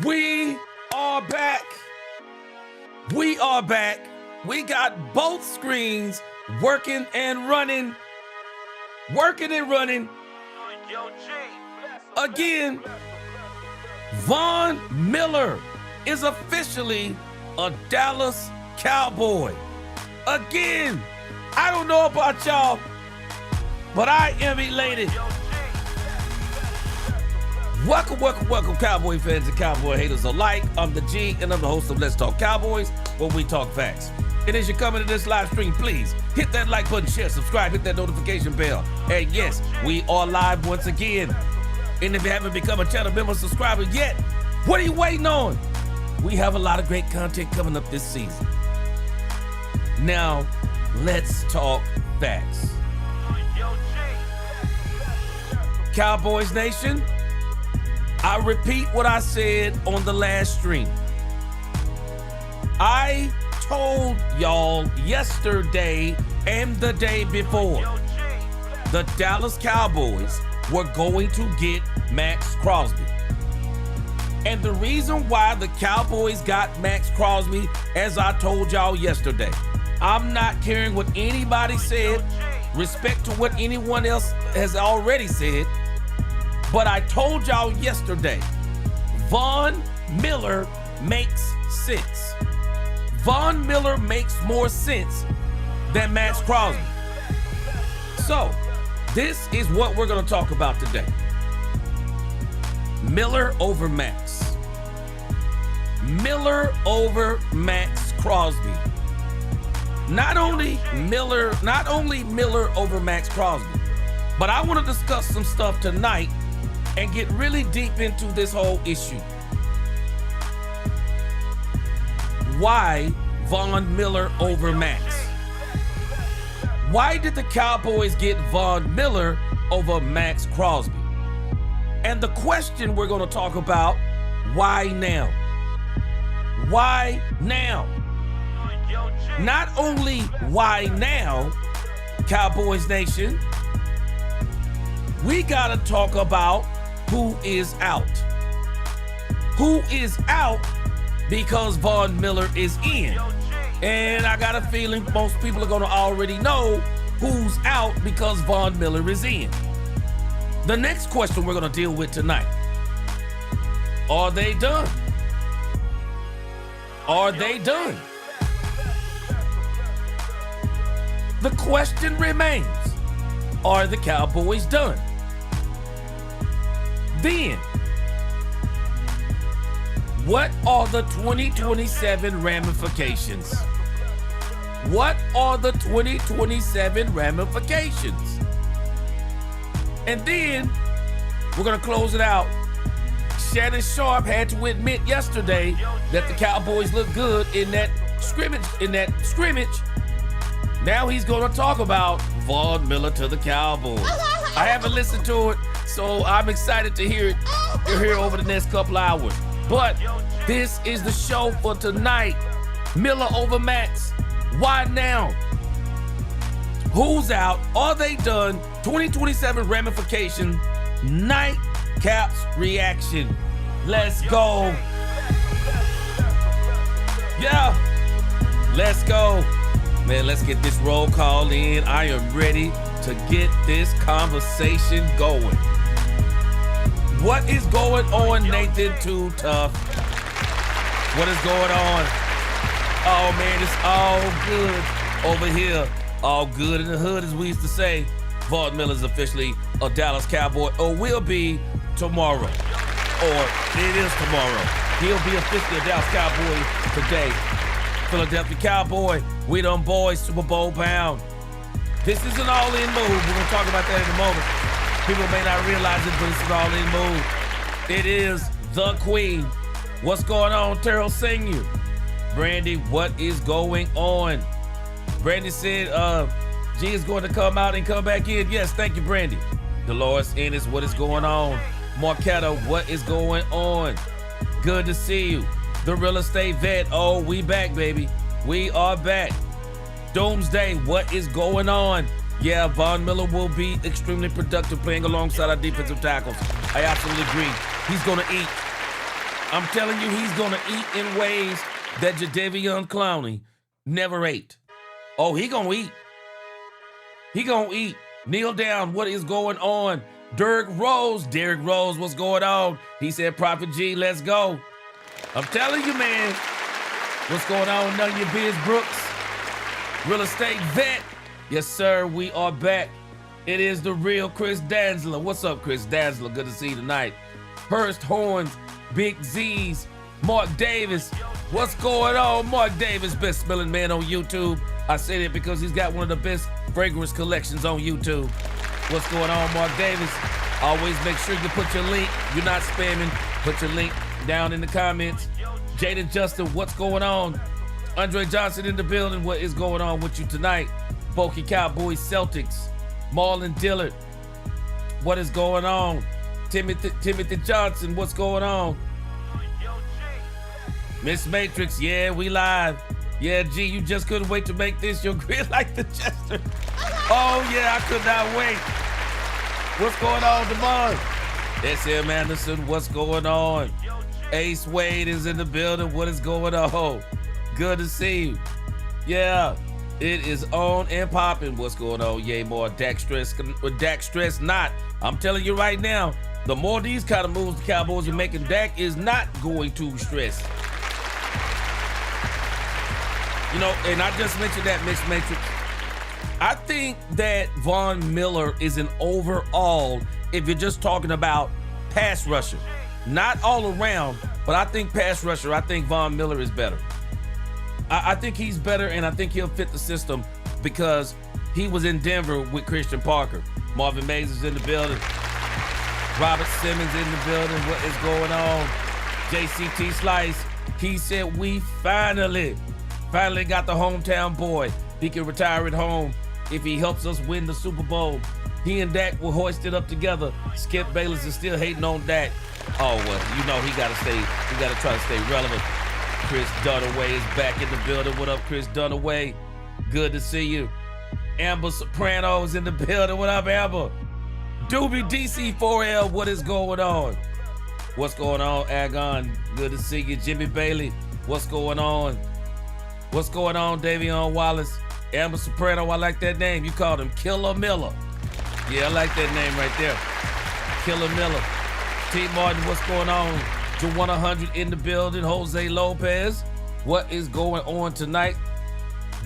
We are back. We are back. We got both screens working and running. Again, Von Miller is officially a Dallas Cowboy. Again, I don't know about y'all, but I am elated. Welcome, Cowboy fans and Cowboy haters alike. I'm the G, and I'm the host of Let's Talk Cowboys, where we talk facts. And as you're coming to this live stream, please hit that like button, share, subscribe, hit that notification bell. And yes, we are live once again. And if you haven't become a channel member subscriber yet, what are you waiting on? We have a lot of great content coming up this season. Now, let's talk facts. Cowboys Nation, I repeat what I said on the last stream. I told y'all yesterday and the day before the Dallas Cowboys were going to get Maxx Crosby. And the reason why the Cowboys got Maxx Crosby, as I told y'all yesterday, I'm not caring what anybody said, respect to what anyone else has already said, but I told y'all yesterday, Von Miller makes sense. Von Miller makes more sense than Maxx Crosby. So, this is what we're gonna talk about today. Miller over Maxx. Miller over Maxx Crosby. Not only Miller over Maxx Crosby, but I want to discuss some stuff tonight and get really deep into this whole issue. Why Von Miller over Maxx? Why did the Cowboys get Von Miller over Maxx Crosby? And the question we're going to talk about, why now? Why now? Not only why now, Cowboys Nation, we got to talk about who is out. Who is out because Von Miller is in. And I got a feeling most people are going to already know who's out because Von Miller is in. The next question we're going to deal with tonight. Are they done? Are they done? The question remains, are the Cowboys done? Then, what are the 2027 ramifications? What are the 2027 ramifications? And then, we're gonna close it out. Shannon Sharpe had to admit yesterday that the Cowboys look good in that scrimmage. Now he's gonna talk about Von Miller to the Cowboys. I haven't listened to it, so I'm excited to hear it. You'll hear over the next couple hours. But this is the show for tonight. Miller over Maxx. Why now? Who's out? Are they done? 2027 ramification. Nightcap's reaction. Let's go. Yeah. Let's go. Man, let's get this roll call in. I am ready to get this conversation going. What is going on, Nathan Too Tough? What is going on? Oh man, it's all good over here. All good in the hood, as we used to say. Von Miller is officially a Dallas Cowboy, or will be tomorrow. Or it is tomorrow. He'll be officially a Dallas Cowboy today. Philadelphia Cowboy, we them boys, Super Bowl bound. This is an all-in move. We're gonna talk about that in a moment. People may not realize it, but it's an all-in move. It is the Queen. What's going on, Terrell Senior? Brandy, what is going on? Brandy said, G is going to come out and come back in. Yes, thank you, Brandy. Dolores Ennis, what is going on? Marquetta, what is going on? Good to see you. The real estate vet, oh, we back, baby. We are back. Doomsday, what is going on? Yeah, Von Miller will be extremely productive playing alongside our defensive tackles. I absolutely agree. He's going to eat. I'm telling you, he's going to eat in ways that Jadeveon Clowney never ate. Oh, he going to eat. He going to eat. Kneel down. What is going on? Derrick Rose, what's going on? He said, Prophet G, let's go. I'm telling you, man. What's going on? None of your biz, Brooks. Real estate vet. Yes, sir, we are back. It is the real Chris Danzler. What's up, Chris Danzler? Good to see you tonight. Hurst Horns, Big Z's, Mark Davis. What's going on? Mark Davis, best smelling man on YouTube. I said it because he's got one of the best fragrance collections on YouTube. What's going on, Mark Davis? Always make sure you put your link. You're not spamming. Put your link down in the comments. Jaden Justin, what's going on? Andre Johnson in the building. What is going on with you tonight? Bulky Cowboys, Celtics. Marlon Dillard. What is going on? Timothy Johnson, what's going on? Miss Matrix, yeah, we live. Yeah, G, you just couldn't wait to make this your grid like the Chester. Oh, yeah, I could not wait. What's going on, Devon? SM Anderson, what's going on? Ace Wade is in the building. What is going on? Good to see you. Yeah, it is on and popping. What's going on? Yay, more Dak stress not. I'm telling you right now, the more these kind of moves the Cowboys are making, Dak is not going to stress. You know, and I just mentioned that, Miss Matrix. I think that Von Miller is an overall, if you're just talking about pass rusher, not all around, but I think pass rusher, I think Von Miller is better. I think he's better, and I think he'll fit the system because he was in Denver with Christian Parker. Marvin Mays is in the building. Robert Simmons in the building. What is going on? JCT Slice, he said, we finally got the hometown boy. He can retire at home if he helps us win the Super Bowl. He and Dak will hoist it up together. Skip Bayless is still hating on Dak. Oh, well, you know he got to try to stay relevant. Chris Dunaway is back in the building. What up, Chris Dunaway? Good to see you. Amber Soprano is in the building. What up, Amber? Doobie DC4L, what is going on? What's going on, Agon? Good to see you. Jimmy Bailey, what's going on? What's going on, Davion Wallace? Amber Soprano, I like that name. You called him Killer Miller. Yeah, I like that name right there. Killer Miller. T. Martin, what's going on? Juwan 100 in the building. Jose Lopez, what is going on tonight?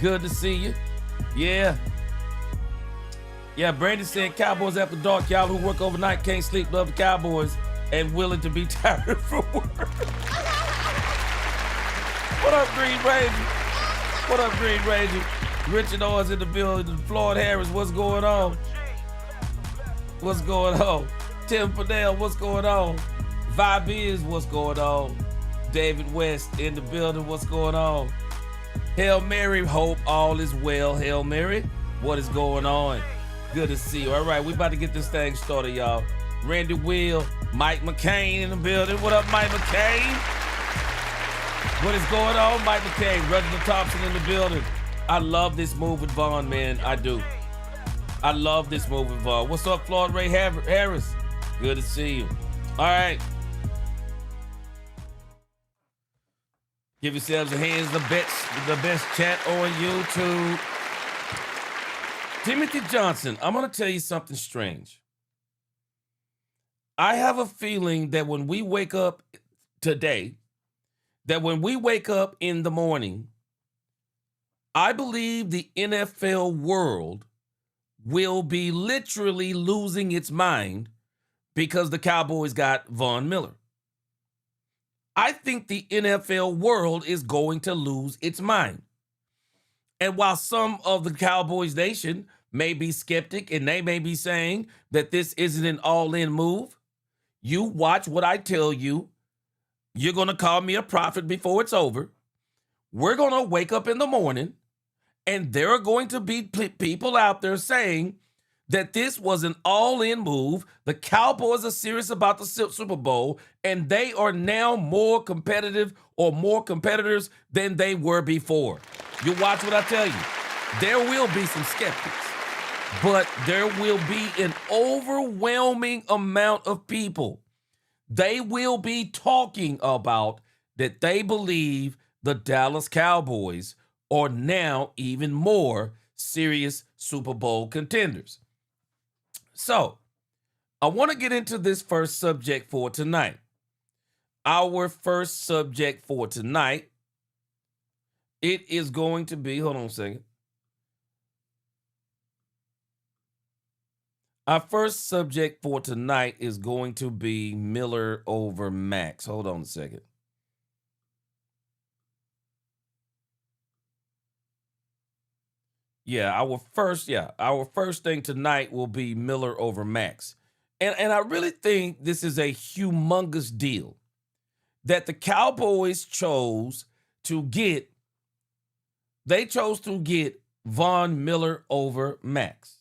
Good to see you. Yeah. Yeah, Brandon said Cowboys after dark. Y'all who work overnight can't sleep, love the Cowboys, and willing to be tired from work. What up, Green Ranger? What up, Green Ranger? Richard Owens in the building. Floyd Harris, what's going on? What's going on? Tim Fidel, what's going on? Vibe is, what's going on? David West in the building, what's going on? Hail Mary, hope all is well. Hail Mary, what is going on? Good to see you. All right, we about to get this thing started, y'all. Randy Will, Mike McCain in the building. What up, Mike McCain? What is going on, Mike McCain? Reginald Thompson in the building. I love this move with Vaughn, man. I do. I love this move with Vaughn. What's up, Floyd Ray Harris? Good to see you. All right. Give yourselves a hands, the best chat on YouTube. Timothy Johnson, I'm going to tell you something strange. I have a feeling that when we wake up today, that when we wake up in the morning, I believe the NFL world will be literally losing its mind because the Cowboys got Von Miller. I think the NFL world is going to lose its mind. And while some of the Cowboys Nation may be skeptic and they may be saying that this isn't an all-in move, you watch what I tell you. You're going to call me a prophet before it's over. We're going to wake up in the morning and there are going to be people out there saying that this was an all-in move. The Cowboys are serious about the Super Bowl, and they are now more competitive or more competitors than they were before. You watch what I tell you. There will be some skeptics, but there will be an overwhelming amount of people They will be talking about that they believe the Dallas Cowboys are now even more serious Super Bowl contenders. So, I want to get into this first subject for tonight. Our first subject for tonight, it is going to be, hold on a second. Our first subject for tonight is going to be Miller over Maxx. Hold on a second. Our first thing tonight will be Miller over Maxx. And I really think this is a humongous deal that the Cowboys chose to get. They chose to get Von Miller over Maxx.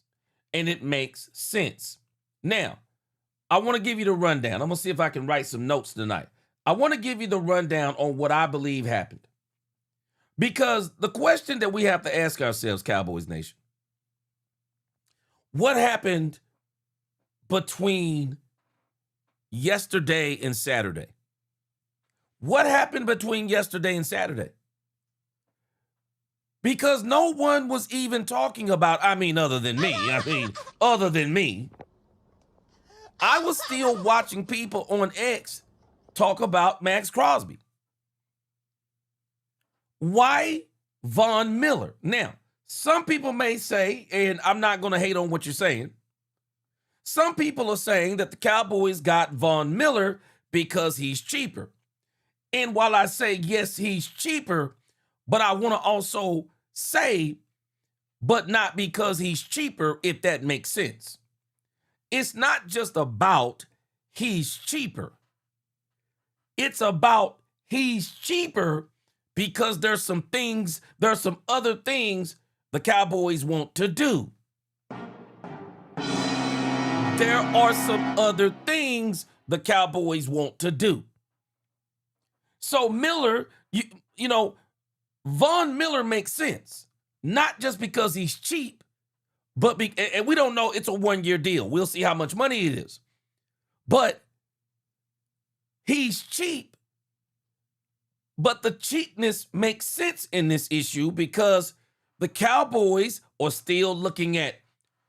And it makes sense. Now, I want to give you the rundown. I'm going to see if I can write some notes tonight. I want to give you the rundown on what I believe happened. Because the question that we have to ask ourselves, Cowboys Nation, what happened between yesterday and Saturday? What happened between yesterday and Saturday? Because no one was even talking about, other than me. I was still watching people on X talk about Maxx Crosby. Why Von Miller? Now, some people may say, and I'm not going to hate on what you're saying, some people are saying that the Cowboys got Von Miller because he's cheaper. And while I say, yes, he's cheaper, but I want to also say, but not because he's cheaper, if that makes sense. It's not just about he's cheaper. It's about he's cheaper because there's some other things the Cowboys want to do. There are some other things the Cowboys want to do. So Miller, Von Miller makes sense, not just because he's cheap, but and we don't know, it's a 1-year deal. We'll see how much money it is. But he's cheap, but the cheapness makes sense in this issue because the Cowboys are still looking at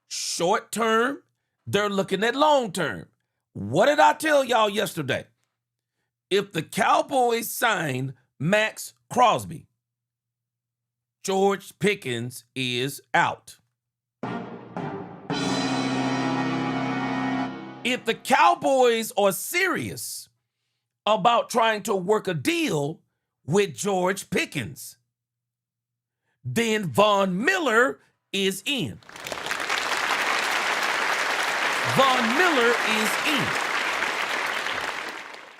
short term, they're looking at long term. What did I tell y'all yesterday? If the Cowboys sign Maxx Crosby, George Pickens is out. If the Cowboys are serious about trying to work a deal with George Pickens, then Von Miller is in. Von Miller is in.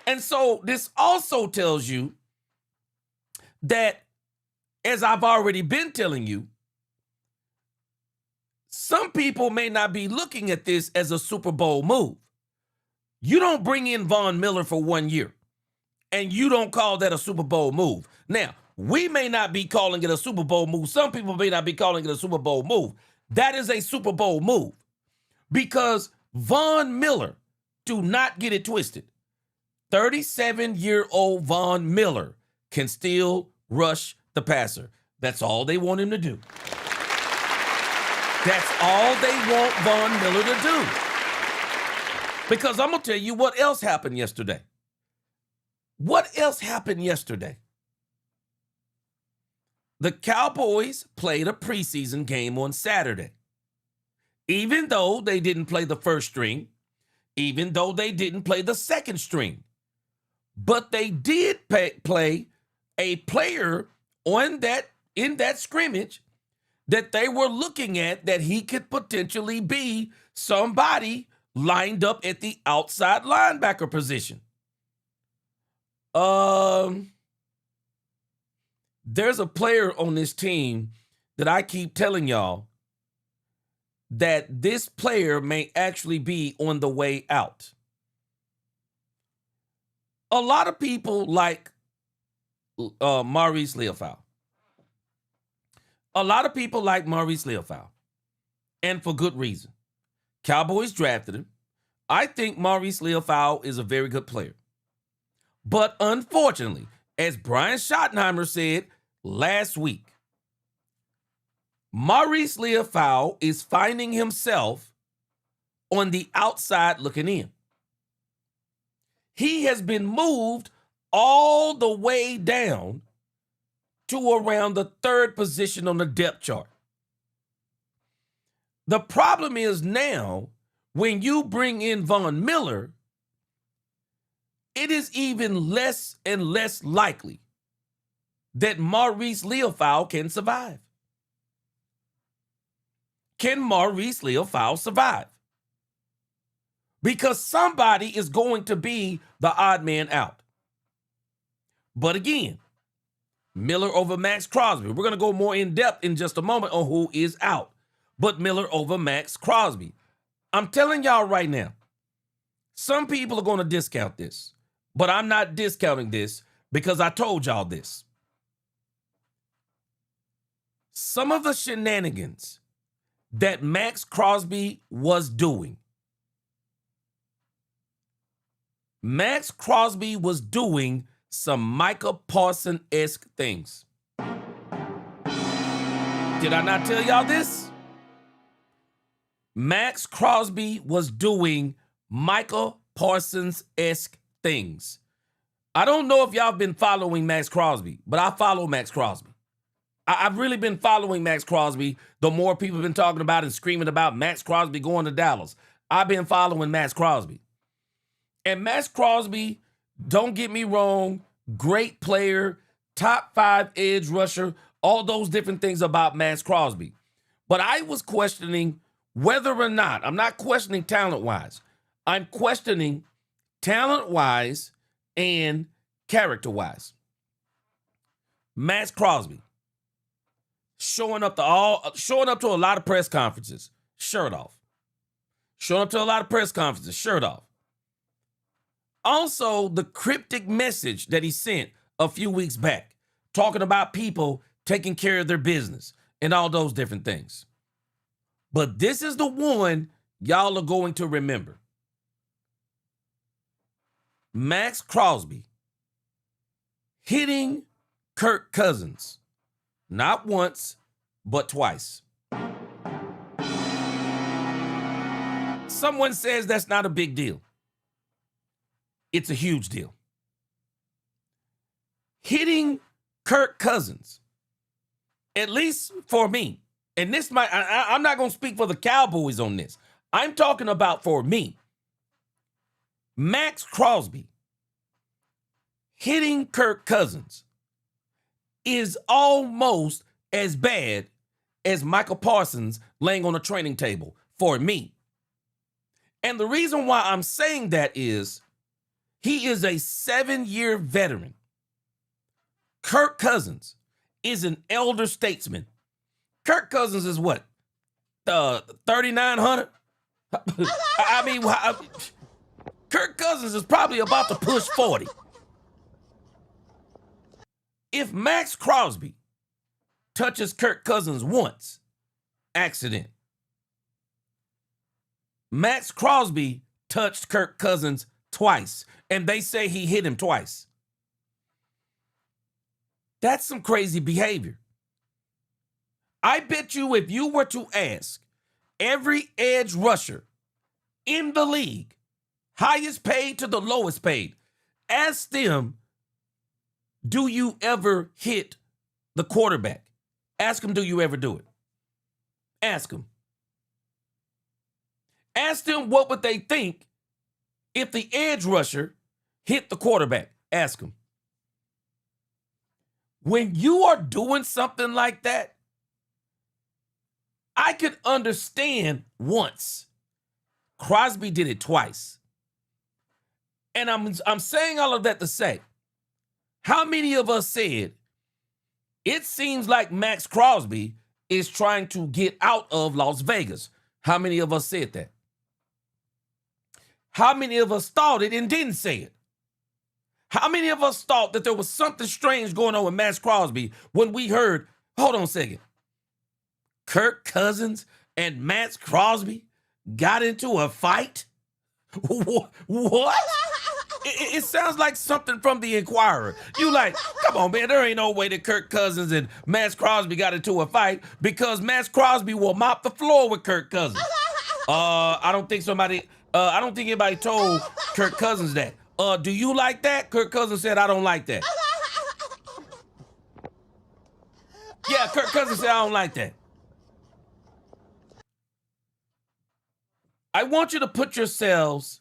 And so this also tells you that, as I've already been telling you, some people may not be looking at this as a Super Bowl move. You don't bring in Von Miller for 1 year, and you don't call that a Super Bowl move. Now, we may not be calling it a Super Bowl move. Some people may not be calling it a Super Bowl move. That is a Super Bowl move because Von Miller, do not get it twisted, 37-year-old Von Miller can still rush the passer. That's all they want him to do. That's all they want Von Miller to do. Because I'm going to tell you what else happened yesterday. What else happened yesterday? The Cowboys played a preseason game on Saturday. Even though they didn't play the first string, even though they didn't play the second string, but they did play a player in that scrimmage that they were looking at that he could potentially be somebody lined up at the outside linebacker position. There's a player on this team that I keep telling y'all that this player may actually be on the way out. A lot of people like Maurice Leofau. A lot of people like Maurice Leofau, and for good reason. Cowboys drafted him. I think Maurice Leofau is a very good player. But unfortunately, as Brian Schottenheimer said last week, Maurice Leofau is finding himself on the outside looking in. He has been moved all the way down to around the third position on the depth chart. The problem is now, when you bring in Von Miller, it is even less and less likely that Maurice Leofau can survive. Can Maurice Leofau survive? Because somebody is going to be the odd man out. But again, Miller over Maxx Crosby. We're going to go more in depth in just a moment on who is out. But Miller over Maxx Crosby. I'm telling y'all right now, some people are going to discount this, but I'm not discounting this because I told y'all this. Some of the shenanigans that Maxx Crosby was doing, Maxx Crosby was doing some Micah Parsons-esque things. Did I not tell y'all this? Maxx Crosby was doing Micah Parsons-esque things. I don't know if y'all been following Maxx Crosby, but I follow Maxx Crosby. I've really been following Maxx Crosby. The more people have been talking about and screaming about Maxx Crosby going to Dallas, I've been following Maxx Crosby. And Maxx Crosby, don't get me wrong, great player, top 5 edge rusher, all those different things about Maxx Crosby. But I was questioning whether or not, I'm not questioning talent-wise. I'm questioning talent-wise and character-wise. Maxx Crosby showing up to a lot of press conferences, shirt off. Showing up to a lot of press conferences, shirt off. Also, the cryptic message that he sent a few weeks back, talking about people taking care of their business and all those different things. But this is the one y'all are going to remember. Maxx Crosby hitting Kirk Cousins, not once, but twice. Someone says that's not a big deal. It's a huge deal. Hitting Kirk Cousins, at least for me, and this might, I'm not going to speak for the Cowboys on this. I'm talking about for me. Maxx Crosby hitting Kirk Cousins is almost as bad as Micah Parsons laying on a training table for me. And the reason why I'm saying that is he is a 7-year veteran. Kirk Cousins is an elder statesman. Kirk Cousins is what? 3,900? I mean, Kirk Cousins is probably about to push 40. If Maxx Crosby touches Kirk Cousins once, accident. Maxx Crosby touched Kirk Cousins twice, and they say he hit him twice. That's some crazy behavior. I bet you if you were to ask every edge rusher in the league, highest paid to the lowest paid, ask them, do you ever hit the quarterback? Ask them, do you ever do it? Ask them. Ask them what would they think if the edge rusher hit the quarterback. Ask them. When you are doing something like that, I could understand once. Crosby did it twice. And I'm saying all of that to say, how many of us said, it seems like Maxx Crosby is trying to get out of Las Vegas? How many of us said that? How many of us thought it and didn't say it? How many of us thought that there was something strange going on with Maxx Crosby when we heard, hold on a second, Kirk Cousins and Maxx Crosby got into a fight What? It sounds like something from the Inquirer. You like, come on, man, there ain't no way that Kirk Cousins and Maxx Crosby got into a fight because Maxx Crosby will mop the floor with Kirk Cousins. I don't think anybody told Kirk Cousins that. Do you like that? Kirk Cousins said, I don't like that. Yeah, Kirk Cousins said, I don't like that. I want you to put yourselves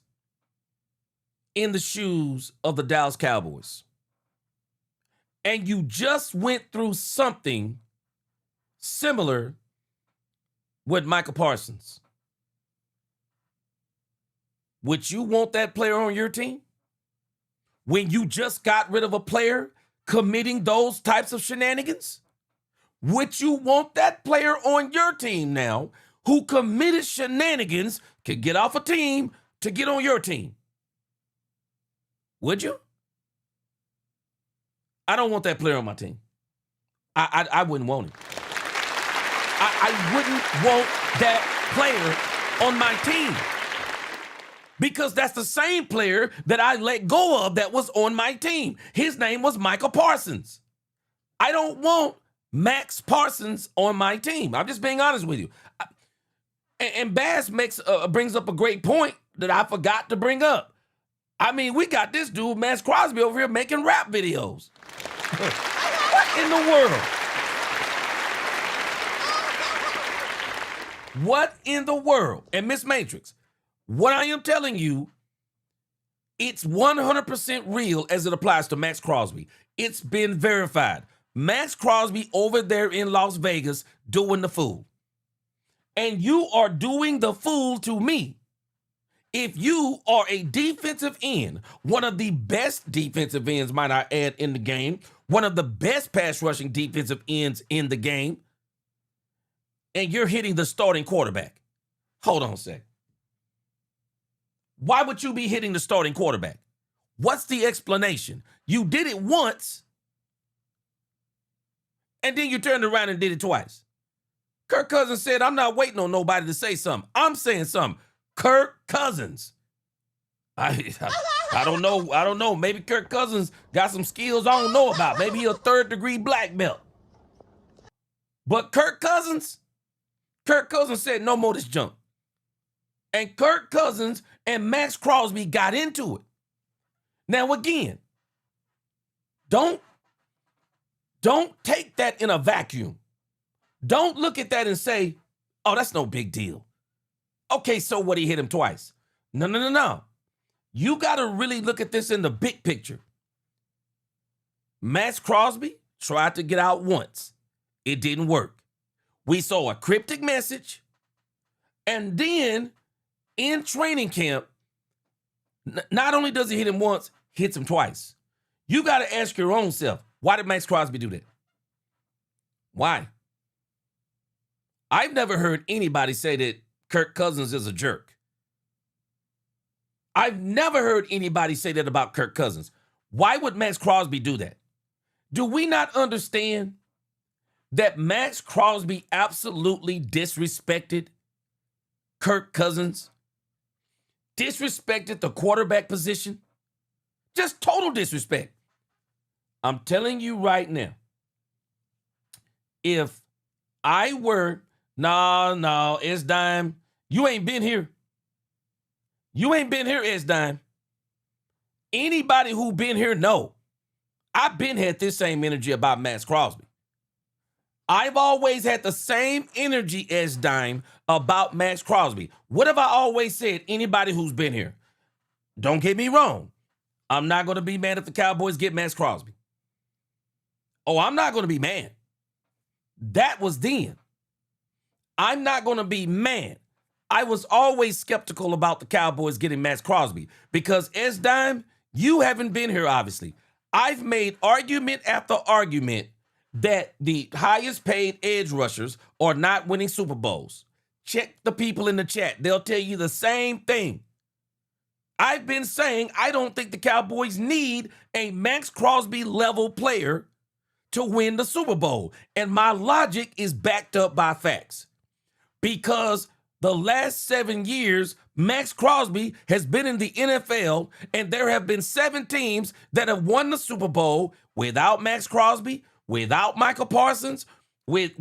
in the shoes of the Dallas Cowboys. And you just went through something similar with Micah Parsons. Would you want that player on your team? When you just got rid of a player committing those types of shenanigans? Would you want that player on your team now who committed shenanigans, could get off a team to get on your team? Would you? I don't want that player on my team. I wouldn't want him. I wouldn't want that player on my team. Because that's the same player that I let go of that was on my team. His name was Micah Parsons. I don't want Maxx Parsons on my team. I'm just being honest with you. And Bass brings up a great point that I forgot to bring up. I mean, we got this dude, Maxx Crosby, over here making rap videos. What in the world? What in the world? And Miss Matrix, what I am telling you, it's 100% real as it applies to Maxx Crosby. It's been verified. Maxx Crosby over there in Las Vegas doing the fool. And you are doing the fool to me. If you are a defensive end, one of the best defensive ends, might I add, in the game, one of the best pass rushing defensive ends in the game, and you're hitting the starting quarterback. Hold on a sec. Why would you be hitting the starting quarterback? What's the explanation? You did it once, and then you turned around and did it twice. Kirk Cousins said, I'm not waiting on nobody to say something. I'm saying something. Kirk Cousins. I don't know. I don't know. Maybe Kirk Cousins got some skills I don't know about. Maybe he's a third-degree black belt. But Kirk Cousins said, no more this junk. And Kirk Cousins and Maxx Crosby got into it. Now, again, don't take that in a vacuum. Don't look at that and say, oh, that's no big deal. Okay, so what, he hit him twice? No. You got to really look at this in the big picture. Maxx Crosby tried to get out once. It didn't work. We saw a cryptic message. And then in training camp, not only does he hit him once, hits him twice. You got to ask your own self, why did Maxx Crosby do that? Why? I've never heard anybody say that Kirk Cousins is a jerk. I've never heard anybody say that about Kirk Cousins. Why would Maxx Crosby do that? Do we not understand that Maxx Crosby absolutely disrespected Kirk Cousins? Disrespected the quarterback position? Just total disrespect. I'm telling you right now, if I were, no, S-Dime, you ain't been here. You ain't been here, S-Dime. Anybody who been here know, I've been had this same energy about Maxx Crosby. I've always had the same energy as Dime about Maxx Crosby. What have I always said? Anybody who's been here, don't get me wrong. I'm not going to be mad if the Cowboys get Maxx Crosby. Oh, I'm not going to be mad. That was then. I'm not going to be mad. I was always skeptical about the Cowboys getting Maxx Crosby because, S-Dime, you haven't been here, obviously. I've made argument after argument that the highest paid edge rushers are not winning Super Bowls. Check the people in the chat. They'll tell you the same thing. I've been saying I don't think the Cowboys need a Maxx Crosby level player to win the Super Bowl. And my logic is backed up by facts. Because the last 7 years, Maxx Crosby has been in the NFL, and there have been 7 teams that have won the Super Bowl without Maxx Crosby, without Michael Parsons, with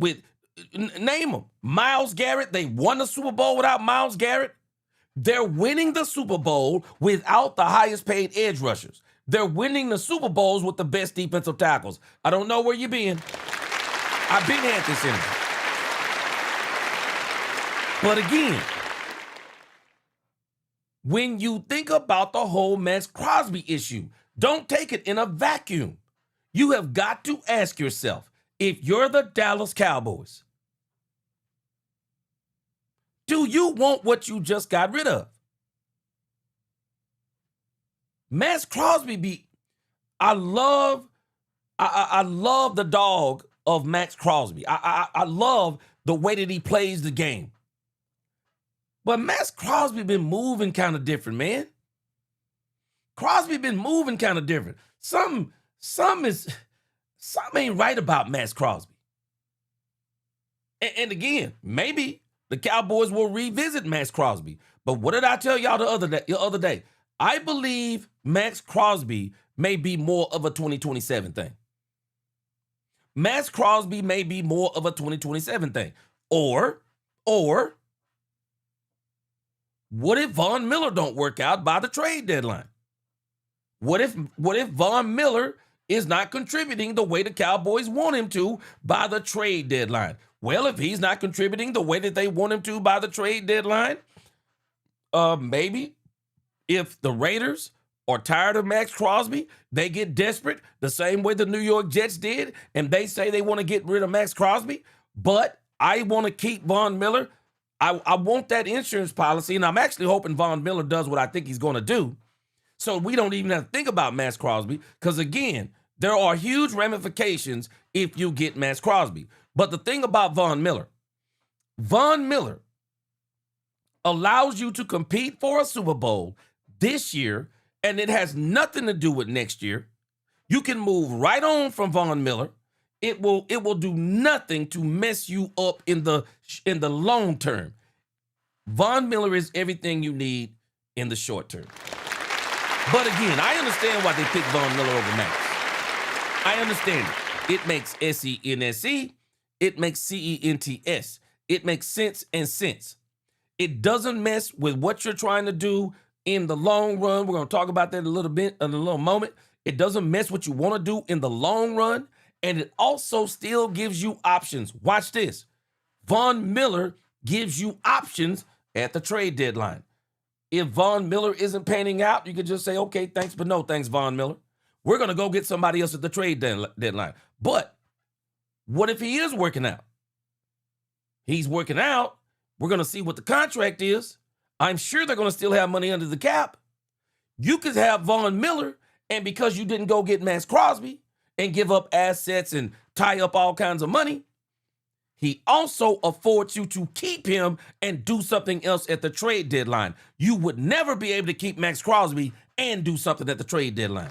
name them. Myles Garrett, they won the Super Bowl without Myles Garrett. They're winning the Super Bowl without the highest paid edge rushers. They're winning the Super Bowls with the best defensive tackles. I don't know where you've been. I've been at this energy. But again, when you think about the whole Maxx Crosby issue, don't take it in a vacuum. You have got to ask yourself, if you're the Dallas Cowboys, do you want what you just got rid of? Maxx Crosby I love the dog of Maxx Crosby. I love the way that he plays the game. But Maxx Crosby been moving kind of different, man. Crosby been moving kind of different. Something ain't right about Maxx Crosby. And again, maybe the Cowboys will revisit Maxx Crosby. But what did I tell y'all the other day? I believe Maxx Crosby may be more of a 2027 thing. Maxx Crosby may be more of a 2027 thing. Or what if Von Miller don't work out by the trade deadline? What if Von Miller is not contributing the way the Cowboys want him to by the trade deadline? Well, if he's not contributing the way that they want him to by the trade deadline, maybe if the Raiders are tired of Maxx Crosby, they get desperate the same way the New York Jets did, and they say they want to get rid of Maxx Crosby, but I want to keep Von Miller. I want that insurance policy, and I'm actually hoping Von Miller does what I think he's going to do, so we don't even have to think about Maxx Crosby, because again, there are huge ramifications if you get Maxx Crosby. But the thing about Von Miller allows you to compete for a Super Bowl this year, and it has nothing to do with next year. You can move right on from Von Miller. It will do nothing to mess you up in the long term. Von Miller is everything you need in the short term. But again, I understand why they picked Von Miller over Maxx. I understand it. It makes SENSE. It makes CENTS. It makes sense and sense. It doesn't mess with what you're trying to do in the long run. We're going to talk about that a little bit in a little moment. It doesn't mess what you want to do in the long run. And it also still gives you options. Watch this. Von Miller gives you options at the trade deadline. If Von Miller isn't panning out, you can just say, okay, thanks, but no thanks, Von Miller. We're going to go get somebody else at the trade deadline. But what if he is working out? He's working out. We're going to see what the contract is. I'm sure they're going to still have money under the cap. You could have Von Miller, and because you didn't go get Maxx Crosby and give up assets and tie up all kinds of money, he also affords you to keep him and do something else at the trade deadline. You would never be able to keep Maxx Crosby and do something at the trade deadline.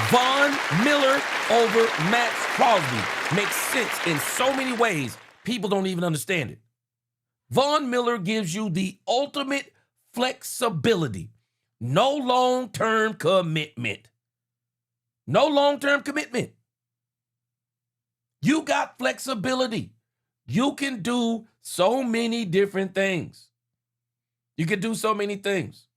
Von Miller over Maxx Crosby makes sense in so many ways, people don't even understand it. Von Miller gives you the ultimate flexibility. No long-term commitment. No long-term commitment. You got flexibility. You can do so many different things. You can do so many things.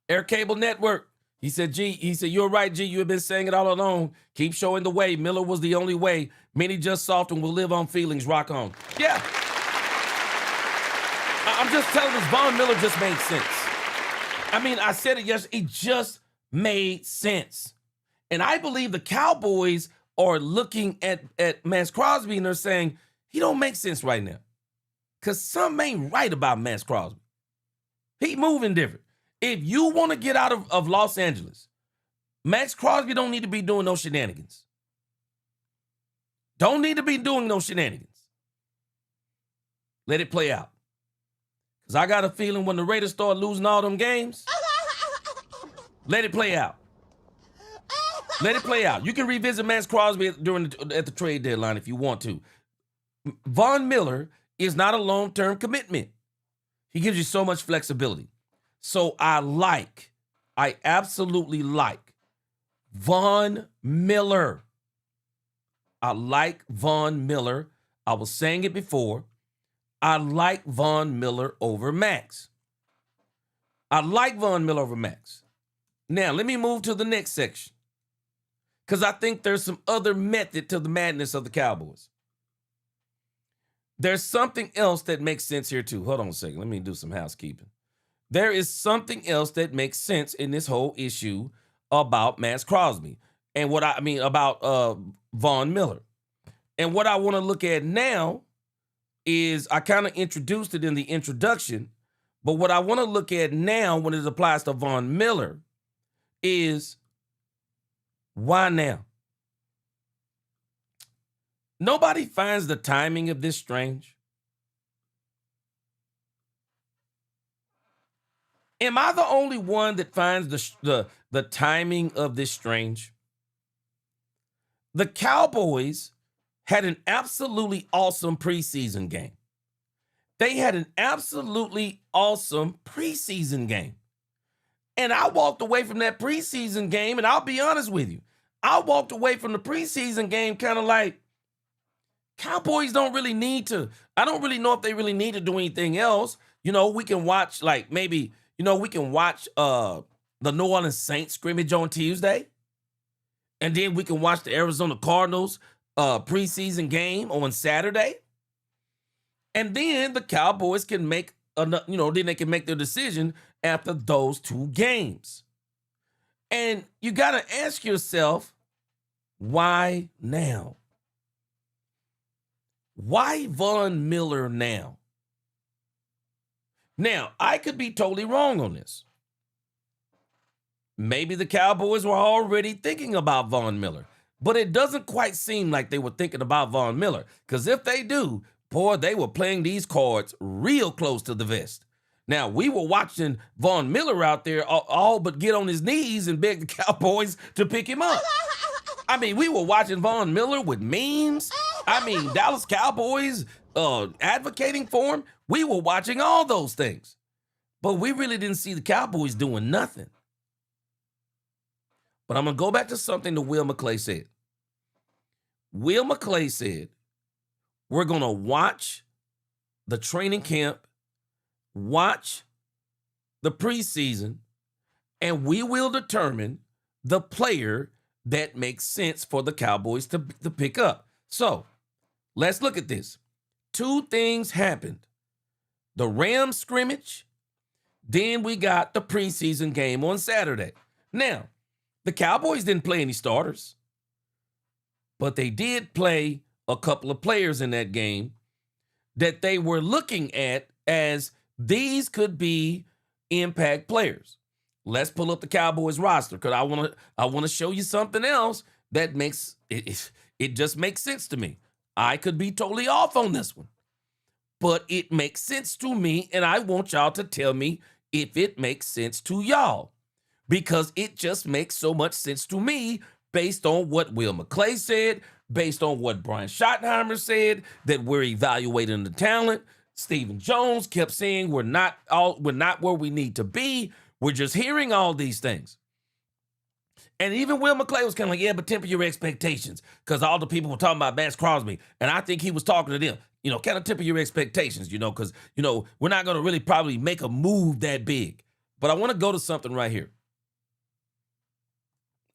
Air Cable Network. He said, you're right, G. You have been saying it all along. Keep showing the way. Miller was the only way. Many just soft and will live on feelings. Rock on. Yeah. I'm just telling us, Von Miller just made sense. I mean, I said it yesterday. It just made sense. And I believe the Cowboys are looking at Maxx Crosby and they're saying, he don't make sense right now. Because something ain't right about Maxx Crosby. He moving different. If you want to get out of Los Angeles, Maxx Crosby don't need to be doing no shenanigans. Don't need to be doing no shenanigans. Let it play out. Because I got a feeling when the Raiders start losing all them games, let it play out. Let it play out. You can revisit Maxx Crosby at the trade deadline if you want to. Von Miller is not a long-term commitment. He gives you so much flexibility. So I absolutely like Von Miller. I like Von Miller. I was saying it before. I like Von Miller over Maxx. I like Von Miller over Maxx. Now, let me move to the next section, because I think there's some other method to the madness of the Cowboys. There's something else that makes sense here too. Hold on a second. Let me do some housekeeping. There is something else that makes sense in this whole issue about Maxx Crosby and about Von Miller. And what I want to look at now is, I kind of introduced it in the introduction, but what I want to look at now when it applies to Von Miller is, why now? Nobody finds the timing of this strange. Am I the only one that finds the timing of this strange? The Cowboys had an absolutely awesome preseason game. They had an absolutely awesome preseason game. And I walked away from that preseason game, and I'll be honest with you, I walked away from the preseason game kind of like, Cowboys don't really need to. I don't really know if they really need to do anything else. We can watch, like, maybe, we can watch the New Orleans Saints scrimmage on Tuesday. And then we can watch the Arizona Cardinals preseason game on Saturday. And then the Cowboys can make, then they can make their decision after those two games. And you got to ask yourself, why now? Why Von Miller now? Now, I could be totally wrong on this. Maybe the Cowboys were already thinking about Von Miller, but it doesn't quite seem like they were thinking about Von Miller, because if they do, boy, they were playing these cards real close to the vest. Now, we were watching Von Miller out there all but get on his knees and beg the Cowboys to pick him up. I mean, we were watching Von Miller with memes. I mean, Dallas Cowboys advocating for him. We were watching all those things. But we really didn't see the Cowboys doing nothing. But I'm going to go back to something that Will McClay said. Will McClay said, we're going to watch the training camp, watch the preseason, and we will determine the player that makes sense for the Cowboys to pick up. So let's look at this. Two things happened. The Rams scrimmage, then we got the preseason game on Saturday. Now, the Cowboys didn't play any starters, but they did play a couple of players in that game that they were looking at as these could be impact players. Let's pull up the Cowboys roster, because I want to show you something else that makes it just makes sense to me. I could be totally off on this one, but it makes sense to me, and I want y'all to tell me if it makes sense to y'all, because it just makes so much sense to me based on what Will McClay said, based on what Brian Schottenheimer said, that we're evaluating the talent. Stephen Jones kept saying we're not where we need to be. We're just hearing all these things. And even Will McClay was kind of like, yeah, but temper your expectations, because all the people were talking about Maxx Crosby, and I think he was talking to them. Kind of temper your expectations, because, we're not going to really probably make a move that big. But I want to go to something right here.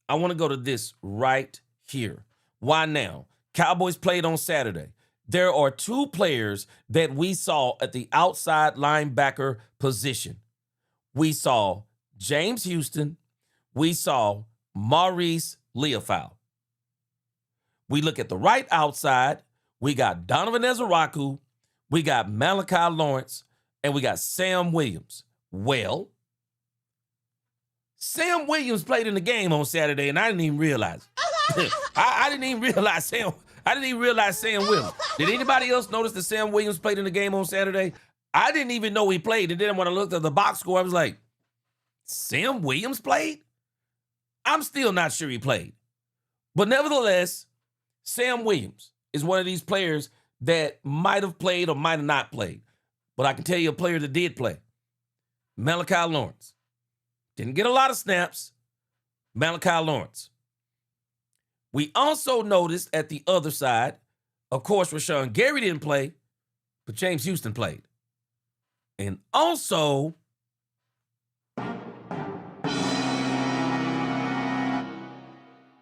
I want to go to this right here. Why now? Cowboys played on Saturday. There are two players that we saw at the outside linebacker position. We saw James Houston. We saw Maurice Leofau. We look at the right outside. We got Donovan Ezeraku. We got Malachi Lawrence. And we got Sam Williams. Well, Sam Williams played in the game on Saturday, and I didn't even realize it. I didn't even realize Sam Williams. Did anybody else notice that Sam Williams played in the game on Saturday? I didn't even know he played. And then when I looked at the box score, I was like, Sam Williams played? I'm still not sure he played. But nevertheless, Sam Williams is one of these players that might have played or might have not played. But I can tell you a player that did play. Malachi Lawrence. Didn't get a lot of snaps. Malachi Lawrence. We also noticed at the other side, of course, Rashawn Gary didn't play, but James Houston played. And also,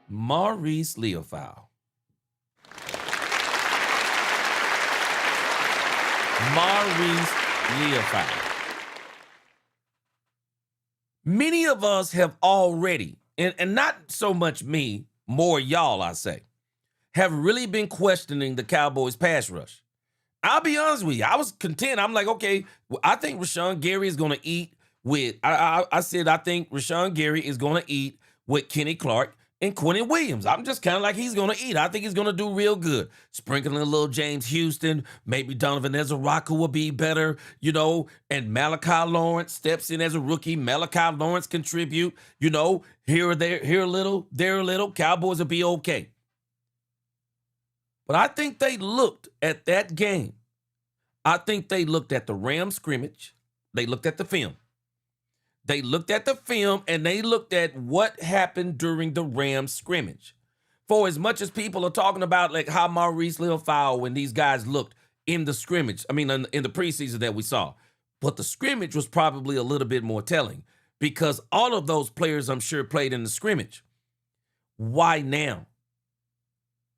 Maurice Leofau. Maurice Leofau. Many of us have already, and not so much me, more y'all, I say, have really been questioning the Cowboys pass rush. I'll be honest with you. I was content. I'm like, okay, I think Rashawn Gary is going to eat with, I said, I think Rashawn Gary is going to eat with Kenny Clark and Quentin Williams. I'm just kind of like, he's going to eat. I think he's going to do real good. Sprinkling a little James Houston, maybe Donovan Ezraku will be better, you know, and Malachi Lawrence steps in as a rookie. Malachi Lawrence contribute, you know, here or there, here a little, there a little. Cowboys will be okay. But I think they looked at that game. I think they looked at the Rams scrimmage. They looked at the film. They looked at the film and they looked at what happened during the Rams scrimmage. For as much as people are talking about like how Maurice Leofau and these guys looked in the scrimmage, I mean, in the preseason that we saw, but the scrimmage was probably a little bit more telling because all of those players, I'm sure, played in the scrimmage. Why now?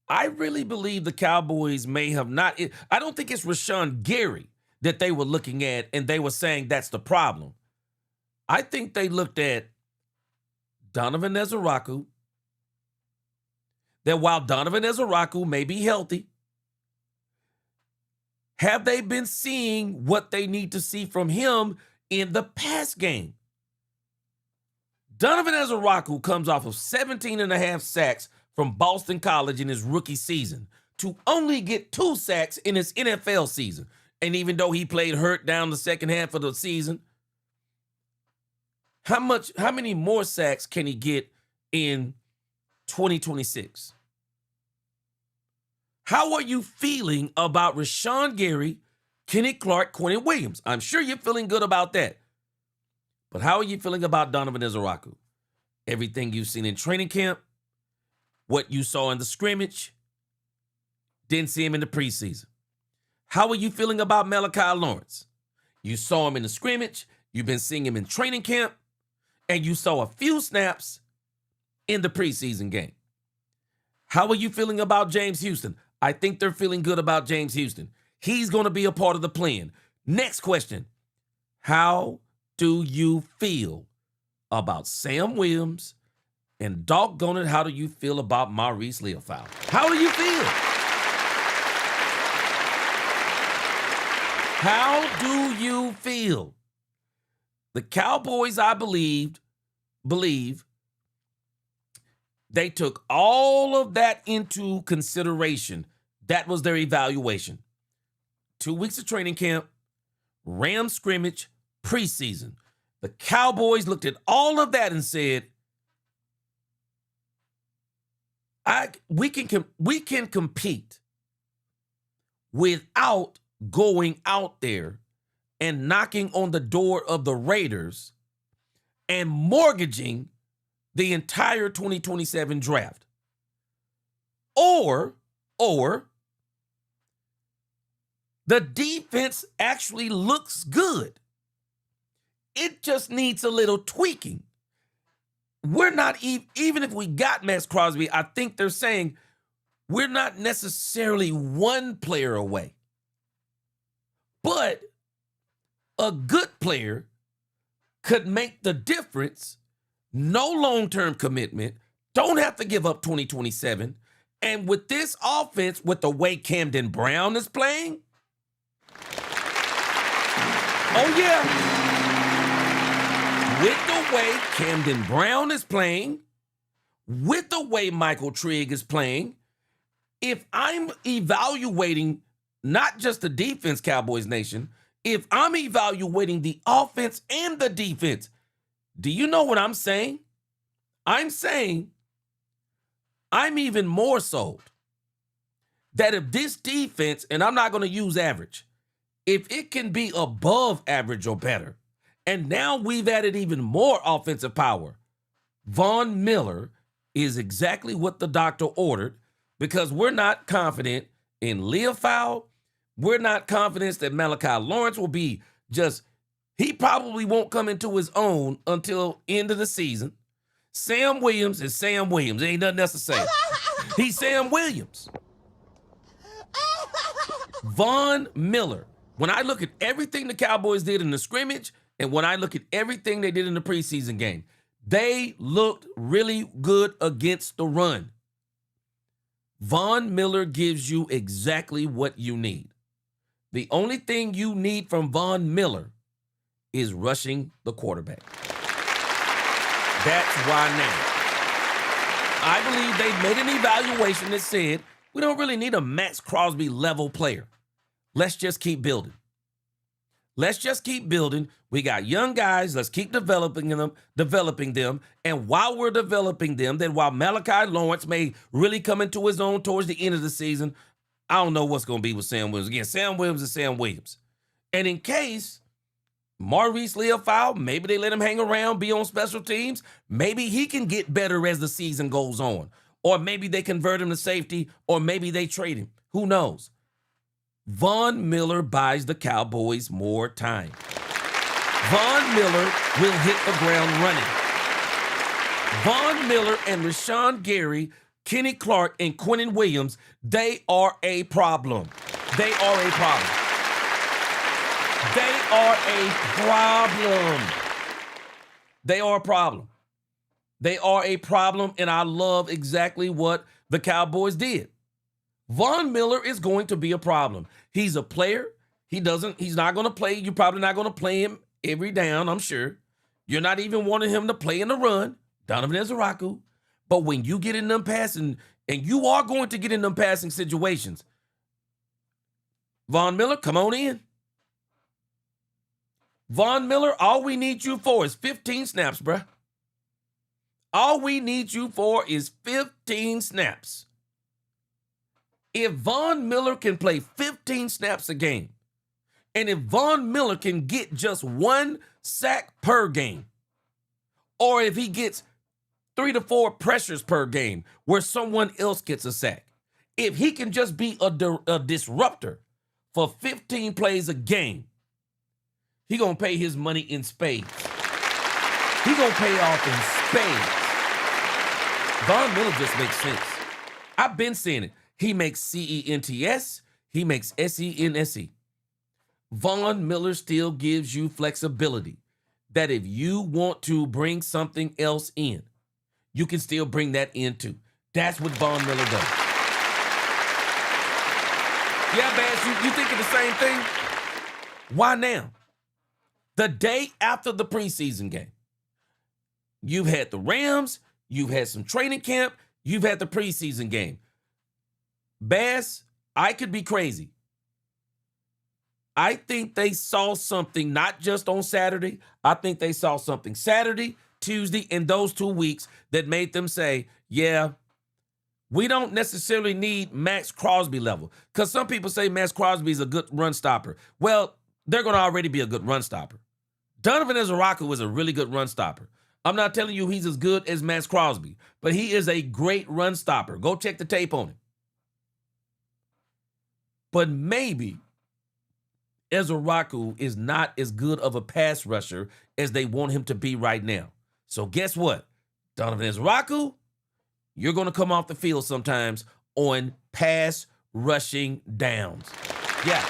I really believe the Cowboys may have not. I don't think it's Rashawn Gary that they were looking at and they were saying that's the problem. I think they looked at Donovan Ezraku, that while Donovan Ezraku may be healthy, have they been seeing what they need to see from him in the pass game? Donovan Ezraku comes off of 17 and a half sacks from Boston College in his rookie season to only get 2 sacks in his NFL season. And even though he played hurt down the second half of the season, how many more sacks can he get in 2026? How are you feeling about Rashawn Gary, Kenny Clark, Quentin Williams? I'm sure you're feeling good about that. But how are you feeling about Donovan Ezraku? Everything you've seen in training camp, what you saw in the scrimmage, didn't see him in the preseason. How are you feeling about Malachi Lawrence? You saw him in the scrimmage, you've been seeing him in training camp, and you saw a few snaps in the preseason game. How are you feeling about James Houston? I think they're feeling good about James Houston. He's going to be a part of the plan. Next question. How do you feel about Sam Williams? And doggone it, how do you feel about Maurice Leofau? How do you feel? How do you feel? The Cowboys, I believe they took all of that into consideration. That was their evaluation. 2 weeks of training camp, Rams scrimmage, preseason. The Cowboys looked at all of that and said, we can compete without going out there and knocking on the door of the Raiders and mortgaging the entire 2027 draft. Or the defense actually looks good. It just needs a little tweaking. We're not, even if we got Maxx Crosby, I think they're saying we're not necessarily one player away. But a good player could make the difference. No long-term commitment. Don't have to give up 2027. And with this offense, with the way Camden Brown is playing, oh yeah. With the way Camden Brown is playing, with the way Michael Trigg is playing, if I'm evaluating not just the defense, Cowboys Nation, if I'm evaluating the offense and the defense, do you know what I'm saying? I'm saying I'm even more sold that if this defense, and I'm not going to use average, if it can be above average or better, and now we've added even more offensive power, Von Miller is exactly what the doctor ordered, because we're not confident in Leofow. We're not confident that Malachi Lawrence will be he probably won't come into his own until end of the season. Sam Williams is Sam Williams. There ain't nothing else to say. He's Sam Williams. Von Miller, when I look at everything the Cowboys did in the scrimmage and when I look at everything they did in the preseason game, they looked really good against the run. Von Miller gives you exactly what you need. The only thing you need from Von Miller is rushing the quarterback. That's why now. I believe they made an evaluation that said, we don't really need a Maxx Crosby level player. Let's just keep building. Let's just keep building. We got young guys. Let's keep developing them. And while we're developing them, then while Malachi Lawrence may really come into his own towards the end of the season, I don't know what's going to be with Sam Williams. Again, Sam Williams is Sam Williams. And in case Maurice Leofow, maybe they let him hang around, be on special teams, maybe he can get better as the season goes on. Or maybe they convert him to safety, or maybe they trade him. Who knows? Von Miller buys the Cowboys more time. Von Miller will hit the ground running. Von Miller and Rashawn Gary, Kenny Clark, and Quinnen Williams, they are a problem. They are a problem. They are a problem. They are a problem. They are a problem, and I love exactly what the Cowboys did. Von Miller is going to be a problem. He's a player. He's not going to play. You're probably not going to play him every down, I'm sure. You're not even wanting him to play in the run, Donovan Ezeraku. But when you get in them passing, and you are going to get in them passing situations, Von Miller, come on in. Von Miller, all we need you for is 15 snaps, bruh. All we need you for is 15 snaps. If Von Miller can play 15 snaps a game, and if Von Miller can get just 1 sack per game, or if he gets 3 to 4 pressures per game where someone else gets a sack, if he can just be a disruptor for 15 plays a game, he gonna pay his money in spades. He gonna pay off in spades. Von Miller just makes sense. I've been saying it. He makes CENTS. He makes SENSE. Von Miller still gives you flexibility that if you want to bring something else in, you can still bring that in too. That's what Von Miller does. Yeah, Bass, you thinking the same thing? Why now? The day after the preseason game, you've had the Rams, you've had some training camp, you've had the preseason game. Bass, I could be crazy. I think they saw something not just on Saturday. I think they saw something Saturday, Tuesday, and those 2 weeks that made them say, yeah, we don't necessarily need Maxx Crosby level. Because some people say Maxx Crosby is a good run stopper. Well, they're going to already be a good run stopper. Donovan Ezeraku is a really good run stopper. I'm not telling you he's as good as Maxx Crosby, but he is a great run stopper. Go check the tape on him. But maybe Ezeraku is not as good of a pass rusher as they want him to be right now. So guess what? Donovan Ezeraku, you're going to come off the field sometimes on pass rushing downs. Yeah.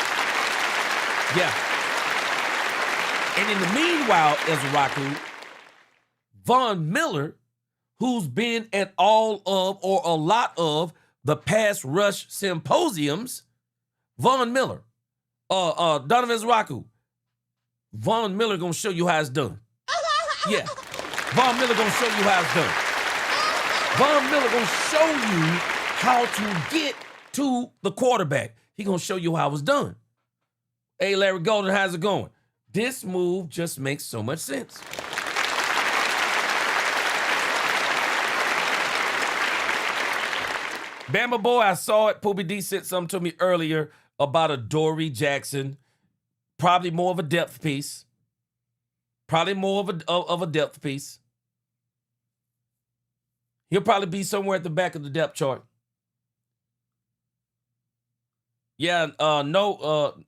And in the meanwhile, Ezeraku, Von Miller, who's been at all of or a lot of the pass rush symposiums, Von Miller, Donovan Ezeraku, Von Miller gonna show you how it's done. Yeah, Von Miller gonna show you how it's done. Von Miller gonna show you how to get to the quarterback. He gonna show you how it's done. Hey, Larry Golden, how's it going? This move just makes so much sense. Bama boy, I saw it. Poobie D sent something to me earlier about Adoree Jackson. Probably more of a depth piece. Probably more of a depth piece. He'll probably be somewhere at the back of the depth chart. Yeah, Noebo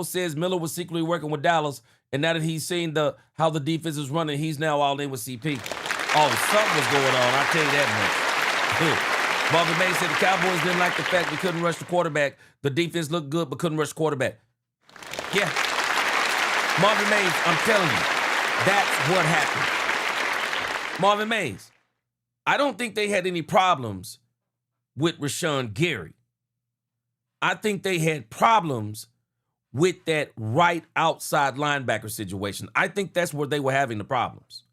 says Miller was secretly working with Dallas, and now that he's seen how the defense is running, he's now all in with CP. Oh, something was going on. I'll tell you that much. Marvin May said the Cowboys didn't like the fact we couldn't rush the quarterback. The defense looked good, but couldn't rush the quarterback. Yeah. Marvin Mays, I'm telling you, that's what happened. Marvin Mays, I don't think they had any problems with Rashawn Gary. I think they had problems with that right outside linebacker situation. I think that's where they were having the problems.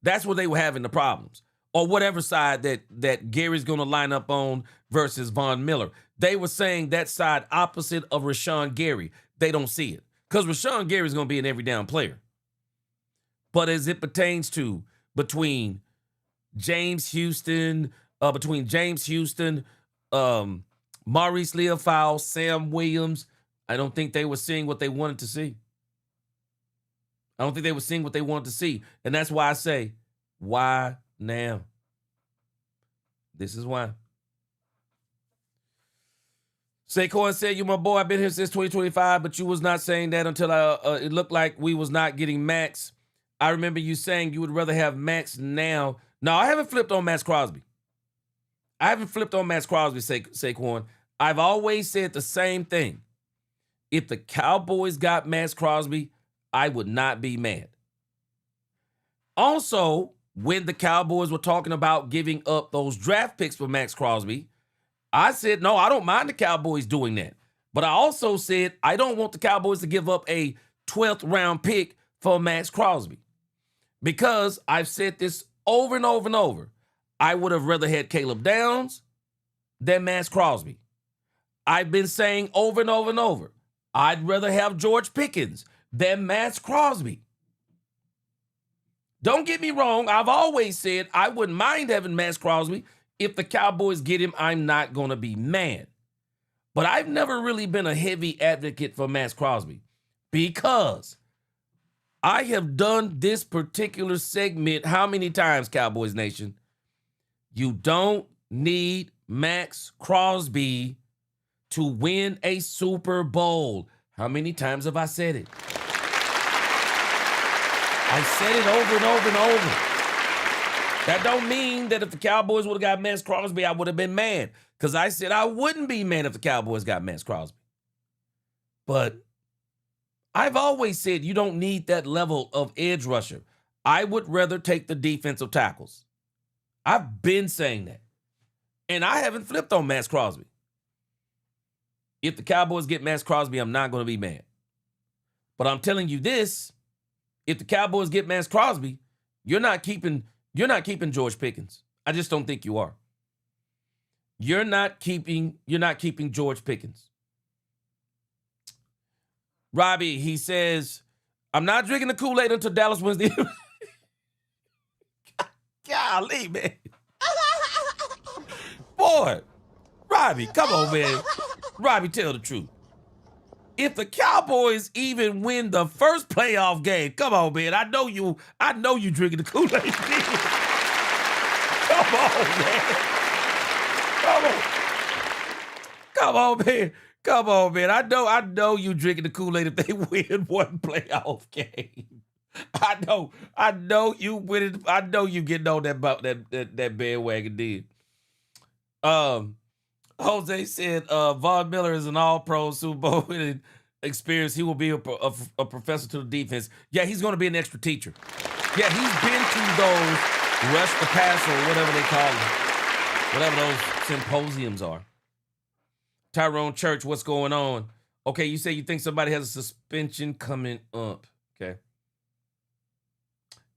That's where they were having the problems. Or whatever side that Gary's going to line up on versus Von Miller. They were saying that side opposite of Rashawn Gary. They don't see it. Because Rashawn Gary's going to be an every down player. But as it pertains to between James Houston, Maurice Leofau, Sam Williams, I don't think they were seeing what they wanted to see. I don't think they were seeing what they wanted to see. And that's why I say, why now? This is why. Saquon said, "You my boy, I've been here since 2025, but you was not saying that until it looked like we was not getting Maxx. I remember you saying you would rather have Maxx now." No, I haven't flipped on Maxx Crosby. Saquon. I've always said the same thing. If the Cowboys got Maxx Crosby, I would not be mad. Also, when the Cowboys were talking about giving up those draft picks for Maxx Crosby, I said, no, I don't mind the Cowboys doing that. But I also said, I don't want the Cowboys to give up a 12th round pick for Maxx Crosby. Because I've said this over and over and over. I would have rather had Caleb Downs than Maxx Crosby. I've been saying over and over and over, I'd rather have George Pickens than Maxx Crosby. Don't get me wrong. I've always said I wouldn't mind having Maxx Crosby. If the Cowboys get him, I'm not going to be mad. But I've never really been a heavy advocate for Maxx Crosby because I have done this particular segment how many times, Cowboys Nation? You don't need Maxx Crosby to win a Super Bowl. How many times have I said it? I said it over and over and over. That don't mean that if the Cowboys would have got Maxx Crosby, I would have been mad. Because I said I wouldn't be mad if the Cowboys got Maxx Crosby. But I've always said you don't need that level of edge rusher. I would rather take the defensive tackles. I've been saying that. And I haven't flipped on Maxx Crosby. If the Cowboys get Maxx Crosby, I'm not going to be mad. But I'm telling you this, if the Cowboys get Maxx Crosby, you're not keeping George Pickens. I just don't think you are. You're not keeping George Pickens. Robbie, he says, I'm not drinking the Kool-Aid until Dallas wins the Golly, man. Boy, Robbie, come on, man. Robbie, tell the truth. If the Cowboys even win the first playoff game, come on, man. I know you drinking the Kool-Aid. Come on, man. Come on, man. I know you drinking the Kool-Aid if they win one playoff game. I know you winning. I know you getting on that bandwagon, dude. Jose said Von Miller is an all-pro Super Bowl winning experience. He will be a professor to the defense. Yeah, he's going to be an extra teacher. Yeah, he's been to those rush the passer or whatever they call them. Whatever those symposiums are. Tyrone Church, what's going on? Okay, you say you think somebody has a suspension coming up. Okay.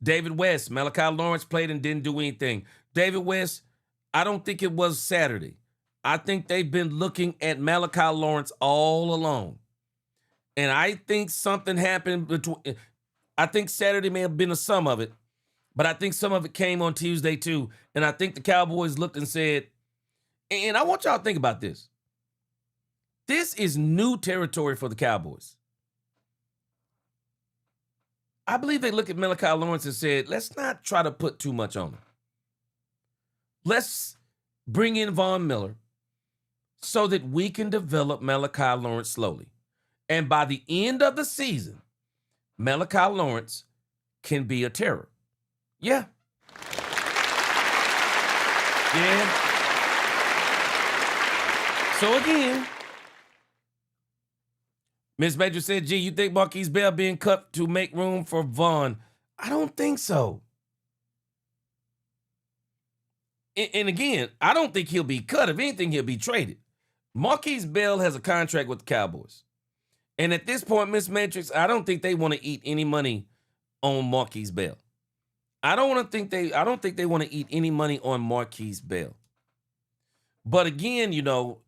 David West, Malachi Lawrence played and didn't do anything. David West, I don't think it was Saturday. I think they've been looking at Malachi Lawrence all along. And I think something happened between, I think Saturday may have been some of it, but I think some of it came on Tuesday too. And I think the Cowboys looked and said, and I want y'all to think about this. This is new territory for the Cowboys. I believe they look at Malachi Lawrence and said, let's not try to put too much on him. Let's bring in Von Miller so that we can develop Malachi Lawrence slowly. And by the end of the season, Malachi Lawrence can be a terror. Yeah. Yeah. So again, Ms. Major said, gee, you think Marquise Bell being cut to make room for Vaughn? I don't think so. And again, I don't think he'll be cut. If anything, he'll be traded. Marquise Bell has a contract with the Cowboys. And at this point, Miss Matrix, I don't think they want to eat any money on Marquise Bell. I don't think they want to eat any money on Marquise Bell. But again, you know,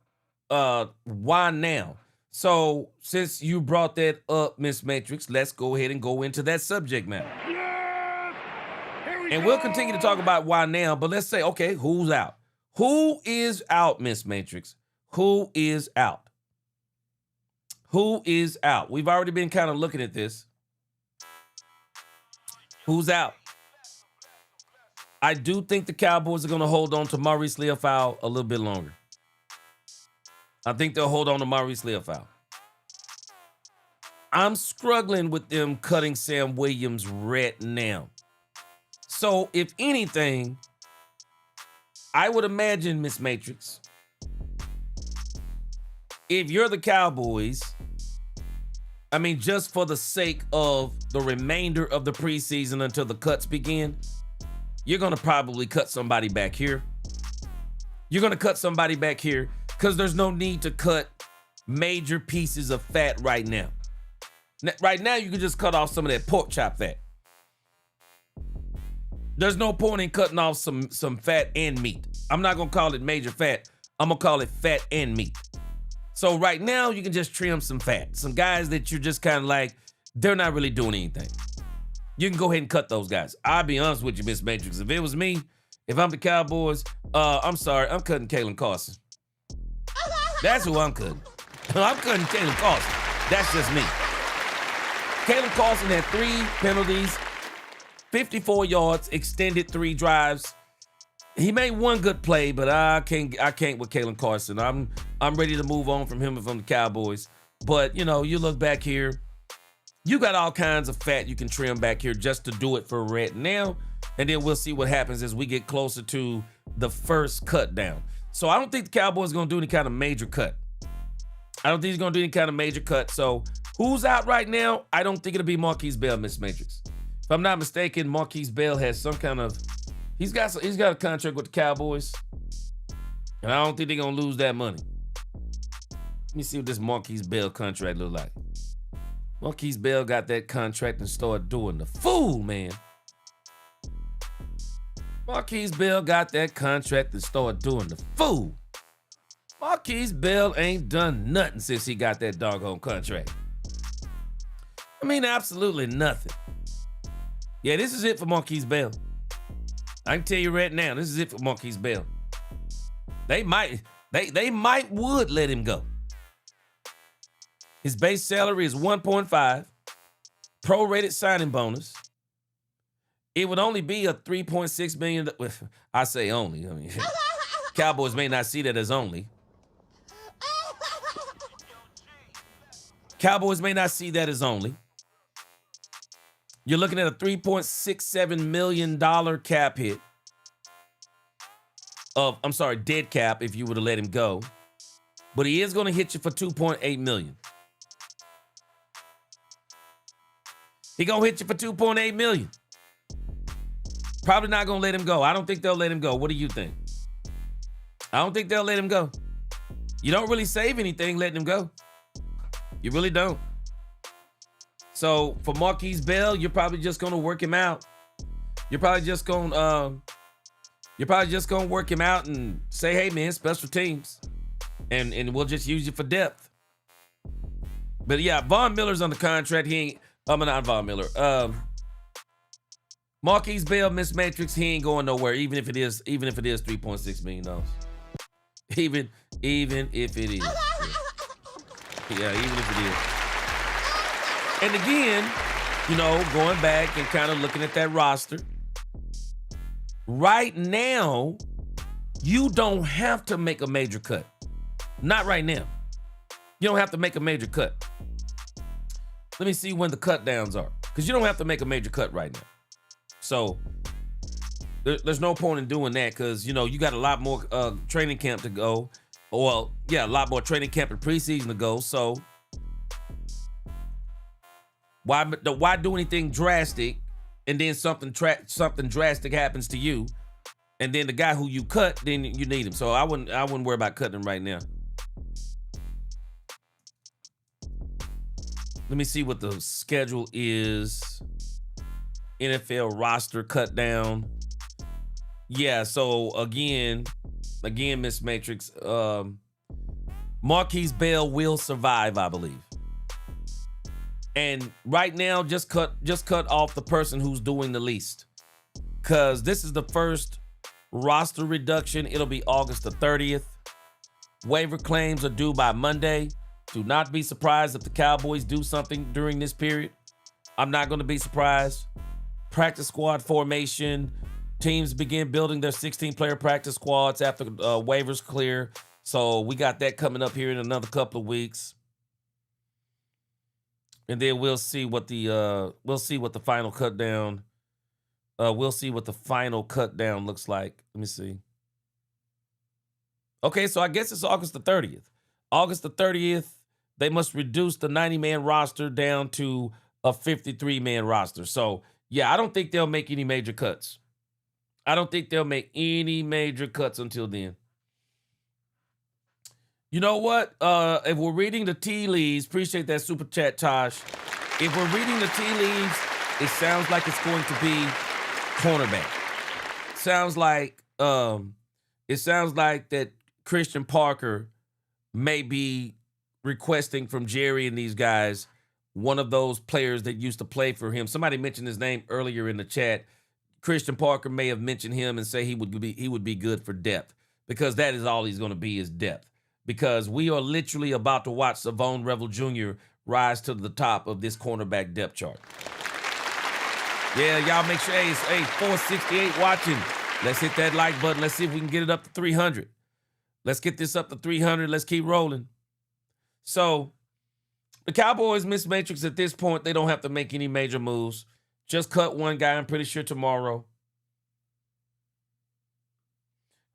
why now? So since you brought that up, Miss Matrix, let's go ahead and go into that subject matter. Yes! And we'll continue to talk about why now, but let's say, okay, who's out? Who is out, Miss Matrix? Who is out? Who is out? We've already been kind of looking at this. Who's out? I do think the Cowboys are going to hold on to Maurice Leofau a little bit longer. I think they'll hold on to Maurice Leofau. I'm struggling with them cutting Sam Williams right now. So, if anything, I would imagine, Miss Matrix, if you're the Cowboys, I mean, just for the sake of the remainder of the preseason until the cuts begin, you're going to probably cut somebody back here. You're going to cut somebody back here because there's no need to cut major pieces of fat right now. Right now, you can just cut off some of that pork chop fat. There's no point in cutting off some fat and meat. I'm not going to call it major fat. I'm going to call it fat and meat. So right now, you can just trim some fat. Some guys that you're just kind of like, they're not really doing anything. You can go ahead and cut those guys. I'll be honest with you, Miss Matrix. If it was me, if I'm the Cowboys, I'm sorry, I'm cutting Kalen Carson. That's who I'm cutting. I'm cutting Kalen Carson. That's just me. Kalen Carson had 3 penalties, 54 yards, extended 3 drives. He made 1 good play, but I can't with Kalen Carson. I'm ready to move on from him if I'm the Cowboys. But, you know, you look back here, you got all kinds of fat you can trim back here just to do it for right now. And then we'll see what happens as we get closer to the first cut down. So I don't think the Cowboys are going to do any kind of major cut. I don't think he's going to do any kind of major cut. So who's out right now? I don't think it'll be Marquise Bell, Miss Matrix. If I'm not mistaken, Marquise Bell has some kind of, he's got a contract with the Cowboys. And I don't think they're going to lose that money. Let me see what this Marquise Bell contract look like. Marquise Bell got that contract and started doing the fool, man. Marquise Bell got that contract and started doing the fool. Marquise Bell ain't done nothing since he got that doggone contract. I mean, absolutely nothing. Yeah, this is it for Marquise Bell. I can tell you right now, this is it for Marquise Bell. They might would let him go. His base salary is 1.5, prorated signing bonus. It would only be a $3.6 million. I say only. I mean, Cowboys may not see that as only. Cowboys may not see that as only. You're looking at a $3.67 million cap hit. Dead cap if you were to let him go. But he is going to hit you for $2.8 million. He going to hit you for $2.8 million. Probably not going to let him go. I don't think they'll let him go. What do you think? I don't think they'll let him go. You don't really save anything letting him go. You really don't. So for Marquise Bell, you're probably just going to work him out. You're probably just going to work him out and say, hey, man, special teams. And we'll just use you for depth. But yeah, Von Miller's on the contract. Not Von Miller. Marquise Bell, Miss Matrix, he ain't going nowhere, even if it is $3.6 million. Even if it is. Yeah, even if it is. And again, going back and kind of looking at that roster, right now, you don't have to make a major cut. Not right now. You don't have to make a major cut. Let me see when the cut downs are, because you don't have to make a major cut right now. So there's no point in doing that, because you got a lot more training camp to go. Well, yeah, a lot more training camp and preseason to go. So why do anything drastic, and then something drastic happens to you, and then the guy who you cut, then you need him. So I wouldn't worry about cutting him right now. Let me see what the schedule is. NFL roster cut down. Yeah, so again, Miss Matrix, Marquise Bell will survive, I believe. And right now, just cut off the person who's doing the least, because this is the first roster reduction. It'll be August the 30th. Waiver claims are due by Monday. Do not be surprised if the Cowboys do something during this period. I'm not going to be surprised. Practice squad formation. Teams begin building their 16-player practice squads after waivers clear. So we got that coming up here in another couple of weeks. And then we'll see what the final cut down. We'll see what the final cut down looks like. Let me see. Okay, so I guess it's August the 30th. August the 30th, they must reduce the 90-man roster down to a 53-man roster. So, yeah, I don't think they'll make any major cuts. I don't think they'll make any major cuts until then. You know what? If we're reading the tea leaves, appreciate that super chat, Tosh. If we're reading the tea leaves, it sounds like it's going to be cornerback. Sounds like that Christian Parker may be requesting from Jerry and these guys one of those players that used to play for him. Somebody mentioned his name earlier in the chat. Christian Parker may have mentioned him and say he would be good for depth, because that is all he's going to be, is depth. Because we are literally about to watch Savon Revel Jr. rise to the top of this cornerback depth chart. Yeah, y'all make sure, hey, 468 watching. Let's hit that like button. Let's see if we can get it up to 300. Let's get this up to 300. Let's keep rolling. So the Cowboys, Miss Matrix, at this point, they don't have to make any major moves. Just cut one guy, I'm pretty sure, tomorrow.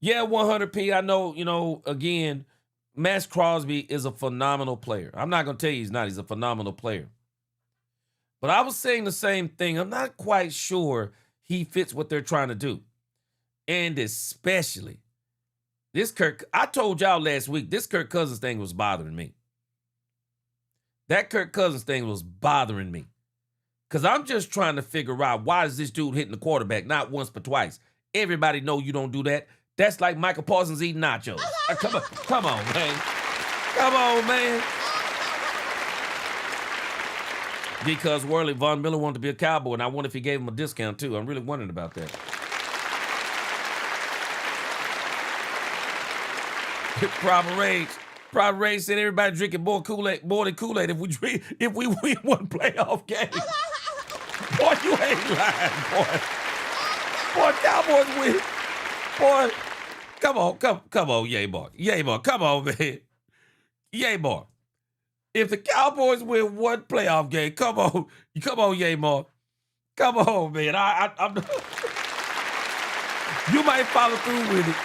Yeah, 100P. I know, again, Maxx Crosby is a phenomenal player. I'm not going to tell you he's not. He's a phenomenal player. But I was saying the same thing. I'm not quite sure he fits what they're trying to do. And especially this I told y'all last week, this Kirk Cousins thing was bothering me. That Kirk Cousins thing was bothering me. Because I'm just trying to figure out, why is this dude hitting the quarterback not once but twice? Everybody know you don't do that. That's like Michael Parsons eating nachos. Come on, man. Come on, man. Because Worley Von Miller wanted to be a Cowboy, and I wonder if he gave him a discount too. I'm really wondering about that. Proper Rage said everybody drinking more than Kool-Aid if we win one playoff game. Boy, you ain't lying, boy. Boy, Cowboys win. Boy, come on, yay, boy. Yay, boy, come on, man. Yay, boy. If the Cowboys win one playoff game, come on, yay, boy. Come on, man. I'm you might follow through with it,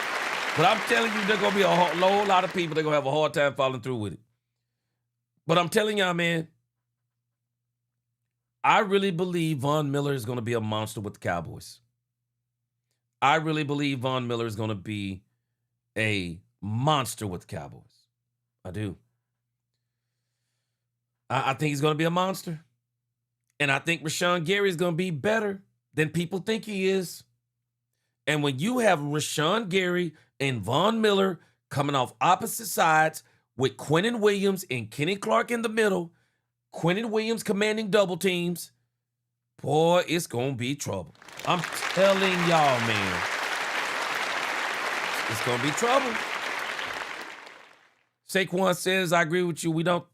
but I'm telling you, there's going to be a whole lot of people that are going to have a hard time following through with it. But I'm telling y'all, man, I really believe Von Miller is going to be a monster with the Cowboys. I really believe Von Miller is going to be a monster with the Cowboys. I do. I think he's going to be a monster. And I think Rashawn Gary is going to be better than people think he is. And when you have Rashawn Gary and Von Miller coming off opposite sides with Quinnen Williams and Kenny Clark in the middle, Quinnen Williams commanding double teams, boy, it's going to be trouble. I'm telling y'all, man. It's going to be trouble. Saquon says, I agree with you.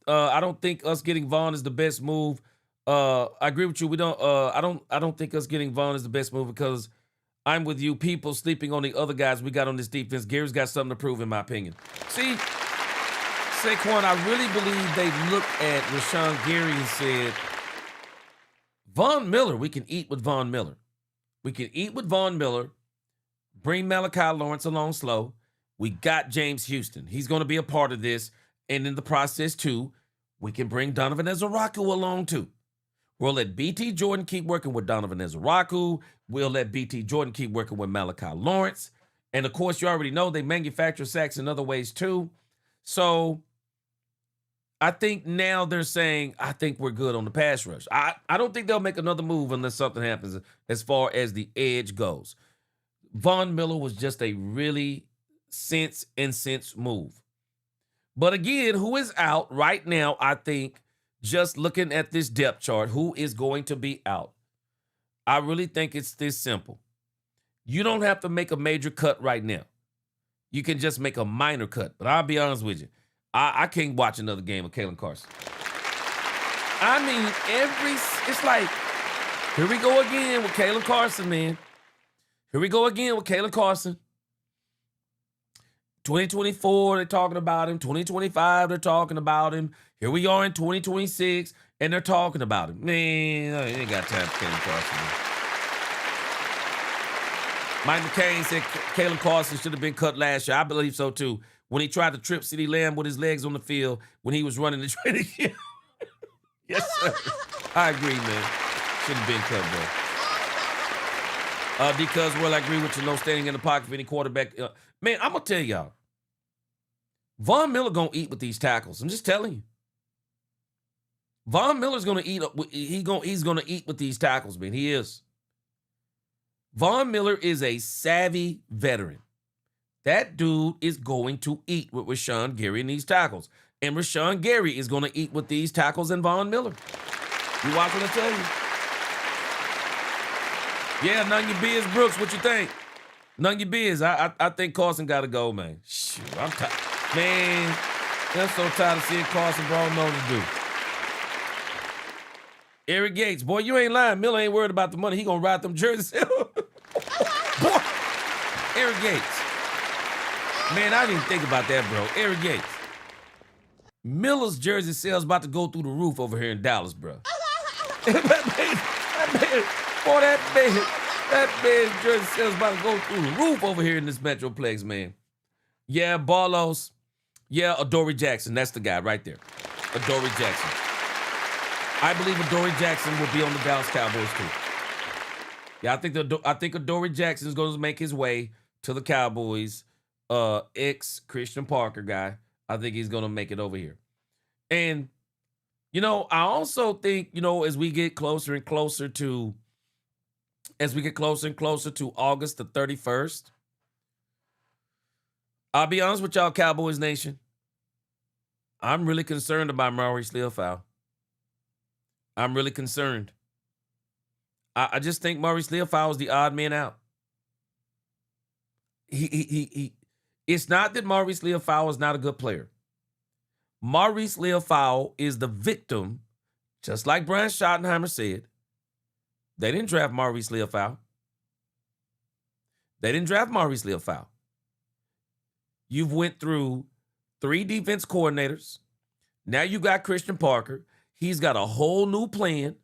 I don't think us getting Vaughn is the best move. I agree with you. I don't think us getting Vaughn is the best move because I'm with you. People sleeping on the other guys we got on this defense. Gary's got something to prove, in my opinion. See, Saquon, I really believe they looked at Rashawn Gary and said, Von Miller, we can eat with Von Miller. We can eat with Von Miller, bring Malachi Lawrence along slow. We got James Houston. He's going to be a part of this. And in the process, too, we can bring Donovan Ezeraku along, too. We'll let BT Jordan keep working with Donovan Ezeraku. We'll let BT Jordan keep working with Malachi Lawrence. And, of course, you already know they manufacture sacks in other ways, too. So I think now they're saying, I think we're good on the pass rush. I don't think they'll make another move unless something happens as far as the edge goes. Von Miller was just a really sense move. But again, who is out right now, I think, just looking at this depth chart, who is going to be out? I really think it's this simple. You don't have to make a major cut right now. You can just make a minor cut. But I'll be honest with you, I can't watch another game of Kalen Carson. I mean, it's like, here we go again with Kalen Carson, man. Here we go again with Kalen Carson. 2024, they're talking about him. 2025, they're talking about him. Here we are in 2026, and they're talking about him. Man, I ain't got time for Kalen Carson, man. Mike McCain said Kalen Carson should have been cut last year. I believe so, too. When he tried to trip CeeDee Lamb with his legs on the field when he was running the training camp. Yes, sir. I agree, man. Shouldn't have been cut, bro. Because, well, I agree with you. No standing in the pocket for any quarterback. Man, I'm going to tell y'all. Von Miller going to eat with these tackles. I'm just telling you. Von Miller's going to eat. He's going to eat with these tackles, man. He is. Von Miller is a savvy veteran. That dude is going to eat with Rashawn Gary and these tackles. And Rashawn Gary is going to eat with these tackles and Von Miller. You watch what I tell you. Yeah, none of your biz, Brooks. What you think? None of your biz. I think Carson got to go, man. Shoot, I'm tired. Man, I'm so tired of seeing Carson Brown know what to do. Eric Gates, boy, you ain't lying. Miller ain't worried about the money. He going to ride them jerseys. Boy, Eric Gates. Man, I didn't even think about that, bro. Eric Gates. Miller's jersey sales about to go through the roof over here in Dallas, bro. That man's jersey sales about to go through the roof over here in this Metroplex, man. Yeah, Barlos. Yeah, Adoree Jackson. That's the guy right there. Adoree Jackson. I believe Adoree Jackson will be on the Dallas Cowboys, too. Yeah, I think Adoree Jackson is going to make his way to the Cowboys. Ex-Christian Parker guy. I think he's going to make it over here. And, I also think, as we get closer and closer to August the 31st, I'll be honest with y'all, Cowboys Nation. I'm really concerned about Maurice Leofau. I'm really concerned. I just think Maurice Leofau is the odd man out. It's not that Maurice Leofau is not a good player. Maurice Leofau is the victim, just like Brian Schottenheimer said. They didn't draft Maurice Leofau. You've went through 3 defense coordinators. Now you got Christian Parker. He's got a whole new plan.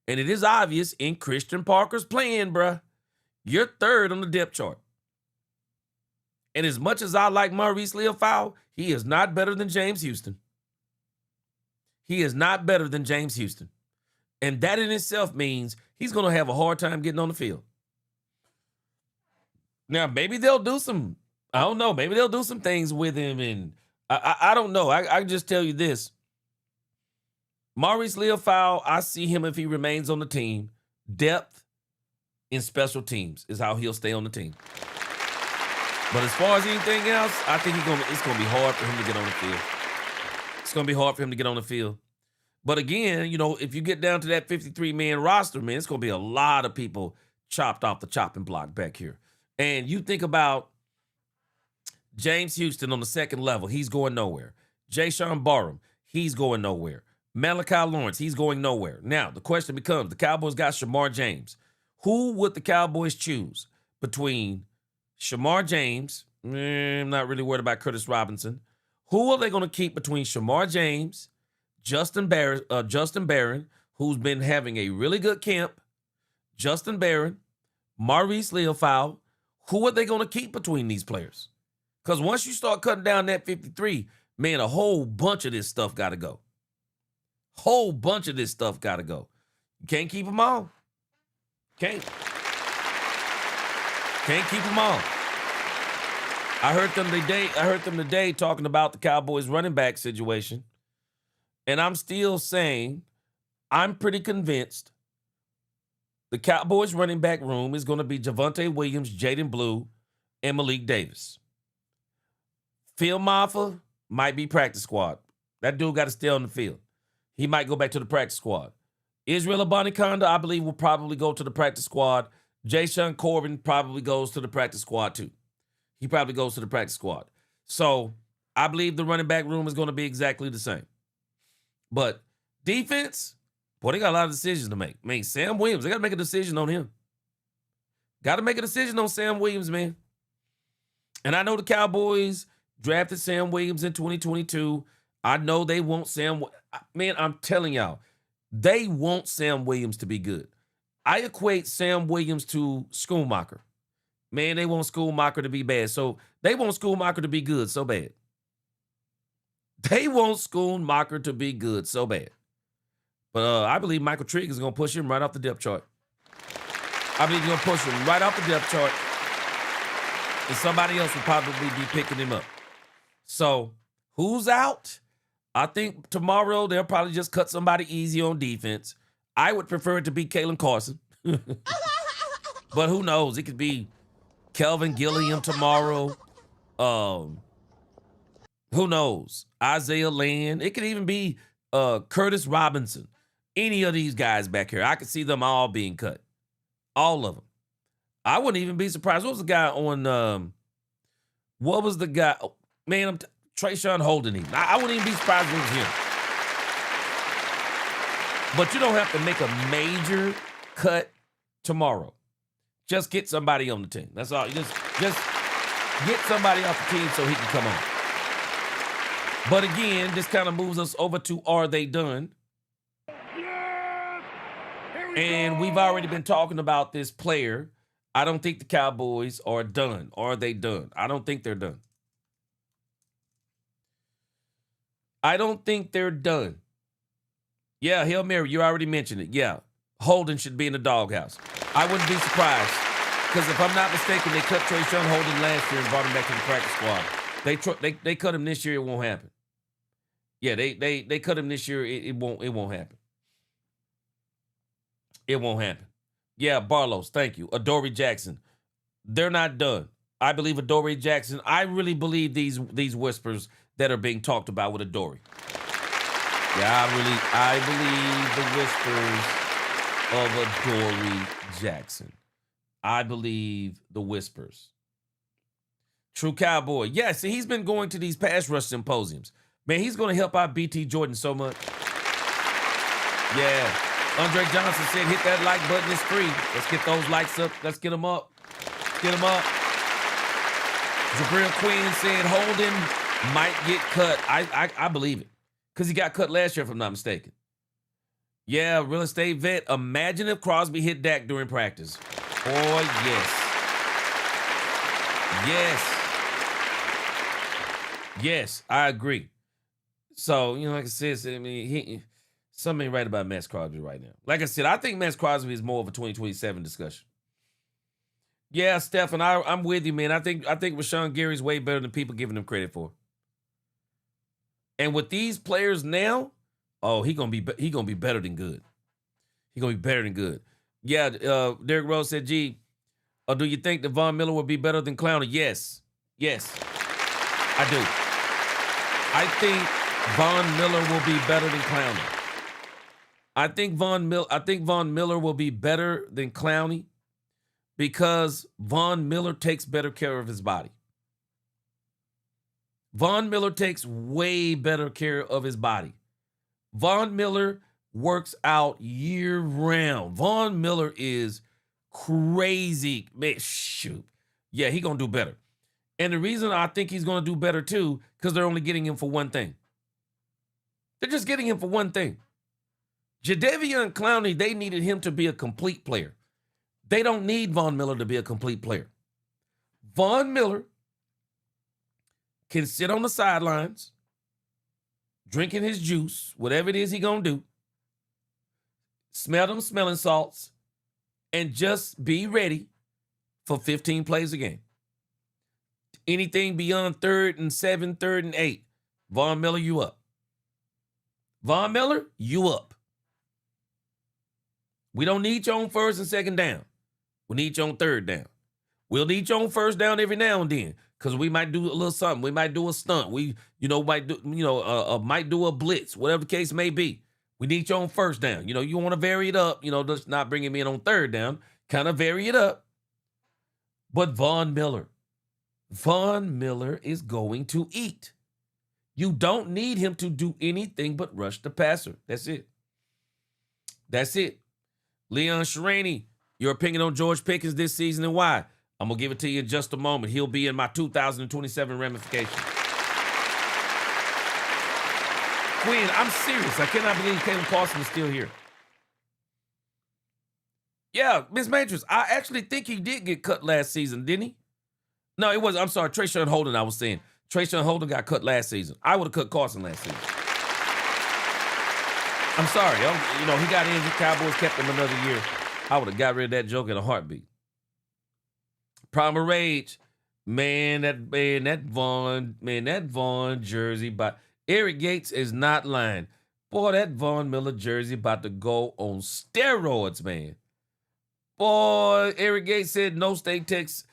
And it is obvious in Christian Parker's plan, bruh, you're third on the depth chart. And as much as I like Maurice Leofau, he is not better than James Houston. He is not better than James Houston. And that in itself means he's going to have a hard time getting on the field. Now, maybe they'll do some, I don't know, maybe they'll do some things with him. And I don't know. I can just tell you this. Maurice Leofau, I see him if he remains on the team. Depth in special teams is how he'll stay on the team. But as far as anything else, I think it's going to be hard for him to get on the field. It's going to be hard for him to get on the field. But again, if you get down to that 53-man roster, man, it's going to be a lot of people chopped off the chopping block back here. And you think about James Houston on the second level. He's going nowhere. Jayshon Barham, he's going nowhere. Malachi Lawrence, he's going nowhere. Now, the question becomes, the Cowboys got Shamar James. Who would the Cowboys choose between Shamar James? I'm not really worried about Curtis Robinson. Who are they going to keep between Shamar James, Justin Barron, who's been having a really good camp, Justin Barron, Maurice Leofau? Who are they going to keep between these players? Because once you start cutting down that 53, man, a whole bunch of this stuff got to go. Whole bunch of this stuff got to go. You can't keep them all. Can't keep them all. I heard them today talking about the Cowboys running back situation. And I'm still saying, I'm pretty convinced the Cowboys running back room is going to be Javonte Williams, Jaden Blue, and Malik Davis. Phil Maffa might be practice squad. That dude got to stay on the field. He might go back to the practice squad. Israel Abanikanda, I believe, will probably go to the practice squad. Jayshon Corbin probably goes to the practice squad too. He probably goes to the practice squad. So I believe the running back room is going to be exactly the same. But defense, boy, they got a lot of decisions to make. Man, Sam Williams, they got to make a decision on him. Got to make a decision on Sam Williams, man. And I know the Cowboys drafted Sam Williams in 2022. I know they want Sam. Man, I'm telling y'all, they want Sam Williams to be good. I equate Sam Williams to Schoonmaker. Man, they want Schoonmaker to be bad. So they want Schoonmaker to be good so bad. They want Schoonmaker to be good so bad. But I believe Michael Trigg is going to push him right off the depth chart. I believe he's going to push him right off the depth chart. And somebody else will probably be picking him up. So who's out? I think tomorrow they'll probably just cut somebody easy on defense. I would prefer it to be Kalen Carson. But who knows? It could be Kelvin Gilliam tomorrow. Who knows? Isaiah Land. It could even be Curtis Robinson. Any of these guys back here. I could see them all being cut. All of them. I wouldn't even be surprised. What was the guy on what was the guy? Oh, man, Trayshawn Holden. I wouldn't even be surprised if it was him. But you don't have to make a major cut tomorrow. Just get somebody on the team. That's all. Just get somebody off the team so he can come on. But again, this kind of moves us over to Are They Done? And we've already been talking about this player. I don't think the Cowboys are done. Are they done? I don't think they're done. I don't think they're done. Yeah, Hail Mary, you already mentioned it. Yeah, Holden should be in the doghouse. I wouldn't be surprised because if I'm not mistaken, they cut Trayshawn Holden last year and brought him back to the practice squad. They cut him this year. It won't happen. Yeah, they cut him this year. It won't happen. It won't happen. Yeah, Barlow's. Thank you. Adoree Jackson. They're not done. I believe Adoree Jackson. I really believe these whispers that are being talked about with Adoree. Yeah, I believe the whispers of Adoree Jackson. I believe the whispers. True Cowboy. Yeah, see, he's been going to these pass rush symposiums. Man, he's going to help out BT Jordan so much. Yeah. Andre Johnson said, hit that like button, it's free. Let's get those likes up. Let's get them up. Get them up. Jabril Queen said, Holden might get cut. I believe it. Because he got cut last year, if I'm not mistaken. Yeah, real estate vet. Imagine if Crosby hit Dak during practice. Oh, yes. Yes. Yes, I agree. So, like I said, I mean, something ain't right about Maxx Crosby right now. Like I said, I think Maxx Crosby is more of a 2027 discussion. Yeah, Stephen, I'm with you, man. I think Rashawn Gary's way better than people giving him credit for. And with these players now, oh, he gonna be better than good. He gonna be better than good. Yeah, Derek Rose said, "Gee, do you think that Von Miller will be better than Clowney?" Yes, I do. I think Von Miller will be better than Clowney. I think Von Miller will be better than Clowney because Von Miller takes better care of his body. Von Miller takes way better care of his body. Von Miller works out year round. Von Miller is crazy. Man, shoot. Yeah, he going to do better. And the reason I think he's going to do better too, because they're only getting him for one thing. They're just getting him for one thing. Jadeveon Clowney, they needed him to be a complete player. They don't need Von Miller to be a complete player. Von Miller can sit on the sidelines, drinking his juice, whatever it is he gonna do, smell them smelling salts, and just be ready for 15 plays a game. Anything beyond 3rd and 7, 3rd and 8, Von Miller, you up. Von Miller, you up. We don't need you on 1st and 2nd down. We need you on 3rd down. We'll need you on 1st down every now and then, because we might do a little something. We might do a stunt. We, might do a blitz, whatever the case may be. We need you on 1st down. You want to vary it up. Just not bring him in on 3rd down. Kind of vary it up. But Von Miller is going to eat. You don't need him to do anything but rush the passer. That's it. Leon Sharani, your opinion on George Pickens this season and why? I'm going to give it to you in just a moment. He'll be in my 2027 ramifications. Quinn, I'm serious. I cannot believe Caleb Carson is still here. Yeah, Miss Matrix, I actually think he did get cut last season, didn't he? No, it wasn't. I'm sorry, Trayshawn Holden, I was saying. Trayshawn Holden got cut last season. I would have cut Carson last season. I'm sorry. He got injured. Cowboys kept him another year. I would have got rid of that joke in a heartbeat. Primal Rage. That Vaughn jersey. But Eric Gates is not lying. Boy, that Von Miller jersey about to go on steroids, man. Boy, Eric Gates said no state taxes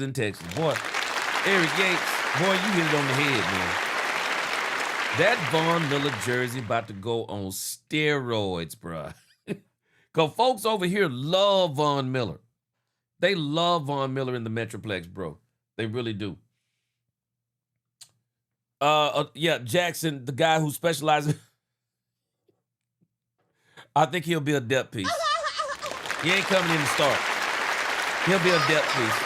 in Texas. Boy, Eric Gates, boy, you hit it on the head, man. That Von Miller jersey about to go on steroids, bruh. Because folks over here love Von Miller. They love Von Miller in the Metroplex, bro. They really do. Jackson, the guy who specializes. I think he'll be a depth piece. He ain't coming in to start. He'll be a depth piece.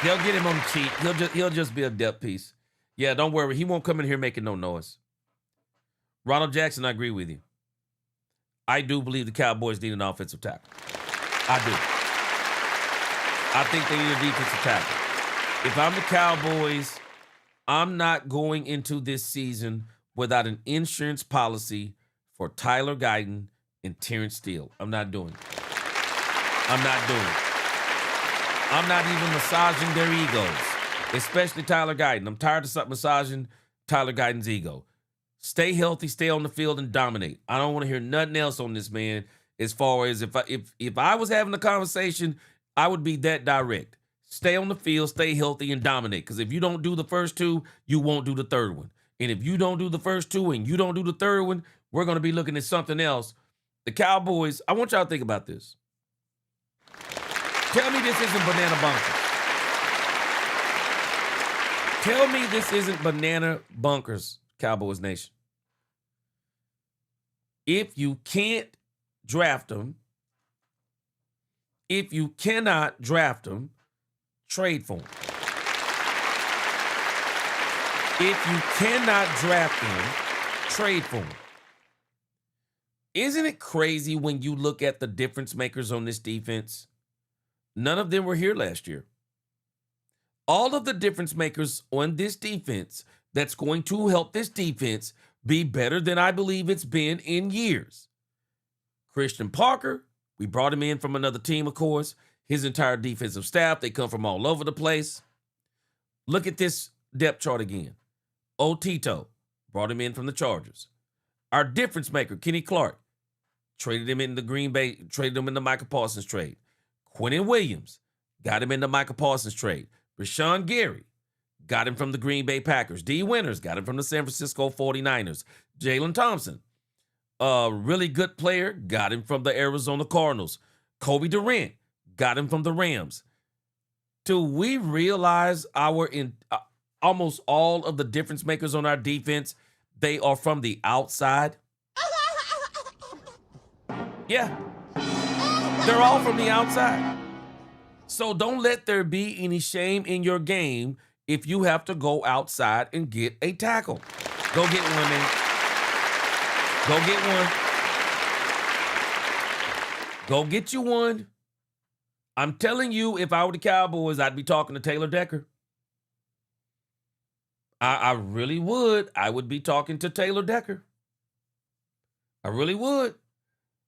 They'll get him on the cheap. He'll just be a depth piece. Yeah, don't worry. He won't come in here making no noise. Ronald Jackson, I agree with you. I do believe the Cowboys need an offensive tackle. I do. I think they need a defensive tackle. If I'm the Cowboys, I'm not going into this season without an insurance policy for Tyler Guyton and Terrence Steele. I'm not doing it. I'm not even massaging their egos, especially Tyler Guyton. I'm tired of massaging Tyler Guyton's ego. Stay healthy, stay on the field, and dominate. I don't want to hear nothing else on this man. As far as if I was having a conversation, I would be that direct. Stay on the field, stay healthy, and dominate. Because if you don't do the first two, you won't do the third one. And if you don't do the first two and you don't do the third one, we're going to be looking at something else. The Cowboys, I want y'all to think about this. Tell me this isn't banana bunkers. Tell me this isn't banana bunkers, Cowboys Nation. If you can't draft them, if you cannot draft them, trade for them. If you cannot draft them, trade for them. Isn't it crazy when you look at the difference makers on this defense? None of them were here last year. All of the difference makers on this defense that's going to help this defense be better than I believe it's been in years. Christian Parker, we brought him in from another team, of course. His entire defensive staff, they come from all over the place. Look at this depth chart again. Otito, brought him in from the Chargers. Our difference maker, Kenny Clark, traded him in the Green Bay, traded him in the Micah Parsons trade. Quentin Williams, got him in the Micah Parsons trade. Rashawn Gary, got him from the Green Bay Packers. D. Winters, got him from the San Francisco 49ers. Jalen Thompson, a really good player, got him from the Arizona Cardinals. Kobe Durant, got him from the Rams. Do we realize almost all of the difference makers on our defense, they are from the outside. Yeah, they're all from the outside. So don't let there be any shame in your game if you have to go outside and get a tackle. Go get one, man. Go get one. Go get you one. I'm telling you, if I were the Cowboys, I'd be talking to Taylor Decker. I really would. I would be talking to Taylor Decker. I really would.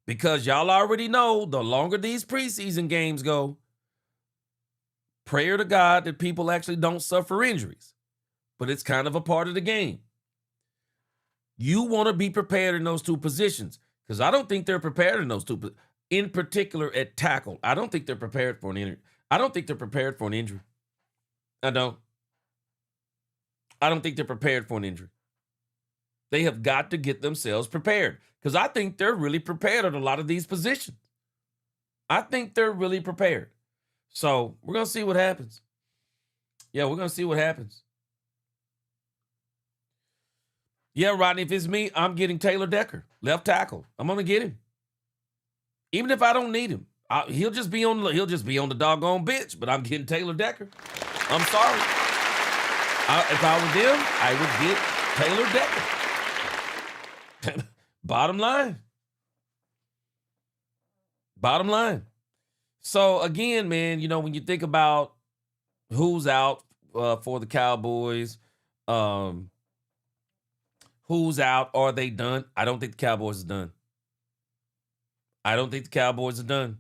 Because y'all already know the longer these preseason games go, prayer to God that people actually don't suffer injuries. But it's kind of a part of the game. You want to be prepared in those two positions. Because I don't think they're prepared in those two. In particular at tackle. I don't think they're prepared for an injury. I don't think they're prepared for an injury. I don't think they're prepared for an injury. They have got to get themselves prepared. Because I think they're really prepared at a lot of these positions. I think they're really prepared. So we're going to see what happens. Yeah, we're going to see what happens. Yeah, Rodney, if it's me, I'm getting Taylor Decker, left tackle. I'm going to get him. Even if I don't need him. He'll just be on the doggone bench, but I'm getting Taylor Decker. I'm sorry. If I were them, I would get Taylor Decker. Bottom line. So again, man, when you think about who's out for the Cowboys, who's out, are they done? I don't think the Cowboys are done. I don't think the Cowboys are done.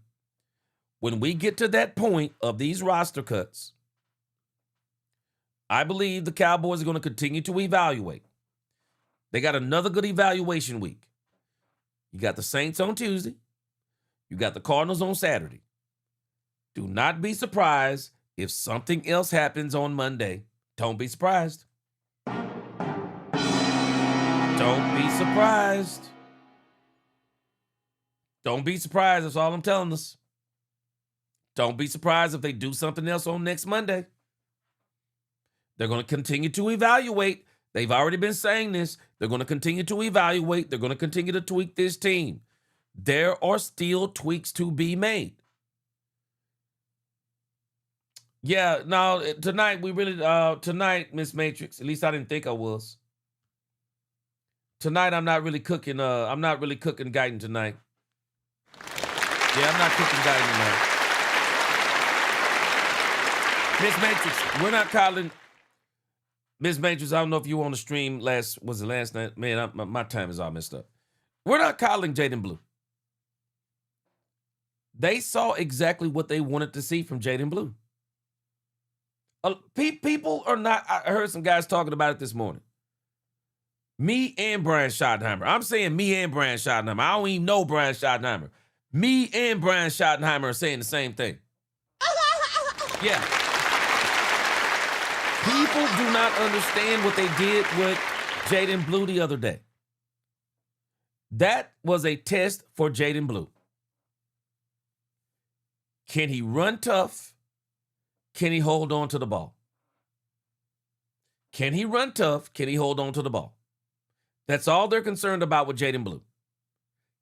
When we get to that point of these roster cuts, I believe the Cowboys are going to continue to evaluate. They got another good evaluation week. You got the Saints on Tuesday. You got the Cardinals on Saturday. Do not be surprised if something else happens on Monday. Don't be surprised. Don't be surprised. Don't be surprised. That's all I'm telling us. Don't be surprised if they do something else on next Monday. They're going to continue to evaluate. They've already been saying this. They're going to continue to evaluate. They're going to continue to tweak this team. There are still tweaks to be made. Yeah, no, tonight tonight, Miss Matrix, at least I didn't think I was. Tonight, I'm not really cooking Guyton tonight. Yeah, I'm not cooking Guyton tonight. Miss Matrix, we're not calling Miss Matrix. I don't know if you were on the stream last night? Man, my time is all messed up. We're not calling Jaden Blue. They saw exactly what they wanted to see from Jaden Blue. People are not. I heard some guys talking about it this morning. Me and Brian Schottenheimer. I'm saying me and Brian Schottenheimer. I don't even know Brian Schottenheimer. Me and Brian Schottenheimer are saying the same thing. Yeah. People do not understand what they did with Jaden Blue the other day. That was a test for Jaden Blue. Can he run tough? Can he hold on to the ball? Can he run tough? Can he hold on to the ball? That's all they're concerned about with Jaden Blue.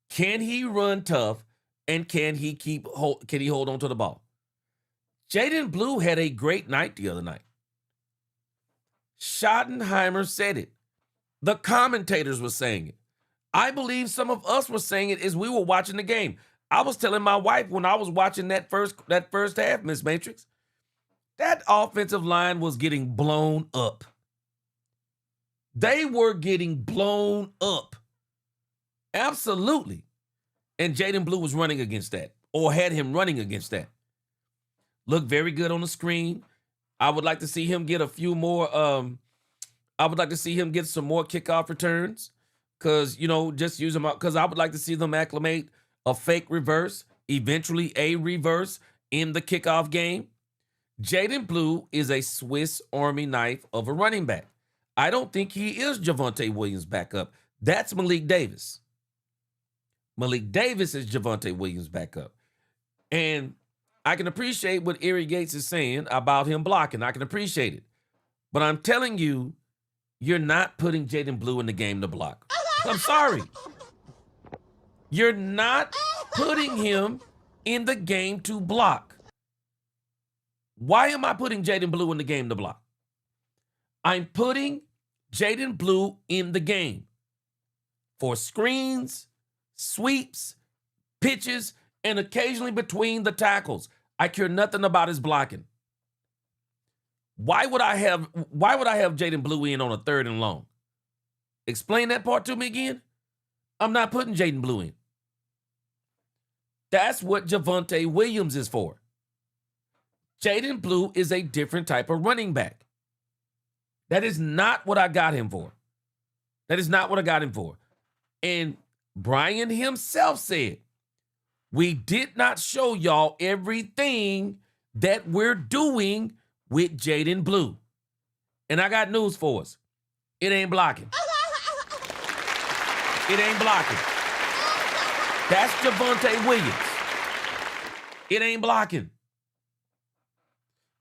Can he run tough and can he hold on to the ball? Jaden Blue had a great night the other night. Schottenheimer said it. The commentators were saying it. I believe some of us were saying it as we were watching the game. I was telling my wife when I was watching that first half, Miss Matrix, that offensive line was getting blown up. They were getting blown up. Absolutely. And Jaden Blue was running against that, or had him running against that. Looked very good on the screen. I would like to see him get a few more. I would like to see him get some more kickoff returns, because just use them up. Because I would like to see them acclimate a fake reverse, eventually a reverse in the kickoff game. Jaden Blue is a Swiss Army knife of a running back. I don't think he is Javonte Williams' backup. That's Malik Davis. Malik Davis is Javonte Williams' backup. And I can appreciate what Eric Gates is saying about him blocking. I can appreciate it. But I'm telling you, you're not putting Jaden Blue in the game to block. I'm sorry. You're not putting him in the game to block. Why am I putting Jaden Blue in the game to block? I'm putting Jaden Blue in the game for screens, sweeps, pitches, and occasionally between the tackles. I care nothing about his blocking. Why would I have Jaden Blue in on a 3rd and long? Explain that part to me again. I'm not putting Jaden Blue in. That's what Javonte Williams is for. Jaden Blue is a different type of running back. That is not what I got him for. That is not what I got him for. And Brian himself said, we did not show y'all everything that we're doing with Jaden Blue. And I got news for us. It ain't blocking. It ain't blocking. That's Javonte Williams. It ain't blocking.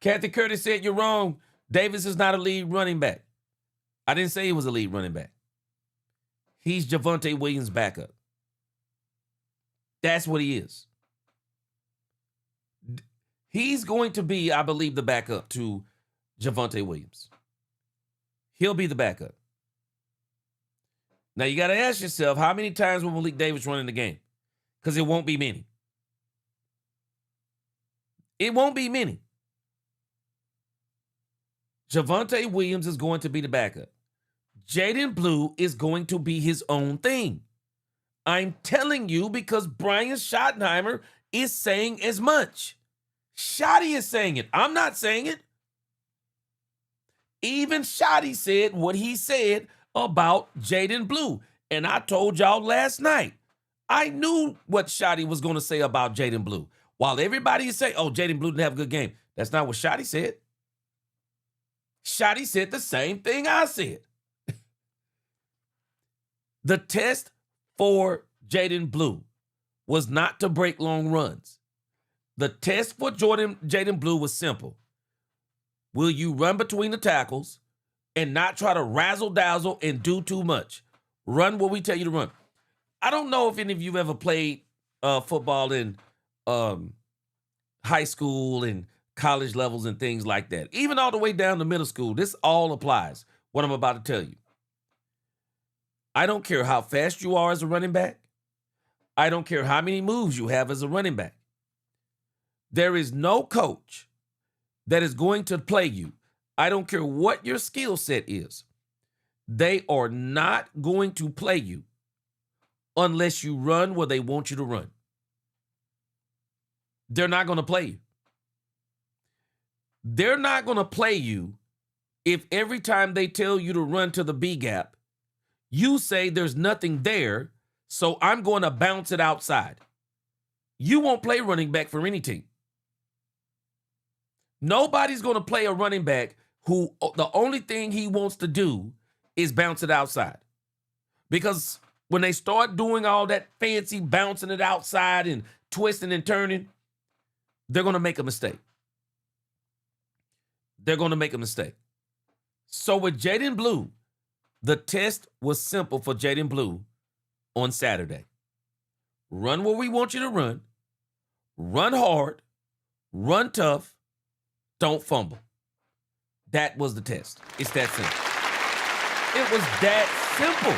Kathy Curtis said, you're wrong. Davis is not a lead running back. I didn't say he was a lead running back. He's Javonte Williams' backup. That's what he is. He's going to be, I believe, the backup to Javonte Williams. He'll be the backup. Now, you got to ask yourself, how many times will Malik Davis run in the game? Because it won't be many. It won't be many. Javonte Williams is going to be the backup. Jaden Blue is going to be his own thing. I'm telling you because Brian Schottenheimer is saying as much. Shotty is saying it. I'm not saying it. Even Shotty said what he said about Jaden Blue. And I told y'all last night, I knew what Shotty was going to say about Jaden Blue. While everybody is saying, oh, Jaden Blue didn't have a good game. That's not what Shotty said. Shotty said the same thing I said. The test for Jaden Blue was not to break long runs. The test for Jaden Blue was simple. Will you run between the tackles and not try to razzle-dazzle and do too much? Run what we tell you to run. I don't know if any of you have ever played football in high school and college levels and things like that. Even all the way down to middle school, this all applies, what I'm about to tell you. I don't care how fast you are as a running back. I don't care how many moves you have as a running back. There is no coach that is going to play you. I don't care what your skill set is. They are not going to play you unless you run where they want you to run. They're not going to play you. They're not going to play you if every time they tell you to run to the B gap, you say there's nothing there, so I'm going to bounce it outside. You won't play running back for any team. Nobody's going to play a running back who the only thing he wants to do is bounce it outside. Because when they start doing all that fancy bouncing it outside and twisting and turning, they're going to make a mistake. They're going to make a mistake. So with Jaden Blue, the test was simple for Jaden Blue on Saturday. Run where we want you to run. Run hard. Run tough. Don't fumble. That was the test. It's that simple. It was that simple.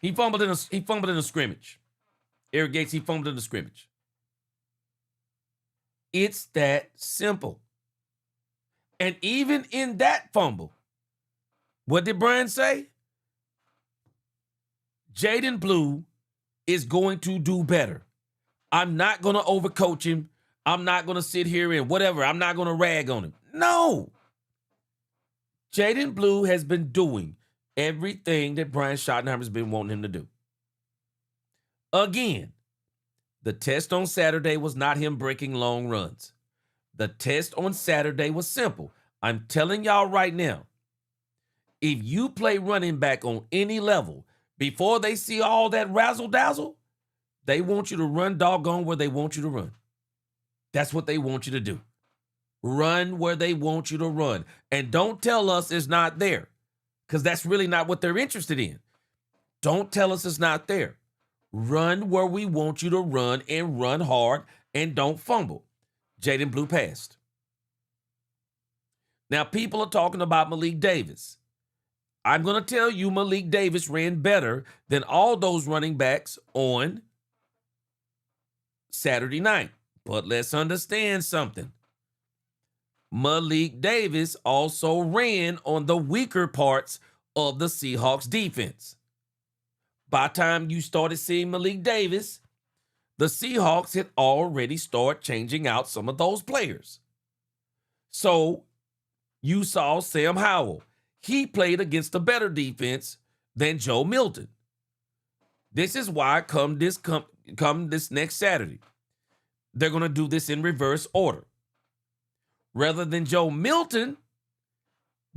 He fumbled in a scrimmage. Eric Gates, he fumbled in a scrimmage. It's that simple. And even in that fumble, what did Brian say? Jaden Blue is going to do better. I'm not going to overcoach him. I'm not going to sit here and whatever. I'm not going to rag on him. No. Jaden Blue has been doing everything that Brian Schottenheimer has been wanting him to do. Again, the test on Saturday was not him breaking long runs. The test on Saturday was simple. I'm telling y'all right now, if you play running back on any level, before they see all that razzle-dazzle, they want you to run doggone where they want you to run. That's what they want you to do. Run where they want you to run. And don't tell us it's not there, because that's really not what they're interested in. Don't tell us it's not there. Run where we want you to run and run hard and don't fumble. Jaden Blue passed. Now, people are talking about Malik Davis. I'm going to tell you Malik Davis ran better than all those running backs on Saturday night. But let's understand something. Malik Davis also ran on the weaker parts of the Seahawks defense. By the time you started seeing Malik Davis, the Seahawks had already started changing out some of those players. So you saw Sam Howell. He played against a better defense than Joe Milton. This is why come this next Saturday, they're going to do this in reverse order. Rather than Joe Milton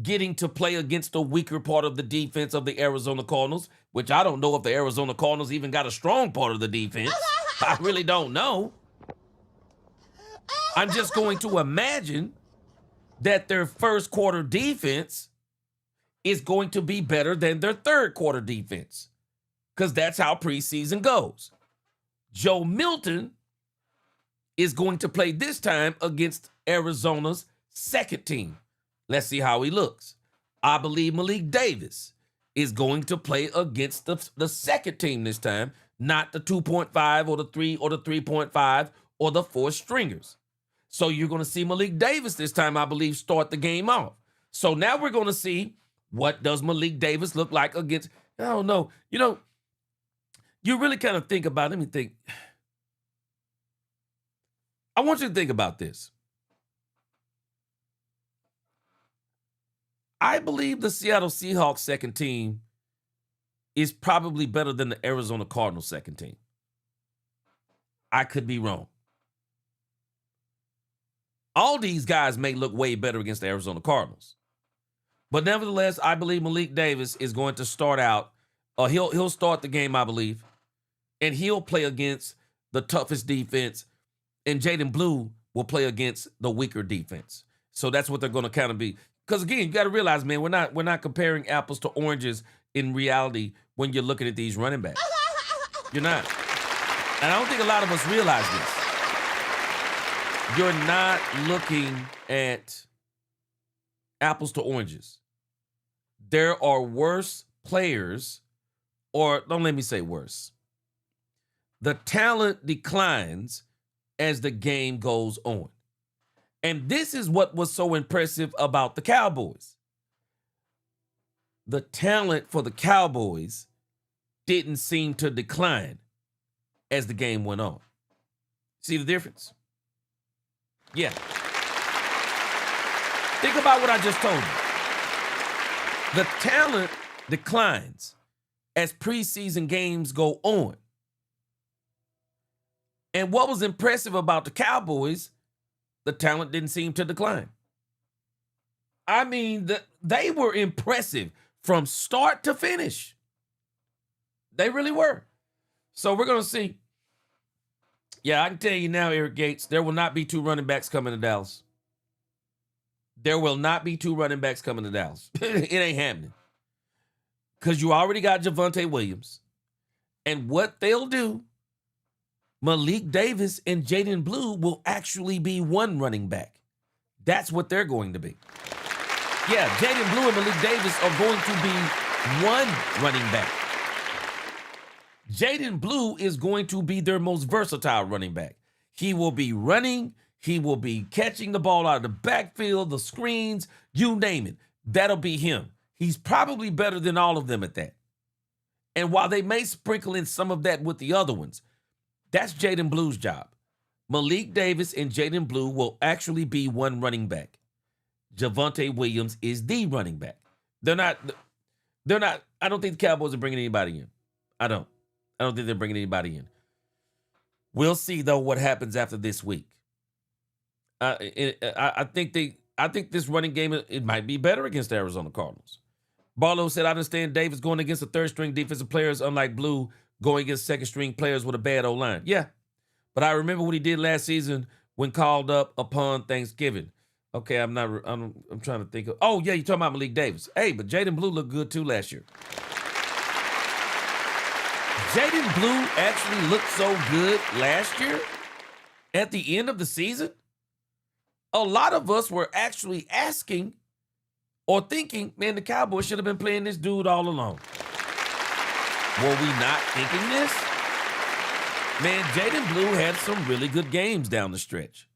getting to play against the weaker part of the defense of the Arizona Cardinals, which I don't know if the Arizona Cardinals even got a strong part of the defense. I really don't know. I'm just going to imagine that their first quarter defense is going to be better than their third quarter defense, because that's how preseason goes. Joe Milton is going to play this time against Arizona's second team. Let's see how he looks. I believe Malik Davis is going to play against the second team this time, not the 2.5 or the 3 or the 3.5 or the 4 stringers. So you're going to see Malik Davis this time, I believe, start the game off. So now we're going to see, what does Malik Davis look like against, I don't know. You know, you really kind of think about, let me think. I want you to think about this. I believe the Seattle Seahawks second team is probably better than the Arizona Cardinals second team. I could be wrong. All these guys may look way better against the Arizona Cardinals. But nevertheless, I believe Malik Davis is going to start out. He'll start the game, I believe. And he'll play against the toughest defense. And Jaden Blue will play against the weaker defense. So that's what they're going to kind of be. Because again, you got to realize, man, we're not comparing apples to oranges in reality when you're looking at these running backs. You're not. And I don't think a lot of us realize this. You're not looking at apples to oranges. There are worse players, or don't let me say worse. The talent declines as the game goes on. And this is what was so impressive about the Cowboys. The talent for the Cowboys didn't seem to decline as the game went on. See the difference? Yeah. Think about what I just told you. The talent declines as preseason games go on. And what was impressive about the Cowboys, the talent didn't seem to decline. I mean, they were impressive from start to finish. They really were. So we're going to see. Yeah, I can tell you now, Eric Gates, there will not be 2 running backs coming to Dallas. There will not be 2 running backs coming to Dallas. It ain't happening. Because you already got Javonte Williams. And what they'll do, Malik Davis and Jaden Blue will actually be 1 running back. That's what they're going to be. Yeah, Jaden Blue and Malik Davis are going to be 1 running back. Jaden Blue is going to be their most versatile running back. He will be running. He will be catching the ball out of the backfield, the screens, you name it. That'll be him. He's probably better than all of them at that. And while they may sprinkle in some of that with the other ones, that's Jaden Blue's job. Malik Davis and Jaden Blue will actually be 1 running back. Javonte Williams is the running back. They're not, I don't think the Cowboys are bringing anybody in. I don't think they're bringing anybody in. We'll see, though, what happens after this week. I think this running game, it might be better against the Arizona Cardinals. Barlow said, I understand Davis going against the third-string defensive players, unlike Blue going against second-string players with a bad O-line. Yeah, but I remember what he did last season when called up upon Thanksgiving. Okay, I'm trying to think of. Oh yeah, you're talking about Malik Davis. Hey, but Jaden Blue looked good too last year. Jaden Blue actually looked so good last year at the end of the season. A lot of us were actually asking or thinking, man, the Cowboys should have been playing this dude all along. Were we not thinking this? Man, Jaden Blue had some really good games down the stretch.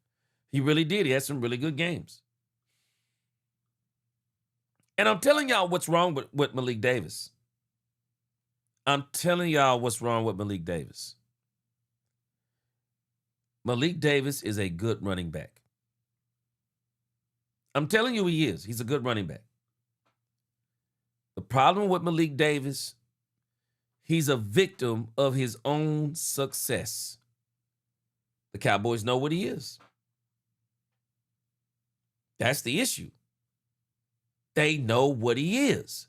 He really did. He had some really good games. And I'm telling y'all what's wrong with Malik Davis. I'm telling y'all what's wrong with Malik Davis. Malik Davis is a good running back. I'm telling you he is. He's a good running back. The problem with Malik Davis, he's a victim of his own success. The Cowboys know what he is. That's the issue. They know what he is.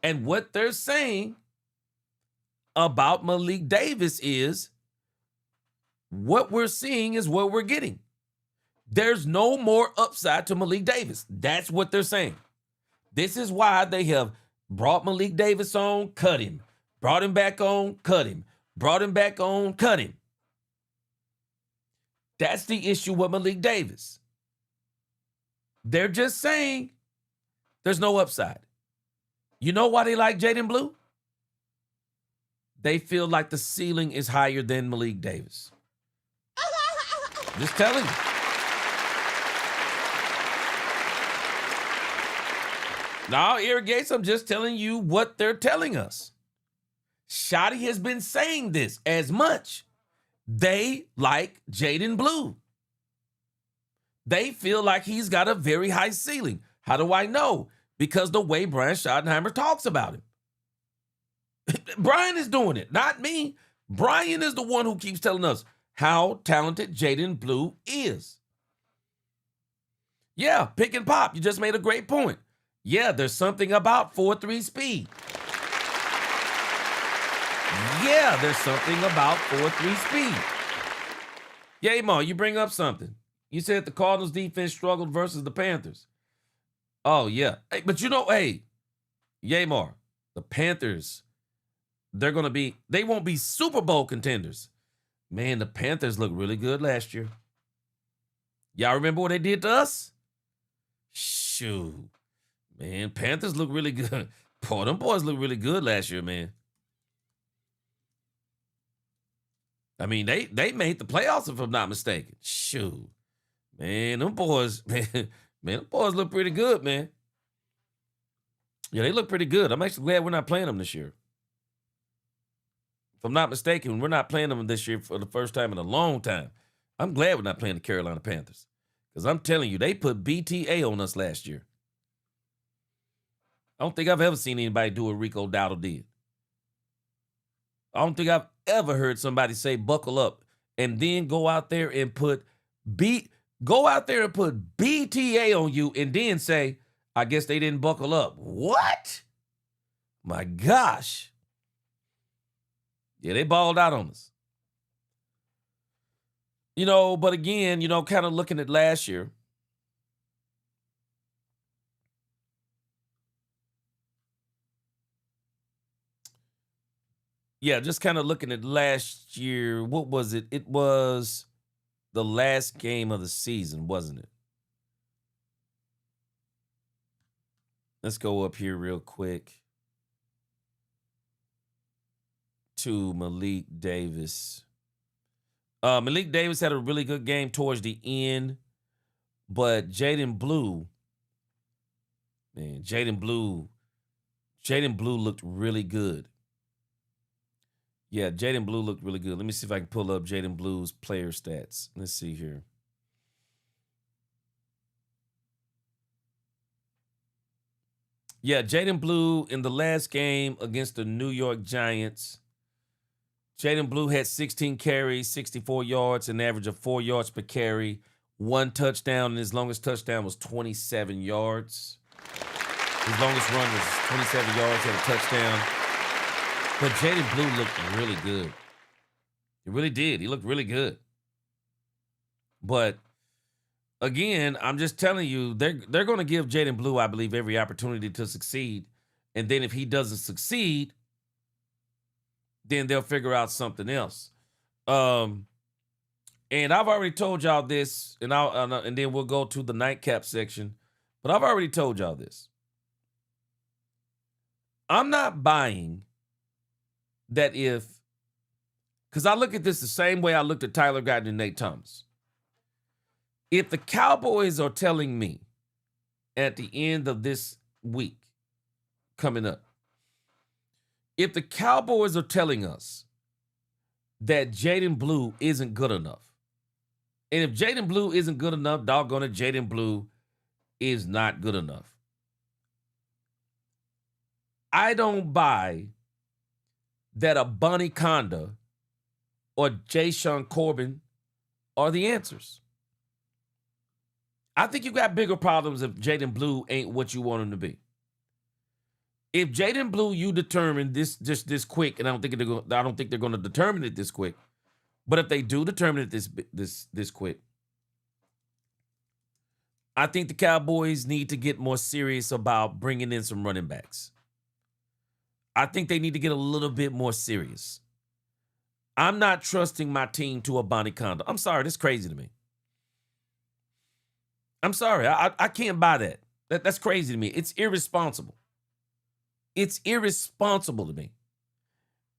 And what they're saying about Malik Davis is what we're seeing is what we're getting. There's no more upside to Malik Davis. That's what they're saying. This is why they have brought Malik Davis on, cut him. Brought him back on, cut him. Brought him back on, cut him. That's the issue with Malik Davis. They're just saying there's no upside. You know why they like Jaden Blue? They feel like the ceiling is higher than Malik Davis. Just telling you. No, Irrigates, I'm just telling you what they're telling us. Shotty has been saying this as much. They like Jaden Blue. They feel like he's got a very high ceiling. How do I know? Because the way Brian Schottenheimer talks about him. Brian is doing it, not me. Brian is the one who keeps telling us how talented Jaden Blue is. Yeah, pick and pop. You just made a great point. Yeah, there's something about 4.3 speed. Yeah, there's something about 4.3 speed. Yeah, Ma, you bring up something. You said the Cardinals defense struggled versus the Panthers. Oh, yeah. Hey, but you know, hey, Yamar, the Panthers, they won't be Super Bowl contenders. Man, the Panthers looked really good last year. Y'all remember what they did to us? Shoot. Man, Panthers look really good. Boy, them boys look really good last year, man. I mean, they made the playoffs, if I'm not mistaken. Shoot. Man, them boys, them boys look pretty good, man. Yeah, they look pretty good. I'm actually glad we're not playing them this year. If I'm not mistaken, we're not playing them this year for the first time in a long time. I'm glad we're not playing the Carolina Panthers. Because I'm telling you, they put BTA on us last year. I don't think I've ever seen anybody do what Rico Dowdle did. I don't think I've ever heard somebody say buckle up and then go out there and put BTA on you and then say, I guess they didn't buckle up. What? My gosh. Yeah, they balled out on us. But again, kind of looking at last year. Yeah, just kind of looking at last year. What was it? It was the last game of the season, wasn't it? Let's go up here real quick to Malik Davis. Malik Davis had a really good game towards the end, but Jaden Blue looked really good. Yeah, Jaden Blue looked really good. Let me see if I can pull up Jaden Blue's player stats. Let's see here. Yeah, Jaden Blue in the last game against the New York Giants, Jaden Blue had 16 carries, 64 yards, an average of 4 yards per carry, 1 touchdown, and his longest touchdown was 27 yards. His longest run was 27 yards, had a touchdown. But Jaden Blue looked really good. He really did. He looked really good. But again, I'm just telling you, they're going to give Jaden Blue, I believe, every opportunity to succeed. And then if he doesn't succeed, then they'll figure out something else. And I've already told y'all this, and and then we'll go to the nightcap section. But I've already told y'all this. I'm not buying that because I look at this the same way I looked at Tyler Guyton and Nate Thomas. If the Cowboys are telling me at the end of this week coming up, if the Cowboys are telling us that Jaden Blue isn't good enough, and if Jaden Blue isn't good enough, doggone it, Jaden Blue is not good enough. I don't buy that a Bonnie Conda or Jayshon Corbin are the answers. I think you got bigger problems if Jaden Blue ain't what you want him to be. If Jaden Blue, you determine this quick, and I don't think they're going to determine it this quick, but if they do determine it this quick, I think the Cowboys need to get more serious about bringing in some running backs. I think they need to get a little bit more serious. I'm not trusting my team to a Bonnie Conda. I'm sorry, that's crazy to me. I'm sorry, I can't buy that. That's crazy to me. It's irresponsible. It's irresponsible to me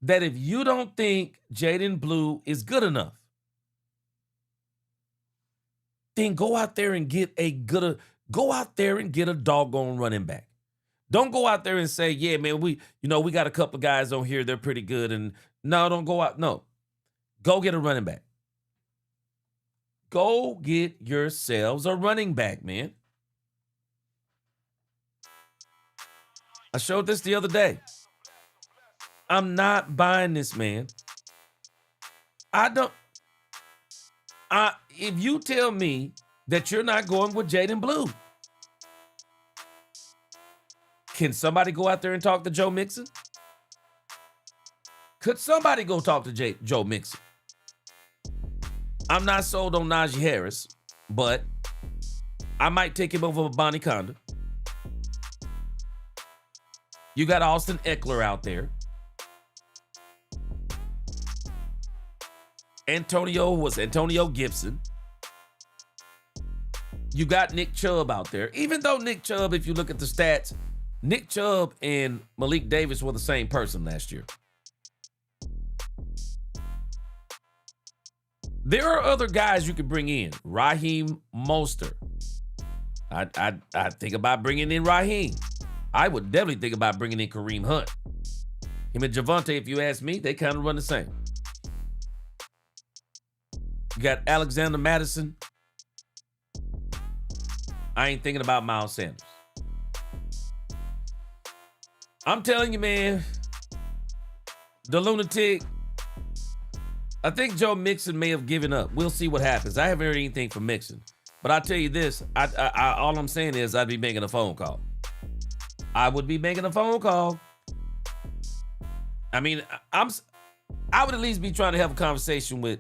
that if you don't think Jaden Blue is good enough, then go out there and get a doggone running back. Don't go out there and say, yeah, man, we got a couple of guys on here, they're pretty good. And no, don't go out. No. Go get a running back. Go get yourselves a running back, man. I showed this the other day. I'm not buying this, man. If you tell me that you're not going with Jaden Blue, can somebody go out there and talk to Joe Mixon? Could somebody go talk to Joe Mixon? I'm not sold on Najee Harris, but I might take him over Bonnie Conda. You got Austin Eckler out there. Antonio Gibson. You got Nick Chubb out there. Even though Nick Chubb, if you look at the stats, Nick Chubb and Malik Davis were the same person last year. There are other guys you could bring in. Raheem Mostert. I think about bringing in Raheem. I would definitely think about bringing in Kareem Hunt. Him and Javonte, if you ask me, they kind of run the same. You got Alexander Madison. I ain't thinking about Miles Sanders. I'm telling you, man, the lunatic, I think Joe Mixon may have given up. We'll see what happens. I haven't heard anything from Mixon. But I'll tell you this, all I'm saying is I'd be making a phone call. I would be making a phone call. I mean, I would at least be trying to have a conversation with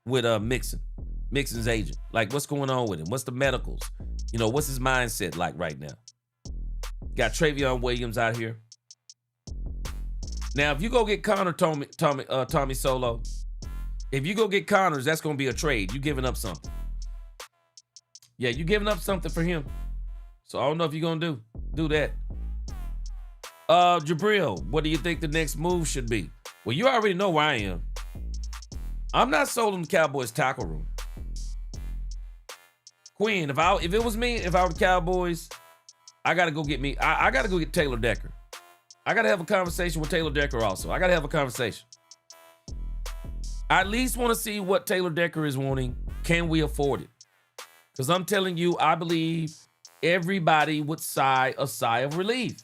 Mixon's agent. Like, what's going on with him? What's the medicals? What's his mindset like right now? Got Travion Williams out here. Now, if you go get Connor Tommy Solo, if you go get Connors, that's going to be a trade. You giving up something. Yeah, you giving up something for him. So I don't know if you're going to do that. Jabril, what do you think the next move should be? Well, you already know where I am. I'm not sold on the Cowboys tackle room. Quinn, if it was me, if I were the Cowboys, I got to go get I got to go get Taylor Decker. I got to have a conversation with Taylor Decker also. I got to have a conversation. I at least want to see what Taylor Decker is wanting. Can we afford it? Because I'm telling you, I believe everybody would sigh a sigh of relief.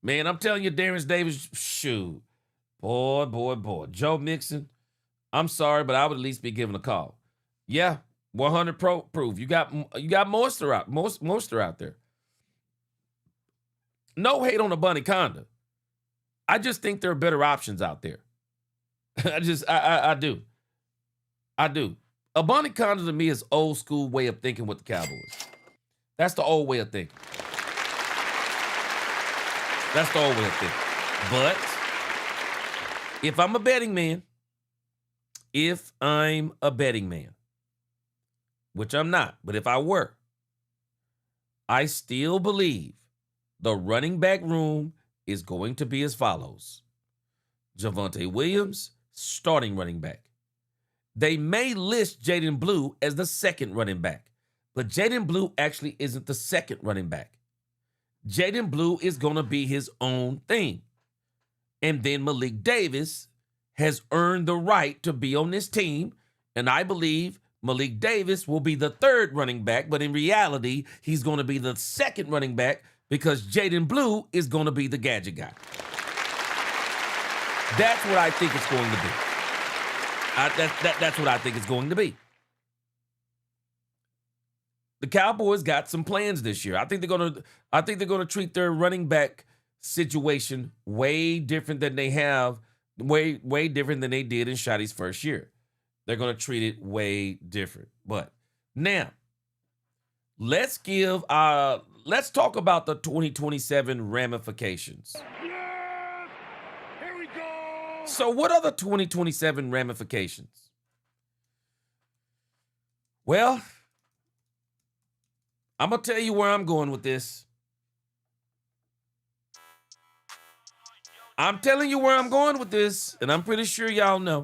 Man, I'm telling you, Darius Davis, shoot. Boy. Joe Mixon, I'm sorry, but I would at least be given a call. Yeah, 100 proof. You got Mostert out there. No hate on the Bunny Conda. I just think there are better options out there. I do. Abanikanda to me is old school way of thinking with the Cowboys. That's the old way of thinking. That's the old way of thinking. But if I'm a betting man, which I'm not, but if I were, I still believe the running back room is going to be as follows. Javonte Williams, starting running back. They may list Jaden Blue as the second running back, but Jaden Blue actually isn't the second running back. Jaden Blue is going to be his own thing. And then Malik Davis has earned the right to be on this team, and I believe Malik Davis will be the third running back, but in reality, he's going to be the second running back because Jaden Blue is going to be the gadget guy. That's what I think it's going to be. That's what I think it's going to be. The Cowboys got some plans this year. I think they're going to treat their running back situation way different than they have, way different than they did in Shotty's first year. They're going to treat it way different. But now, let's talk about the 2027 ramifications. Yes! Here we go! So what are the 2027 ramifications? Well, I'm going to tell you where I'm going with this. I'm telling you where I'm going with this, and I'm pretty sure y'all know.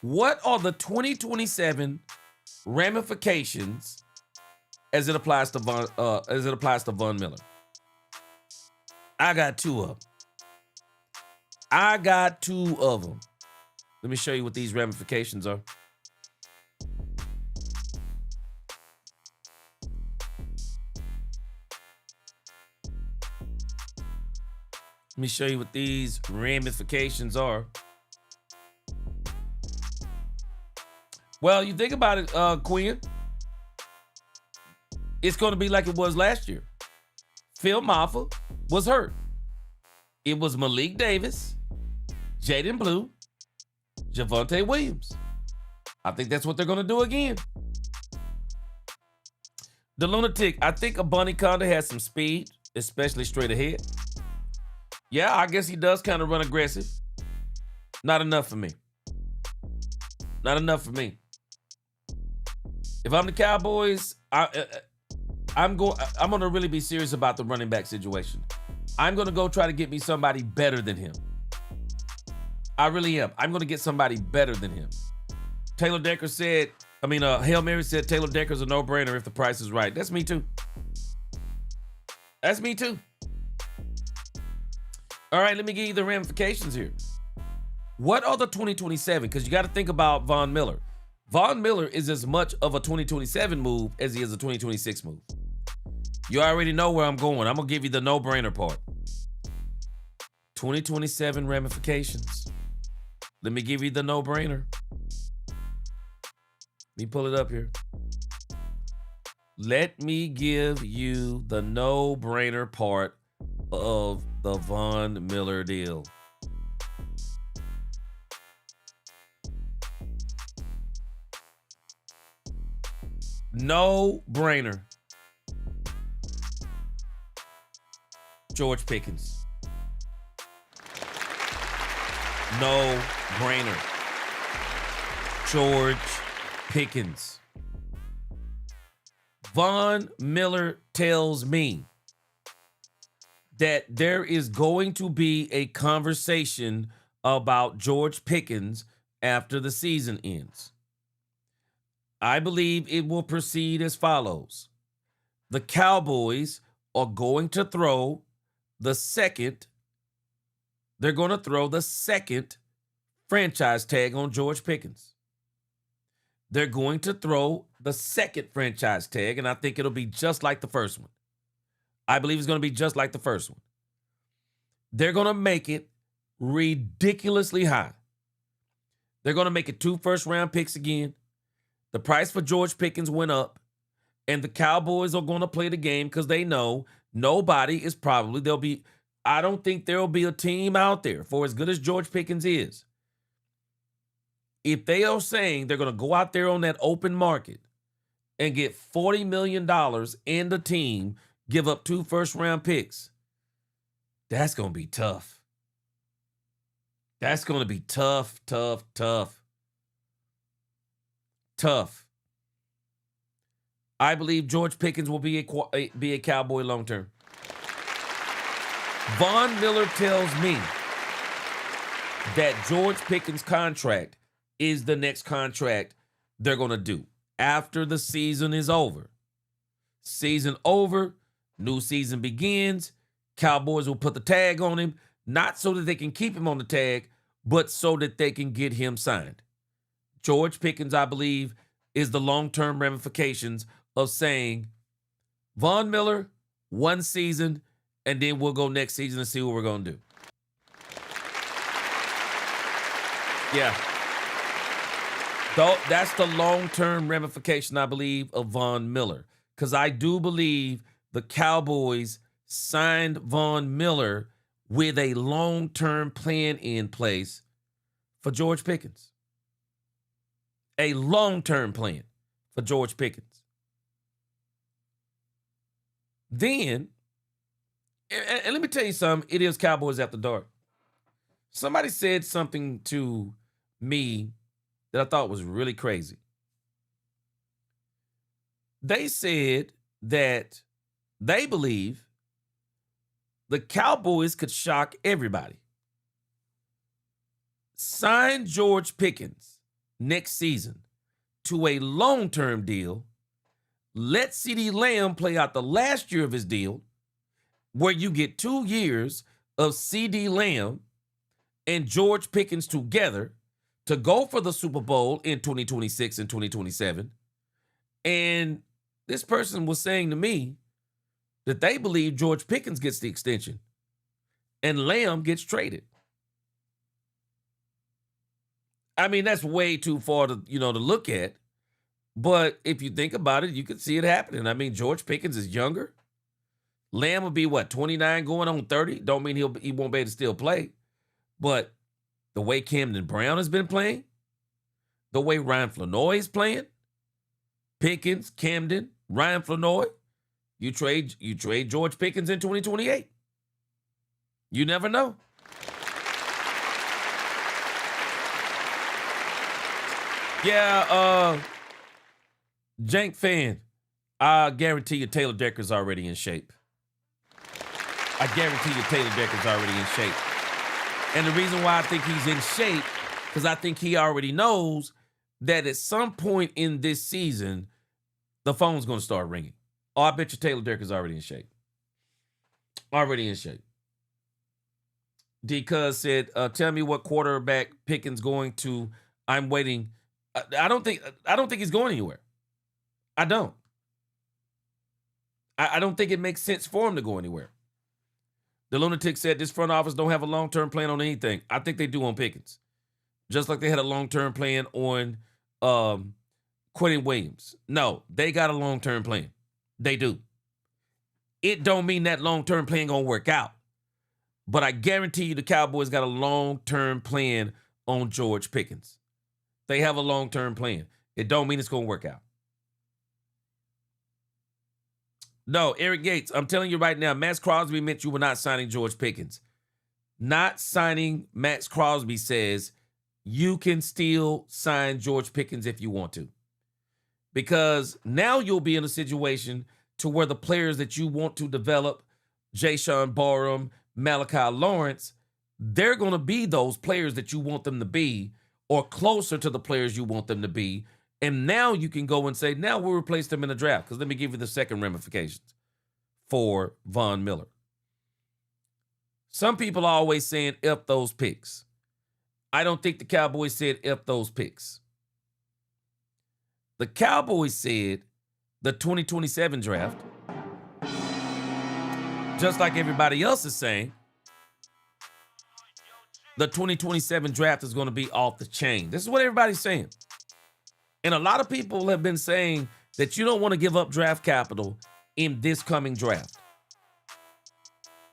What are the 2027 ramifications as it applies to Von Miller? I got two of them. Let me show you what these ramifications are. Let me show you what these ramifications are. Well, you think about it, Quinn. It's going to be like it was last year. Phil Maffa was hurt. It was Malik Davis, Jaden Blue, Javonte Williams. I think that's what they're going to do again. The Lunatic, I think Abanikanda has some speed, especially straight ahead. Yeah, I guess he does kind of run aggressive. Not enough for me. Not enough for me. If I'm the Cowboys, I'm going to really be serious about the running back situation. I'm going to go try to get me somebody better than him. I really am. I'm going to get somebody better than him. Hail Mary said Taylor Decker's a no-brainer if the price is right. That's me too. That's me too. All right, let me give you the ramifications here. What are the 2027? Because you got to think about Von Miller. Von Miller is as much of a 2027 move as he is a 2026 move. You already know where I'm going. I'm going to give you the no-brainer part. 2027 ramifications. Let me give you the no-brainer. Let me pull it up here. Let me give you the no-brainer part of the Von Miller deal. No brainer. George Pickens. No brainer. George Pickens. Von Miller tells me that there is going to be a conversation about George Pickens after the season ends. I believe it will proceed as follows. The Cowboys are going to throw the second franchise tag on George Pickens. They're going to throw the second franchise tag, and I think it'll be just like the first one. I believe it's going to be just like the first one. They're going to make it ridiculously high. They're going to make it 2 first-round picks again. The price for George Pickens went up, and the Cowboys are going to play the game because they know I don't think there'll be a team out there, for as good as George Pickens is, if they are saying they're going to go out there on that open market and get $40 million in the team, give up 2 first-round picks, that's going to be tough. That's going to be tough, tough, tough. Tough. I believe George Pickens will be a Cowboy long term. Von Miller tells me that George Pickens' contract is the next contract they're going to do after the season is over. Season over, new season begins. Cowboys will put the tag on him, not so that they can keep him on the tag, but so that they can get him signed. George Pickens, I believe, is the long-term ramifications of saying, Von Miller, 1 season, and then we'll go next season and see what we're going to do. Yeah. That's the long-term ramification, I believe, of Von Miller. Because I do believe the Cowboys signed Von Miller with a long-term plan in place for George Pickens. A long-term plan for George Pickens. Then, and let me tell you something, it is Cowboys After Dark. Somebody said something to me that I thought was really crazy. They said that they believe the Cowboys could shock everybody. Sign George Pickens next season to a long-term deal. Let CeeDee Lamb play out the last year of his deal, where you get 2 years of CeeDee Lamb and George Pickens together to go for the Super Bowl in 2026 and 2027. And this person was saying to me that they believe George Pickens gets the extension and Lamb gets traded. I mean, that's way too far to look at. But if you think about it, you can see it happening. I mean, George Pickens is younger. Lamb will be, 29 going on 30? Don't mean he won't be able to still play. But the way Camden Brown has been playing, the way Ryan Flanoy is playing, Pickens, Camden, Ryan Flanoy, you trade George Pickens in 2028. You never know. Yeah, Jank fan, I guarantee you Taylor Decker's already in shape. I guarantee you Taylor Decker's already in shape. And the reason why I think he's in shape, because I think he already knows that at some point in this season, the phone's going to start ringing. Oh, I bet you Taylor Decker's already in shape. Already in shape. D-Cuz said, tell me what quarterback Pickens going to. I'm waiting. I don't think he's going anywhere. I don't. I don't think it makes sense for him to go anywhere. The Lunatic said this front office don't have a long-term plan on anything. I think they do on Pickens. Just like they had a long-term plan on Quentin Williams. No, they got a long-term plan. They do. It don't mean that long-term plan gonna work out. But I guarantee you the Cowboys got a long-term plan on George Pickens. They have a long-term plan. It don't mean it's gonna work out. No, Eric Gates, I'm telling you right now, Maxx Crosby meant you were not signing George Pickens. Not signing Maxx Crosby says you can still sign George Pickens if you want to. Because now you'll be in a situation to where the players that you want to develop, Jayshon Barham, Malachi Lawrence, they're going to be those players that you want them to be or closer to the players you want them to be. And now you can go and say, now we'll replace them in the draft. Because let me give you the second ramifications for Von Miller. Some people are always saying, F those picks. I don't think the Cowboys said F those picks. The Cowboys said the 2027 draft, just like everybody else is saying, the 2027 draft is going to be off the chain. This is what everybody's saying. And a lot of people have been saying that you don't want to give up draft capital in this coming draft.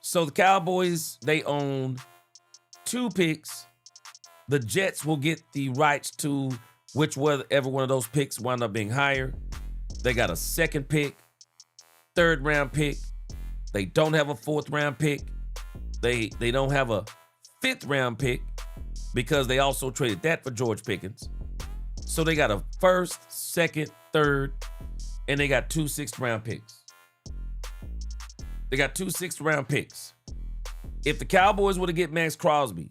So the Cowboys, they own 2 picks The Jets will get the rights to whichever one of those picks wind up being higher. They got a second pick, third round pick. They don't have a fourth round pick. They don't have a fifth round pick because they also traded that for George Pickens. So they got a first, second, third, and they got 2 sixth round picks. They got 2 sixth round picks. If the Cowboys were to get Maxx Crosby,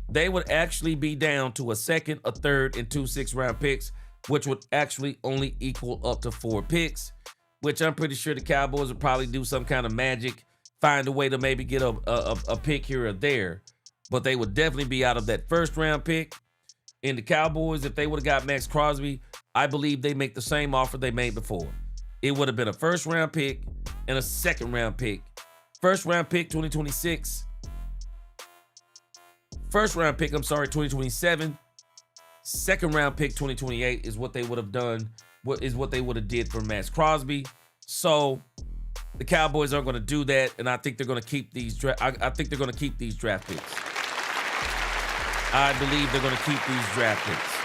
they would actually be down to a second, a third, and 2 sixth round picks, which would actually only equal up to 4 picks, which I'm pretty sure the Cowboys would probably do some kind of magic, find a way to maybe get a pick here or there, but they would definitely be out of that first round pick. And the Cowboys, if they would have got Maxx Crosby, I believe they make the same offer they made before. It would have been a first round pick and a second round pick. First round pick 2026. First round pick, 2027. Second round pick 2028 is what they would have done. What they would have did for Maxx Crosby. So the Cowboys aren't going to do that, and I think they're going to keep these. I think they're going to keep these draft picks. I believe they're going to keep these draft picks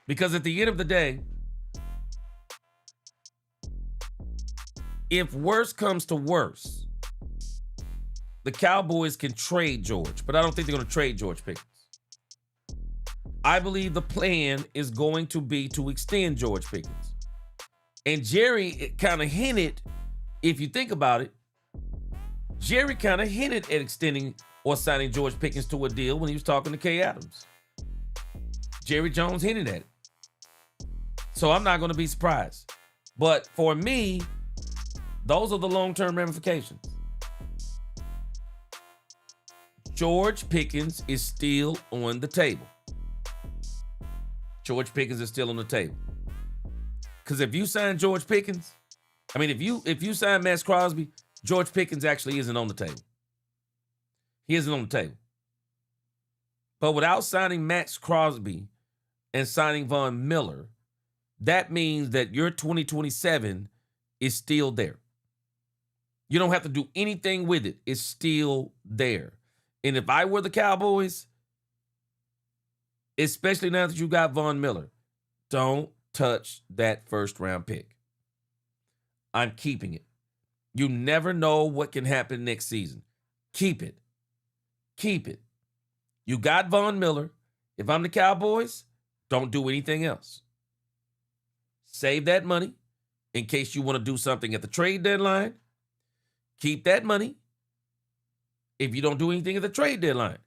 because at the end of the day, if worse comes to worse, the Cowboys can trade George, but I don't think they're going to trade George Pickens. I believe the plan is going to be to extend George Pickens. And Jerry kind of hinted, if you think about it, Jerry kind of hinted at extending or signing George Pickens to a deal when he was talking to Kay Adams. Jerry Jones hinted at it. So I'm not going to be surprised. But for me, those are the long-term ramifications. George Pickens is still on the table. George Pickens is still on the table. Because if you sign George Pickens, if you sign Maxx Crosby, George Pickens actually isn't on the table. He isn't on the table. But without signing Maxx Crosby and signing Von Miller, that means that your 2027 is still there. You don't have to do anything with it. It's still there. And if I were the Cowboys, especially now that you got Von Miller, don't touch that first round pick. I'm keeping it. You never know what can happen next season. Keep it. Keep it. You got Von Miller. If I'm the Cowboys, don't do anything else. Save that money in case you want to do something at the trade deadline. Keep that money if you don't do anything at the trade deadline.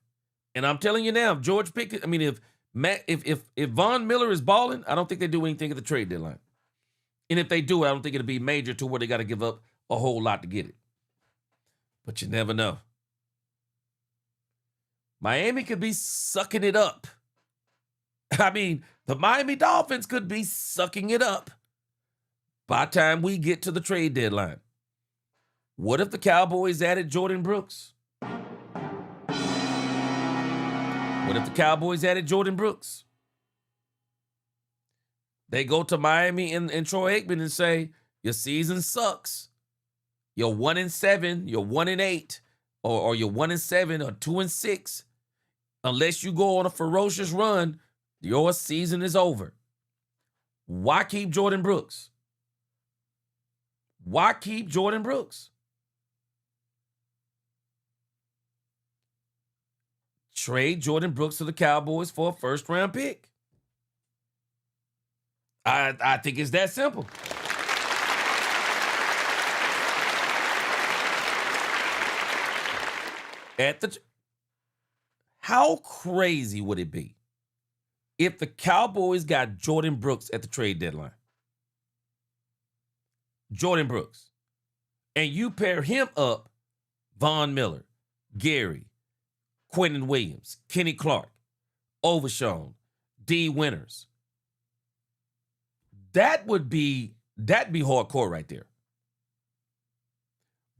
And I'm telling you now, George Pickens, if Von Miller is balling, I don't think they do anything at the trade deadline. And if they do, I don't think it'll be major to where they got to give up a whole lot to get it. But you never know. Miami could be sucking it up. The Miami Dolphins could be sucking it up by the time we get to the trade deadline. What if the Cowboys added Jordan Brooks? What if the Cowboys added Jordan Brooks? They go to Miami and Troy Aikman and say, your season sucks. You're 1-7, you're 1-8, or you're 1-7 or 2-6. Unless you go on a ferocious run, your season is over. Why keep Jordan Brooks? Why keep Jordan Brooks? Trade Jordan Brooks to the Cowboys for a first-round pick. I think it's that simple. How crazy would it be if the Cowboys got Jordan Brooks at the trade deadline? Jordan Brooks. And you pair him up, Von Miller, Gary, Quentin Williams, Kenny Clark, Overshown, D. Winters. That'd be hardcore right there.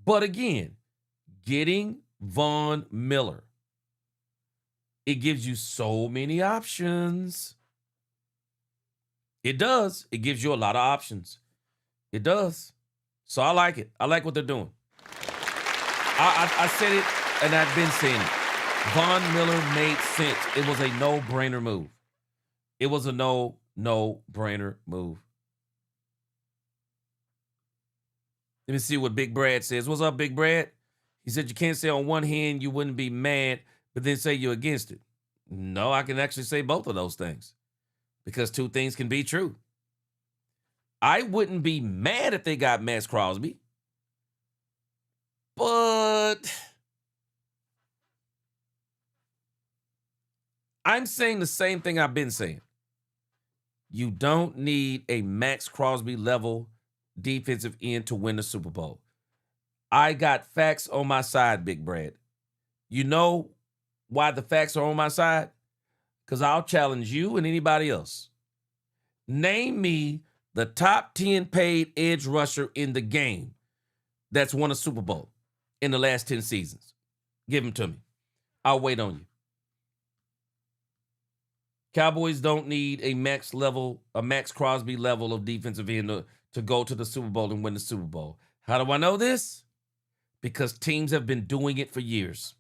But again, getting Von Miller, it gives you so many options. It does. It gives you a lot of options. It does. So I like it. I like what they're doing. I said it, and I've been saying it. Von Miller made sense. It was a no-brainer move. It was a no-brainer move. Let me see what Big Brad says. What's up, Big Brad? He said you can't say on one hand you wouldn't be mad, but then say you're against it. No, I can actually say both of those things because two things can be true. I wouldn't be mad if they got Maxx Crosby, but I'm saying the same thing I've been saying. You don't need a Maxx Crosby level defensive end to win the Super Bowl. I got facts on my side, Big Brad. You know why the facts are on my side? Because I'll challenge you and anybody else. Name me the top 10 paid edge rusher in the game that's won a Super Bowl in the last 10 seasons. Give them to me. I'll wait on you. Cowboys don't need a Maxx Crosby level of defensive end to go to the Super Bowl and win the Super Bowl. How do I know this? Because teams have been doing it for years.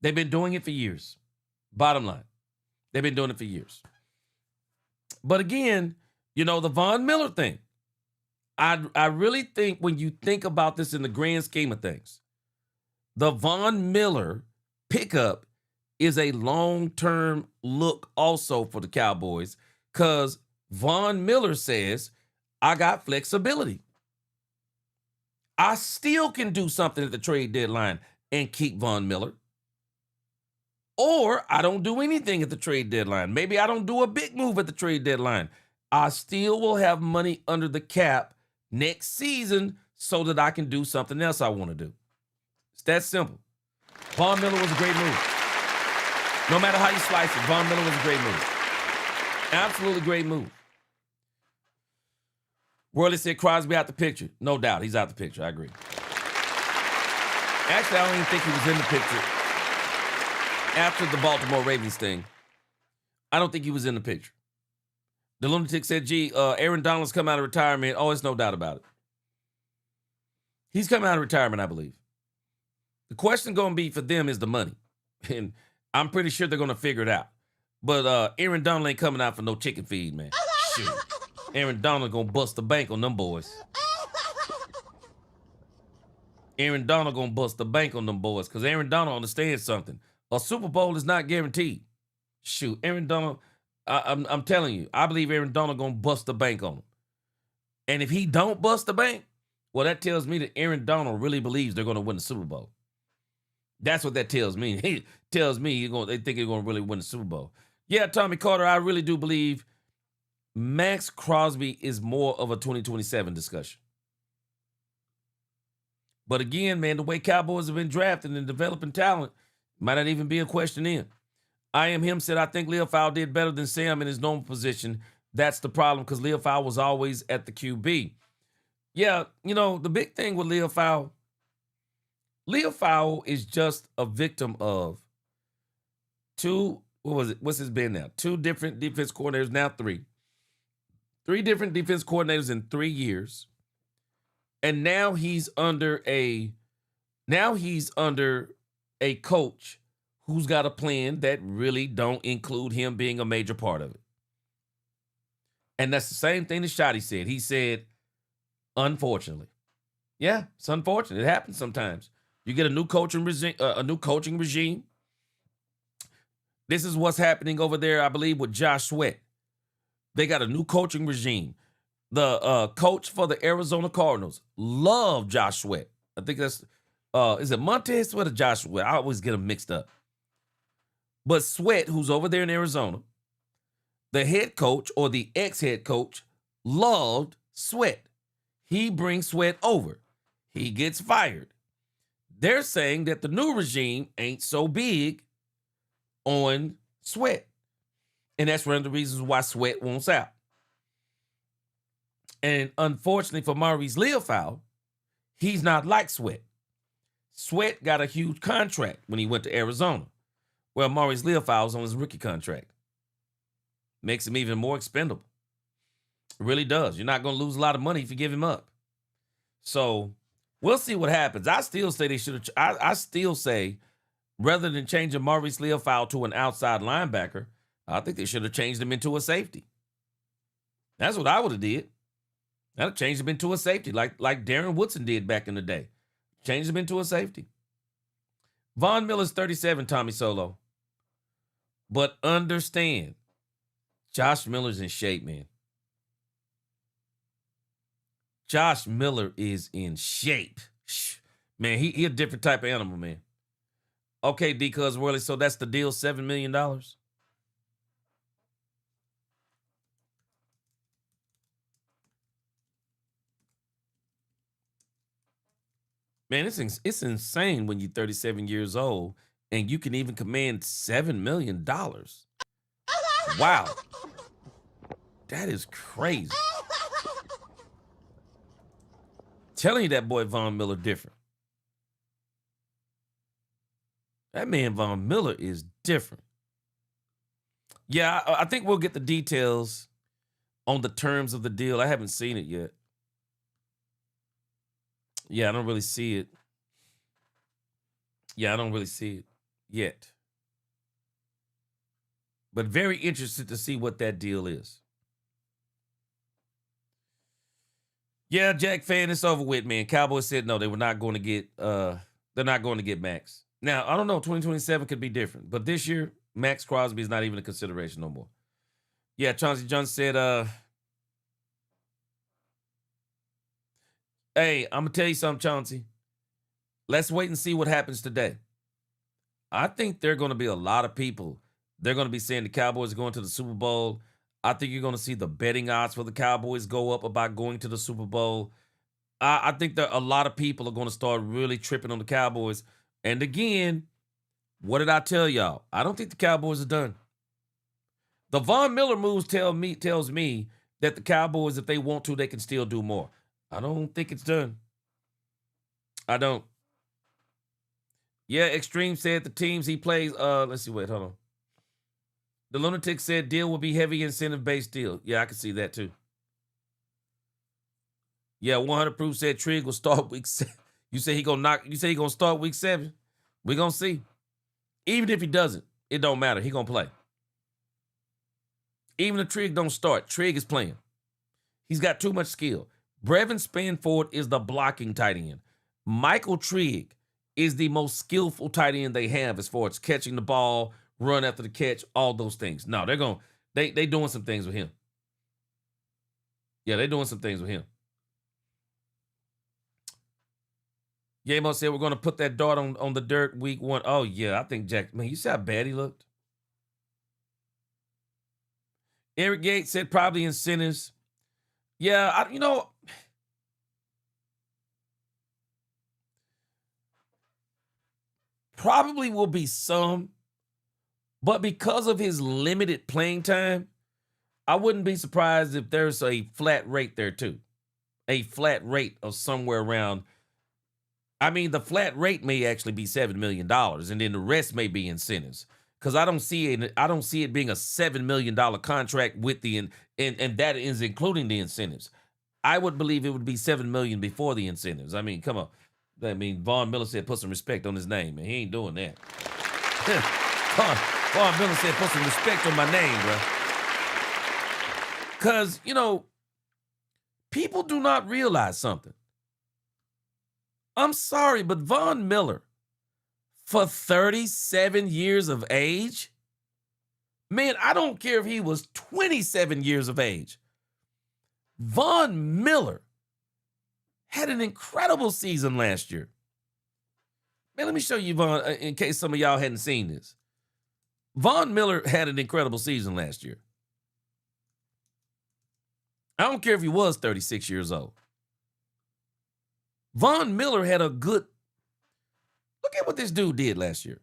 They've been doing it for years. Bottom line, they've been doing it for years. But again, you know, the Von Miller thing, I really think when you think about this in the grand scheme of things, the Von Miller pickup is a long-term look also for the Cowboys because Von Miller says, I got flexibility. I still can do something at the trade deadline and keep Von Miller. Or I don't do anything at the trade deadline. Maybe I don't do a big move at the trade deadline. I still will have money under the cap next season so that I can do something else I want to do. It's that simple. Von Miller was a great move. No matter how you slice it, Von Miller was a great move. Absolutely great move. Worley said Crosby out the picture. No doubt, he's out the picture. I agree. Actually, I don't even think he was in the picture after the Baltimore Ravens thing. I don't think he was in the picture. The lunatic said, Aaron Donald's come out of retirement. Oh, it's no doubt about it. He's coming out of retirement, I believe. The question going to be for them is the money. And I'm pretty sure they're going to figure it out. But Aaron Donald ain't coming out for no chicken feed, man. Shoot. Aaron Donald going to bust the bank on them boys. Aaron Donald going to bust the bank on them boys because Aaron Donald understands something. A Super Bowl is not guaranteed. Shoot, Aaron Donald, I'm telling you, I believe Aaron Donald going to bust the bank on him. And if he don't bust the bank, well, that tells me that Aaron Donald really believes they're going to win the Super Bowl. That's what that tells me. He tells me they think they're going to really win the Super Bowl. Yeah, Tommy Carter, I really do believe Maxx Crosby is more of a 2027 discussion. But again, man, the way Cowboys have been drafting and developing talent might not even be a question in. I Am Him said, I think Leofau did better than Sam in his normal position. That's the problem because Leofau was always at the QB. Yeah, you know, the big thing with Leofau is just a victim of what's his been now? Two different defense coordinators, now three. Three different defense coordinators in 3 years. And now he's under a coach who's got a plan that really don't include him being a major part of it. And that's the same thing that Shotty said. He said, unfortunately. Yeah, it's unfortunate. It happens sometimes. You get a new coaching regime. This is what's happening over there, I believe, with Josh Sweat. They got a new coaching regime. The coach for the Arizona Cardinals loved Josh Sweat. I think that's, is it Montez Sweat or Josh Sweat? I always get them mixed up. But Sweat, who's over there in Arizona, the head coach or the ex-head coach loved Sweat. He brings Sweat over. He gets fired. They're saying that the new regime ain't so big on Sweat. And that's one of the reasons why Sweat wants out. And unfortunately for Maurice Leofau, he's not like Sweat. Sweat got a huge contract when he went to Arizona. Well, Maurice Leofau was on his rookie contract. Makes him even more expendable. It really does. You're not going to lose a lot of money if you give him up. So we'll see what happens. I still say they should have. I still say Rather than changing Maurice Leofow to an outside linebacker, I think they should have changed him into a safety. That's what I would have did. I'd have changed him into a safety, like Darren Woodson did back in the day. Changed him into a safety. Von Miller's 37, Tommy Solo. But understand, Josh Miller's in shape, man. Josh Miller is in shape. Man, he a different type of animal, man. Okay, D-Cuz Worley, so that's the deal, $7 million? Man, it's insane when you're 37 years old and you can even command $7 million. Wow. That is crazy. Telling you that boy Von Miller different. That man Von Miller is different. Yeah, I think we'll get the details on the terms of the deal. I haven't seen it yet. Yeah, I don't really see it. Yeah, I don't really see it yet. But very interested to see what that deal is. Yeah, Jack fan, it's over with, man. Cowboys said no, they were not going to get they're not going to get Maxx. Now, I don't know, 2027 could be different. But this year, Maxx Crosby is not even a consideration no more. Yeah, Chauncey Jones said, hey, I'm going to tell you something, Chauncey. Let's wait and see what happens today. I think there are going to be a lot of people. They're going to be saying the Cowboys are going to the Super Bowl. I think you're going to see the betting odds for the Cowboys go up about going to the Super Bowl. I think that a lot of people are going to start really tripping on the Cowboys. And again, what did I tell y'all? I don't think the Cowboys are done. The Von Miller moves tells me that the Cowboys, if they want to, they can still do more. I don't think it's done. I don't. Yeah, Extreme said the teams he plays. Let's see. Wait, hold on. The Lunatic said deal will be heavy incentive-based deal. Yeah, I can see that too. Yeah, 100 Proof said Trigg will start week 7. You say he gonna start week 7. We're gonna see. Even if he doesn't, it don't matter. He gonna play. Even if Trigg don't start, Trigg is playing. He's got too much skill. Brevin Spanford is the blocking tight end. Michael Trigg is the most skillful tight end they have as far as catching the ball, run after the catch, all those things. No, they doing some things with him. Yeah, they're doing some things with him. Yamo said we're going to put that dart on the dirt week 1. Oh, yeah, I think Jack, man, you see how bad he looked? Eric Gates said probably incentives. Yeah, probably will be some, but because of his limited playing time, I wouldn't be surprised if there's a flat rate there too. A flat rate of somewhere around. I mean, the flat rate may actually be $7 million, and then the rest may be incentives. Because I don't see it being a $7 million contract with and that is including the incentives. I would believe it would be $7 million before the incentives. I mean, come on. I mean, Von Miller said put some respect on his name, and he ain't doing that. Von Miller said put some respect on my name, bro. Because, people do not realize something. I'm sorry, but Von Miller, for 37 years of age, man, I don't care if he was 27 years of age. Von Miller had an incredible season last year. Man, let me show you Von, in case some of y'all hadn't seen this. Von Miller had an incredible season last year. I don't care if he was 36 years old. Von Miller had a good, look at what this dude did last year.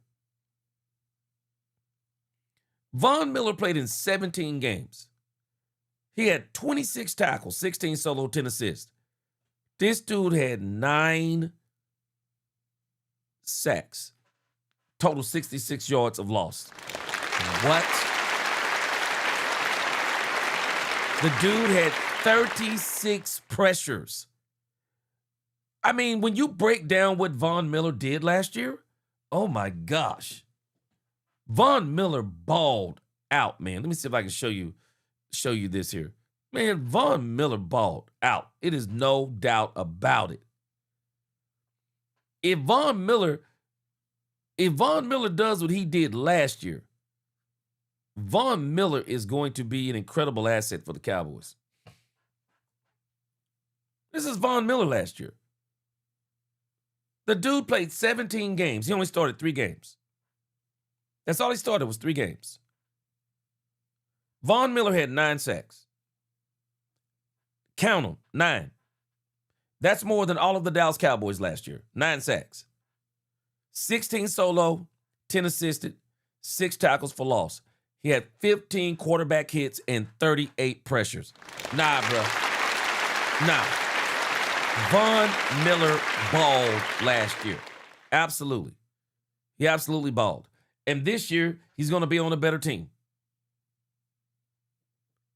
Von Miller played in 17 games. He had 26 tackles, 16 solo, 10 assists. This dude had 9 sacks. Total 66 yards of loss. What? The dude had 36 pressures. I mean, when you break down what Von Miller did last year, Oh my gosh. Von Miller balled out, man. Let me see if I can show you this here. Man, Von Miller balled out. It is no doubt about it. If Von Miller does what he did last year, Von Miller is going to be an incredible asset for the Cowboys. This is Von Miller last year. The dude played 17 games. He only started 3 games. That's all he started was 3 games. Von Miller had 9 sacks. Count them, 9. That's more than all of the Dallas Cowboys last year. 9 sacks. 16 solo, 10 assisted, 6 tackles for loss. He had 15 quarterback hits and 38 pressures. Nah, bro. Nah. Von Miller balled last year. Absolutely. He absolutely balled. And this year, he's going to be on a better team.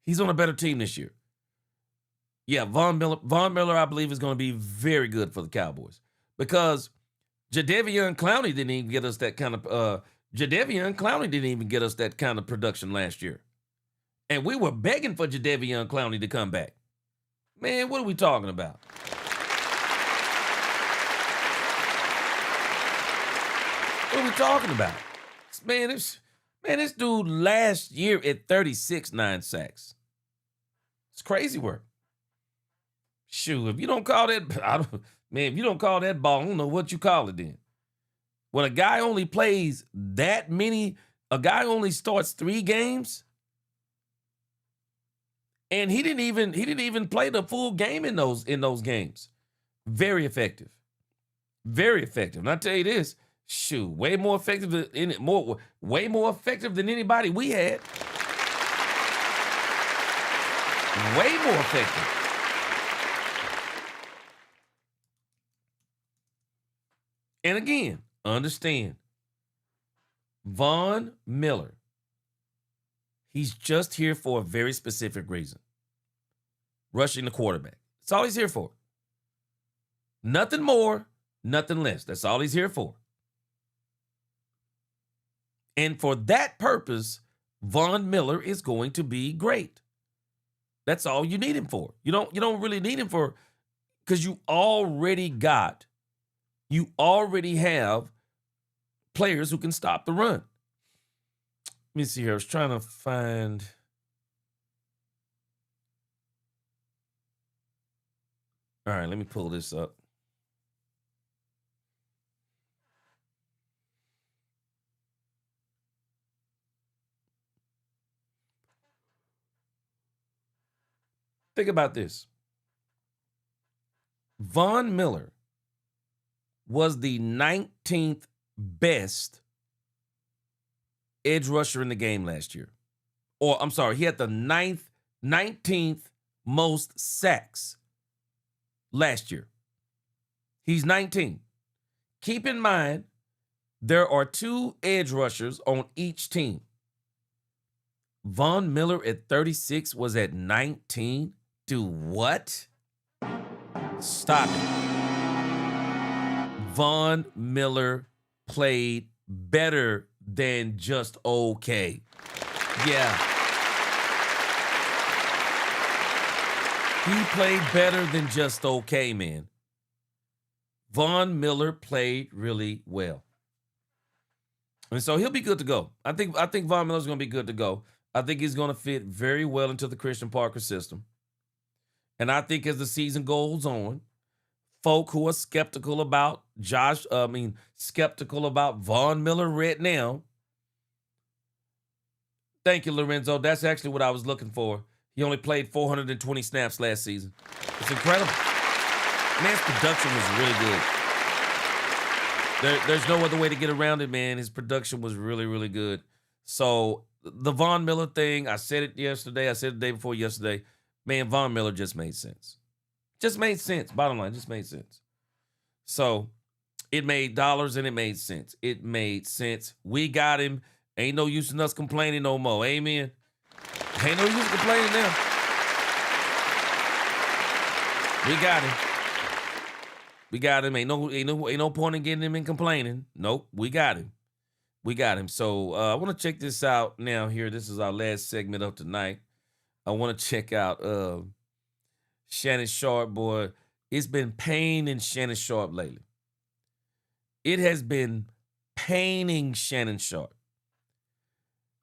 He's on a better team this year. Yeah, Von Miller, I believe, is going to be very good for the Cowboys. Because Jadeveon Clowney didn't even get us that kind of production last year. And we were begging for Jadeveon Clowney to come back. Man, what are we talking about? What are we talking about? Man, this dude last year at 36, 9 sacks. It's crazy work. Shoot, if you don't call that, if you don't call that ball, I don't know what you call it then. When a guy only plays that many, a guy only starts 3 games, and he didn't even play the full game in those games. Very effective. Very effective. And I tell you this, shoot, way more effective than anybody we had. Way more effective. And again, understand, Von Miller, he's just here for a very specific reason. Rushing the quarterback. That's all he's here for. Nothing more, nothing less. That's all he's here for. And for that purpose, Von Miller is going to be great. That's all you need him for. You don't really need him for, because you already have players who can stop the run. Let me see here. I was trying to find. All right, let me pull this up. Think about this. Von Miller was the 19th best edge rusher in the game last year. Or, I'm sorry, he had the 19th most sacks last year. He's 19. Keep in mind, there are 2 edge rushers on each team. Von Miller at 36 was at 19. Do what? Stop it. Von Miller played better than just okay. Yeah. He played better than just okay, man. Von Miller played really well. And so he'll be good to go. I think Von Miller's going to be good to go. I think he's going to fit very well into the Christian Parker system. And I think as the season goes on, folk who are skeptical about Von Miller right now. Thank you, Lorenzo. That's actually what I was looking for. He only played 420 snaps last season. It's incredible. Man's production was really good. There's no other way to get around it, man. His production was really, really good. So the Von Miller thing, I said it yesterday. I said it the day before yesterday. Man, Von Miller just made sense. Just made sense. Bottom line, just made sense. So it made dollars and it made sense. It made sense. We got him. Ain't no use in us complaining no more. Amen. Ain't no use complaining now. We got him. We got him. Ain't no point in getting him and complaining. Nope, we got him. We got him. So I want to check this out now here. This is our last segment of tonight. I want to check out Shannon Sharpe, boy. It's been pain in Shannon Sharpe lately. It has been paining Shannon Sharpe.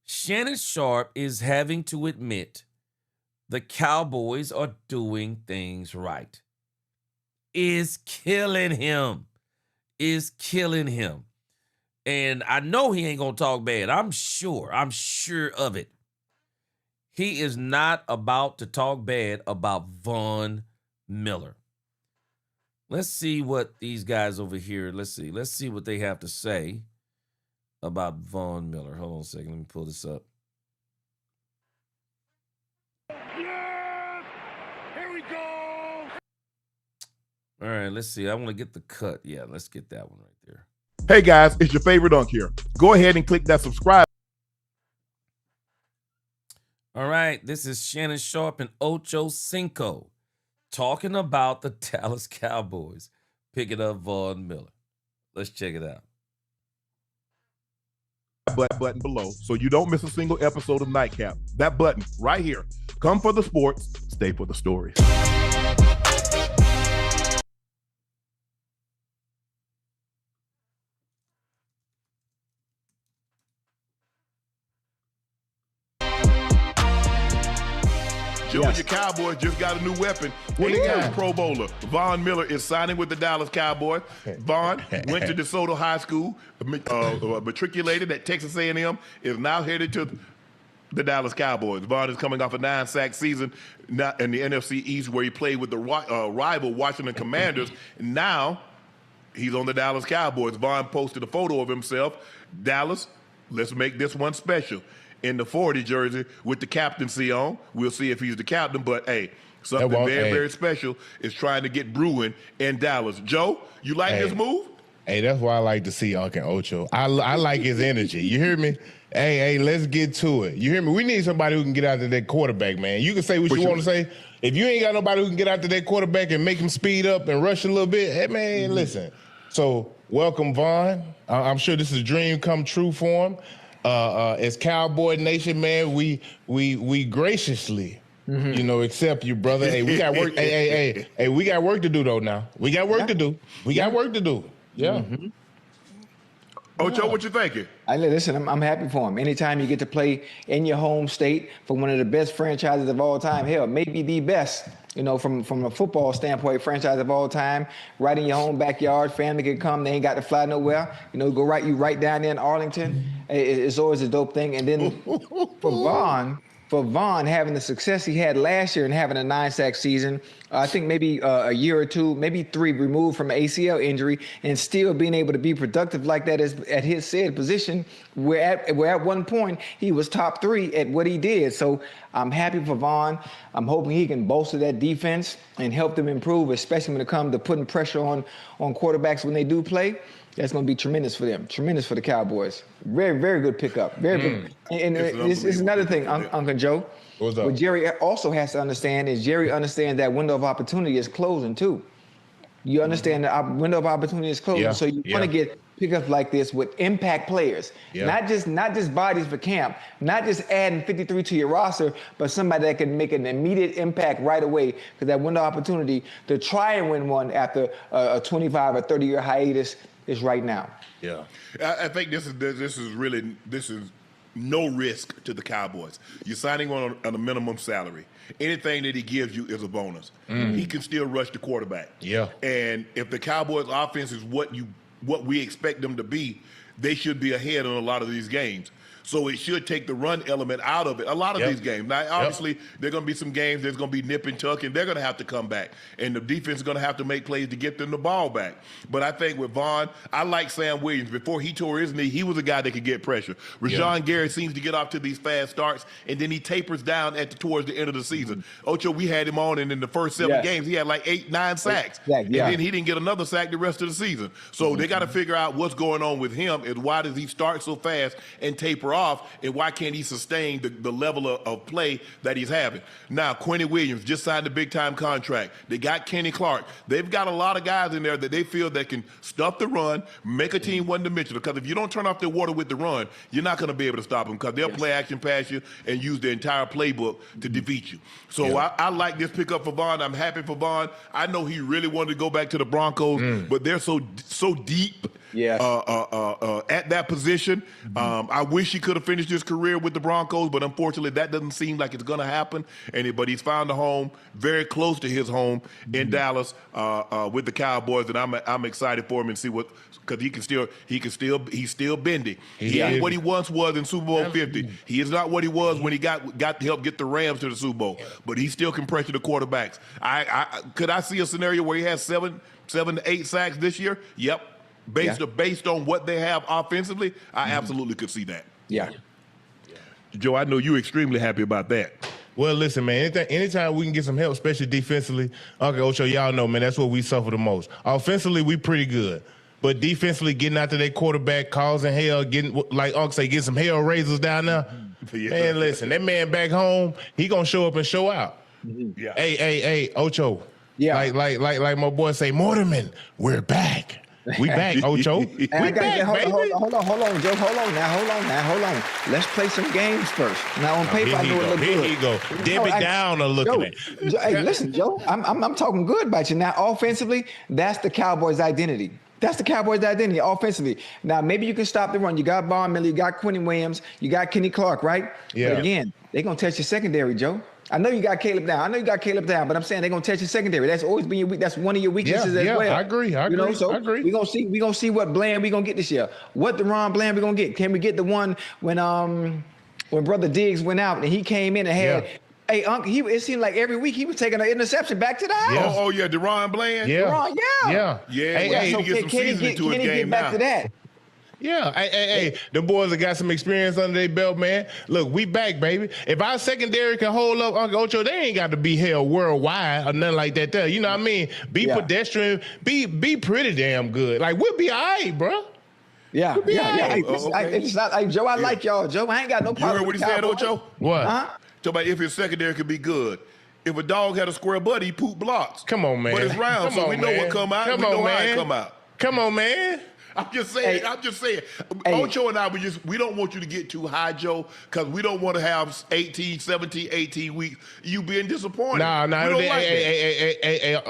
Shannon Sharpe is having to admit the Cowboys are doing things right. Is killing him. Is killing him. And I know he ain't going to talk bad. I'm sure of it. He is not about to talk bad about Von Miller. Let's see what these guys over here, let's see what they have to say about Von Miller. Hold on a second. Let me pull this up. Yes! Here we go! All right, let's see. I want to get the cut. Yeah, let's get that one right there. Hey guys, it's your favorite Unk here. Go ahead and click that subscribe. All right, this is Shannon Sharpe and Ocho Cinco talking about the Dallas Cowboys picking up Von Miller. Let's check it out. Button below so you don't miss a single episode of Nightcap. That button right here. Come for the sports, stay for the stories. Georgia Cowboys just got a new weapon. What they got? Pro Bowler. Von Miller is signing with the Dallas Cowboys. Von went to DeSoto High School, matriculated at Texas A&M, is now headed to the Dallas Cowboys. Von is coming off a 9-sack season in the NFC East where he played with the rival Washington Commanders. Now he's on the Dallas Cowboys. Von posted a photo of himself. Dallas, let's make this one special. In the 40 jersey with the captaincy on. We'll see if he's the captain, but hey, something very special is trying to get brewing in Dallas. Joe, you like this move? Hey, that's why I like to see Uncle Ocho. I like his energy. You hear me? Hey, let's get to it. You hear me? We need somebody who can get out to that quarterback, man. You can say what you want to say. If you ain't got nobody who can get out to that quarterback and make him speed up and rush a little bit, hey, man, listen. So welcome, Von. I'm sure this is a dream come true for him. As Cowboy Nation, man, we graciously, accept you, brother. Hey, we got work. hey, we got work to do though. Now we got work to do. We got work to do. Yeah. Ocho, what you thinking? Listen, I'm happy for him. Anytime you get to play in your home state for one of the best franchises of all time, hell, maybe the best, from a football standpoint, franchise of all time, right in your home backyard, family can come, they ain't got to fly nowhere, go right down there in Arlington. It's always a dope thing. And then for Von having the success he had last year and having a 9-sack season, I think maybe a year or two, maybe 3 removed from an ACL injury, and still being able to be productive like that is at his said position, where at one point he was top 3 at what he did. So I'm happy for Von. I'm hoping he can bolster that defense and help them improve, especially when it comes to putting pressure on quarterbacks when they do play. That's going to be tremendous for them, tremendous for the Cowboys. Very, very good pickup. Very good. And this is another thing, Uncle Joe. What's up? What Jerry also has to understand is Jerry understands that window of opportunity is closing too. You understand that window of opportunity is closing, so you want to get pickups like this with impact players, not just bodies for camp, not just adding 53 to your roster, but somebody that can make an immediate impact right away, because that window of opportunity to try and win one after a 25 or 30-year hiatus is right now. Yeah, I think this is no risk to the Cowboys. You're signing on a minimum salary. Anything that he gives you is a bonus. He can still rush the quarterback. Yeah. And if the Cowboys' offense is what we expect them to be, they should be ahead in a lot of these games. So it should take the run element out of it. A lot of these games. Now, obviously, there are going to be some games there's going to be nip and tuck, and they're going to have to come back. And the defense is going to have to make plays to get them the ball back. But I think with Von, I like Sam Williams. Before he tore his knee, he was a guy that could get pressure. Rashawn Gary seems to get off to these fast starts, and then he tapers down towards the end of the season. Ocho, we had him on, and in the first 7 games, he had like 8-9 sacks. And then he didn't get another sack the rest of the season. So they got to figure out what's going on with him, and why does he start so fast and taper better off, and why can't he sustain the level of play that he's having? Now, Quentin Williams just signed a big-time contract. They got Kenny Clark. They've got a lot of guys in there that they feel that can stuff the run, make a team one-dimensional. Because if you don't turn off their water with the run, you're not going to be able to stop them because they'll play action pass you and use the entire playbook to defeat you. So I like this pickup for Vaughn. I'm happy for Vaughn. I know he really wanted to go back to the Broncos, but they're so deep at that position. I wish he could have finished his career with the Broncos, but unfortunately that doesn't seem like it's going to happen. But he's found a home very close to his home in Dallas with the Cowboys, and I'm excited for him and see what, because he's still bendy. He ain't what he once was in Super Bowl 50. He is not what he was when he got to help get the Rams to the Super Bowl, but he still can pressure the quarterbacks. Could I see a scenario where he has 7 to 8 sacks this year? Yep. Based on what they have offensively, I absolutely could see that. Yeah. Joe, I know you're extremely happy about that. Well, listen, man, anytime we can get some help, especially defensively, Uncle Ocho, y'all know, man, that's what we suffer the most. Offensively, we pretty good. But defensively, getting after their quarterback, causing hell, getting, like Uncle say, getting some hell raisers down there. Man, listen, that man back home, he going to show up and show out. Yeah. Hey, Ocho. Yeah. Like my boy say, Mortimer, we're back. We back, Ocho. We back, baby. Hold on, Joe. Hold on. Let's play some games first. Now on paper, I know it looks good. Here he go. Dip it down a little bit. Hey, listen, Joe. I'm talking good about you. Now, offensively, that's the Cowboys' identity. That's the Cowboys' identity offensively. Now, maybe you can stop the run. You got Von Miller, you got Quentin Williams, you got Kenny Clark, right? Yeah. But again, they're gonna test your secondary, Joe. I know you got Caleb down, but I'm saying they're gonna test your secondary. That's always been that's one of your weaknesses as well. I agree. So I agree. We're gonna see what Bland we're gonna get this year. What the Ron Bland we're gonna get. Can we get the one when Brother Diggs went out and he came in and had hey, Uncle, it seemed like every week he was taking an interception back to the house. Oh, yeah, DeRon Bland? Yeah. DeRon, Yeah, Hey, he need to get some seasoning to his game get back now. to that? Yeah, hey, the boys have got some experience under their belt, man. Look, we back, baby. If our secondary can hold up Uncle Ocho, they ain't got to be held worldwide or nothing like that there. You know what I mean? Be pedestrian, be pretty damn good. Like, we'll be all right, bro. Yeah. Okay. It's not, Joe, I like y'all. Joe, I ain't got no You problem heard what with he said, Cowboys. Ocho? What? Huh? Talk about if his secondary could be good. If a dog had a square butt, he poop blocks. Come on, man. But it's round, Come so on, we know man. what come out. Come we on, know how man. it come out. Come on, man. I'm just saying. Hey. Ocho and I, we don't want you to get too high, Joe, because we don't want to have 18 weeks you being disappointed. Nah. We don't like Hey,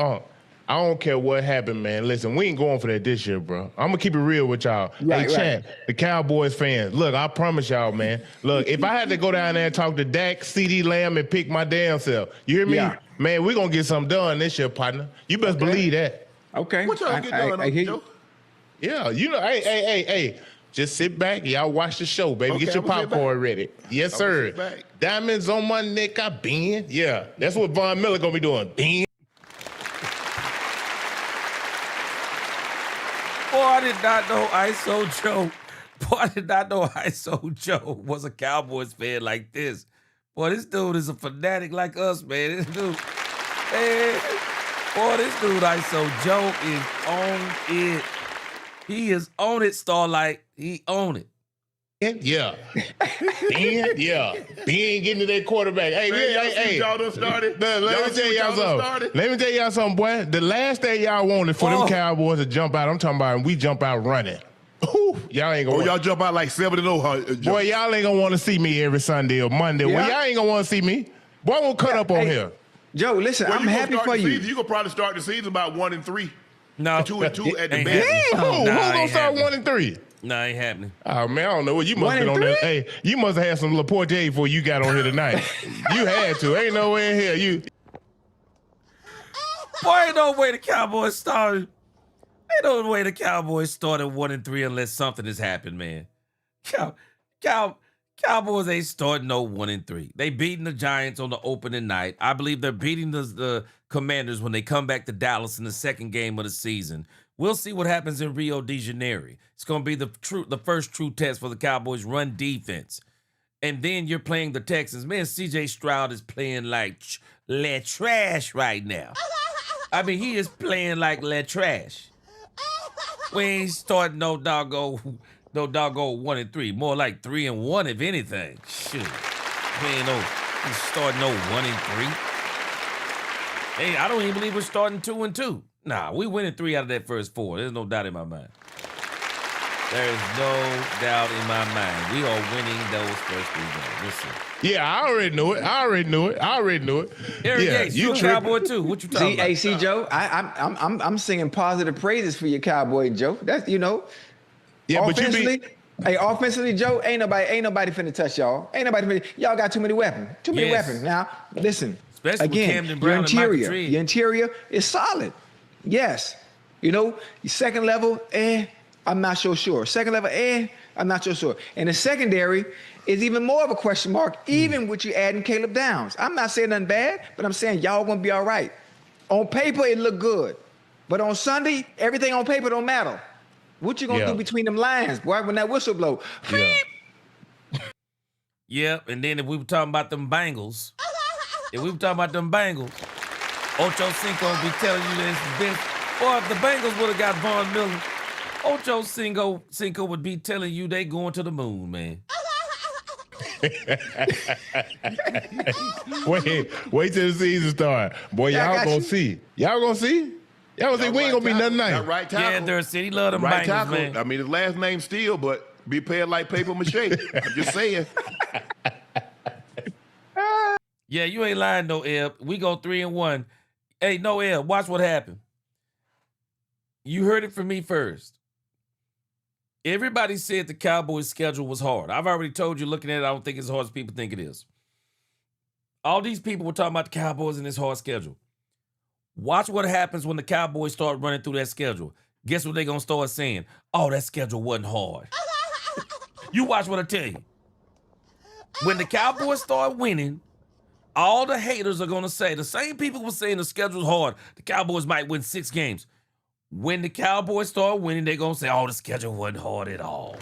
I don't care what happened, man. Listen, we ain't going for that this year, bro. I'm going to keep it real with y'all. Right. Champ, the Cowboys fans, look, I promise y'all, man. Look, if I had to go down there and talk to Dak, CD Lamb, and pick my damn self, you hear me? Yeah. Man, we're going to get something done this year, partner. You best believe that. Okay. What y'all get done, I hear Joe? you. Yeah, you know, hey. Just sit back, y'all watch the show, baby. Okay, Get your I'ma sit popcorn ready. Yes, sir. sit back. Diamonds on my neck, I bend. Yeah, that's what Von Miller going to be doing. Bend. Boy, I did not know ISO Joe. Boy, I did not know ISO Joe was a Cowboys fan like this. Boy, this dude is a fanatic like us, man. This dude, ISO Joe is on it. He is on it, Starlight. He own it. Yeah. Ben, yeah. Ben getting to that quarterback. Hey, Y'all done started? Let me tell y'all something. Let me tell y'all something, boy. The last thing y'all wanted for them Cowboys to jump out, I'm talking about we jump out running. Ooh, y'all ain't gonna y'all jump out like 7-0, huh? Boy, y'all ain't gonna want to see me every Sunday or Monday. Yeah. Well, y'all ain't gonna want to see me. Boy, I'm gonna cut up on here. Joe, listen, I'm happy for you. You gonna probably start the season about 1-3. No. 2-2 at the Ain't best. happening. Who Nah, gonna ain't start happening. 1-3? Nah, ain't happening. Oh man, I don't know. You must 1 been and on there. 3? Hey, you must have had some Laporte before you got on here tonight. You had to. Ain't no way in here. You. Boy, ain't no way the Cowboys started. Ain't no way the Cowboys started 1-3 unless something has happened, man. Cowboys ain't starting no 1-3. They beating the Giants on the opening night. I believe they're beating the Commanders when they come back to Dallas in the second game of the season. We'll see what happens in Rio de Janeiro. It's going to be the first true test for the Cowboys' run defense. And then you're playing the Texans. Man, C.J. Stroud is playing like le trash right now. I mean, he is playing like le trash. We ain't starting no doggone No doggone 1-3. More like 3-1, if anything. Shoot. We ain't starting no 1-3. Hey, I don't even believe we're starting 2-2. Nah, we winning 3 out of that first 4. There's no doubt in my mind. There's no doubt in my mind. We are winning those first 3 games. Listen. Yeah, I already knew it. Eric Yeah, Yates, you a tripping. Cowboy too. What you talking about? Hey, see, Joe, I'm singing positive praises for your Cowboy, Joe. That's Yeah, but offensively, Joe, ain't nobody finna touch y'all. Y'all got too many weapons. Too many Yes. weapons. Now, listen. Especially with again, Camden Brown and Michael Tree. your interior is solid. Yes. Your second level, I'm not so sure. Second level, I'm not so sure. And the secondary is even more of a question mark, even with you adding Caleb Downs. I'm not saying nothing bad, but I'm saying y'all gonna be all right. On paper, it look good. But on Sunday, everything on paper don't matter. What you gonna do between them lines, boy, when that whistle blow? Yeah. Yep, and then if we were talking about them Bengals, Ocho Cinco would be telling you this bitch. Or if the Bengals would have got Von Miller, Ocho Cinco would be telling you they going to the moon, man. Wait till the season start. Boy, y'all gonna see. Y'all gonna see. We ain't gonna be nothing nice. That right tackle. Yeah, Dirt City love them Right Bengals, tackle. man. I mean, his last name's Steele, but be paired like paper mache. I'm just saying. Yeah, you ain't lying, no Eb. We go 3-1. Hey, no Eb, watch what happened. You heard it from me first. Everybody said the Cowboys' schedule was hard. I've already told you, looking at it, I don't think it's as hard as people think it is. All these people were talking about the Cowboys and this hard schedule. Watch what happens when the Cowboys start running through that schedule. Guess what they're going to start saying? Oh, that schedule wasn't hard. You watch what I tell you. When the Cowboys start winning, all the haters are going to say, the same people were saying the schedule's hard, the Cowboys might win 6 games. When the Cowboys start winning, they're going to say, oh, the schedule wasn't hard at all.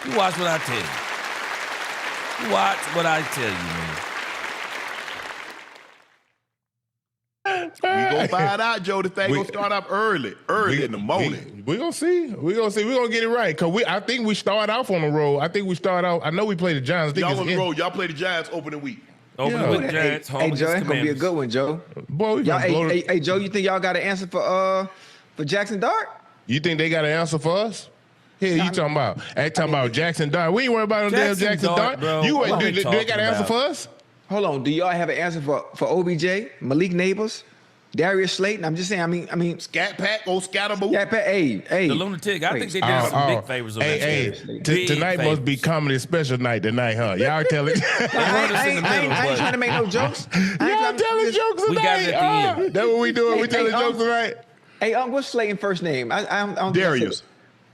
You watch what I tell you. You watch what I tell you, man. We gonna find out, Joe. The thing gonna start up early in the morning. We gonna see. We gonna get it right. Cause I think we start off on the road. I know we play the Giants. Y'all on the road. Y'all play the Giants opening week. Opening week Giants, home Hey, against Joe, that's gonna be a Commanders. good one, Joe. Boy, we gonna blow Hey, Joe, you think y'all got an answer for Jackson Dart? You think they got an answer for us? Here, you talking about? They talking about Jackson Dart. We ain't worried about no damn Jackson Dart. bro. You What do we they got an answer talking for us? Hold on. Do y'all have an answer for OBJ, Malik Neighbors, Darius Slayton? I'm just saying. I mean, Scat Pack, old Scatterboo. Hey. The Lunatic, I think they did some big favors on that. Hey, Big tonight must be comedy special night tonight, huh? Y'all tell it. I ain't trying to make no jokes. Y'all telling jokes tonight. We got it at the end. That's what we doing. We telling jokes tonight. Hey, what's Slayton's first name? I don't Darius.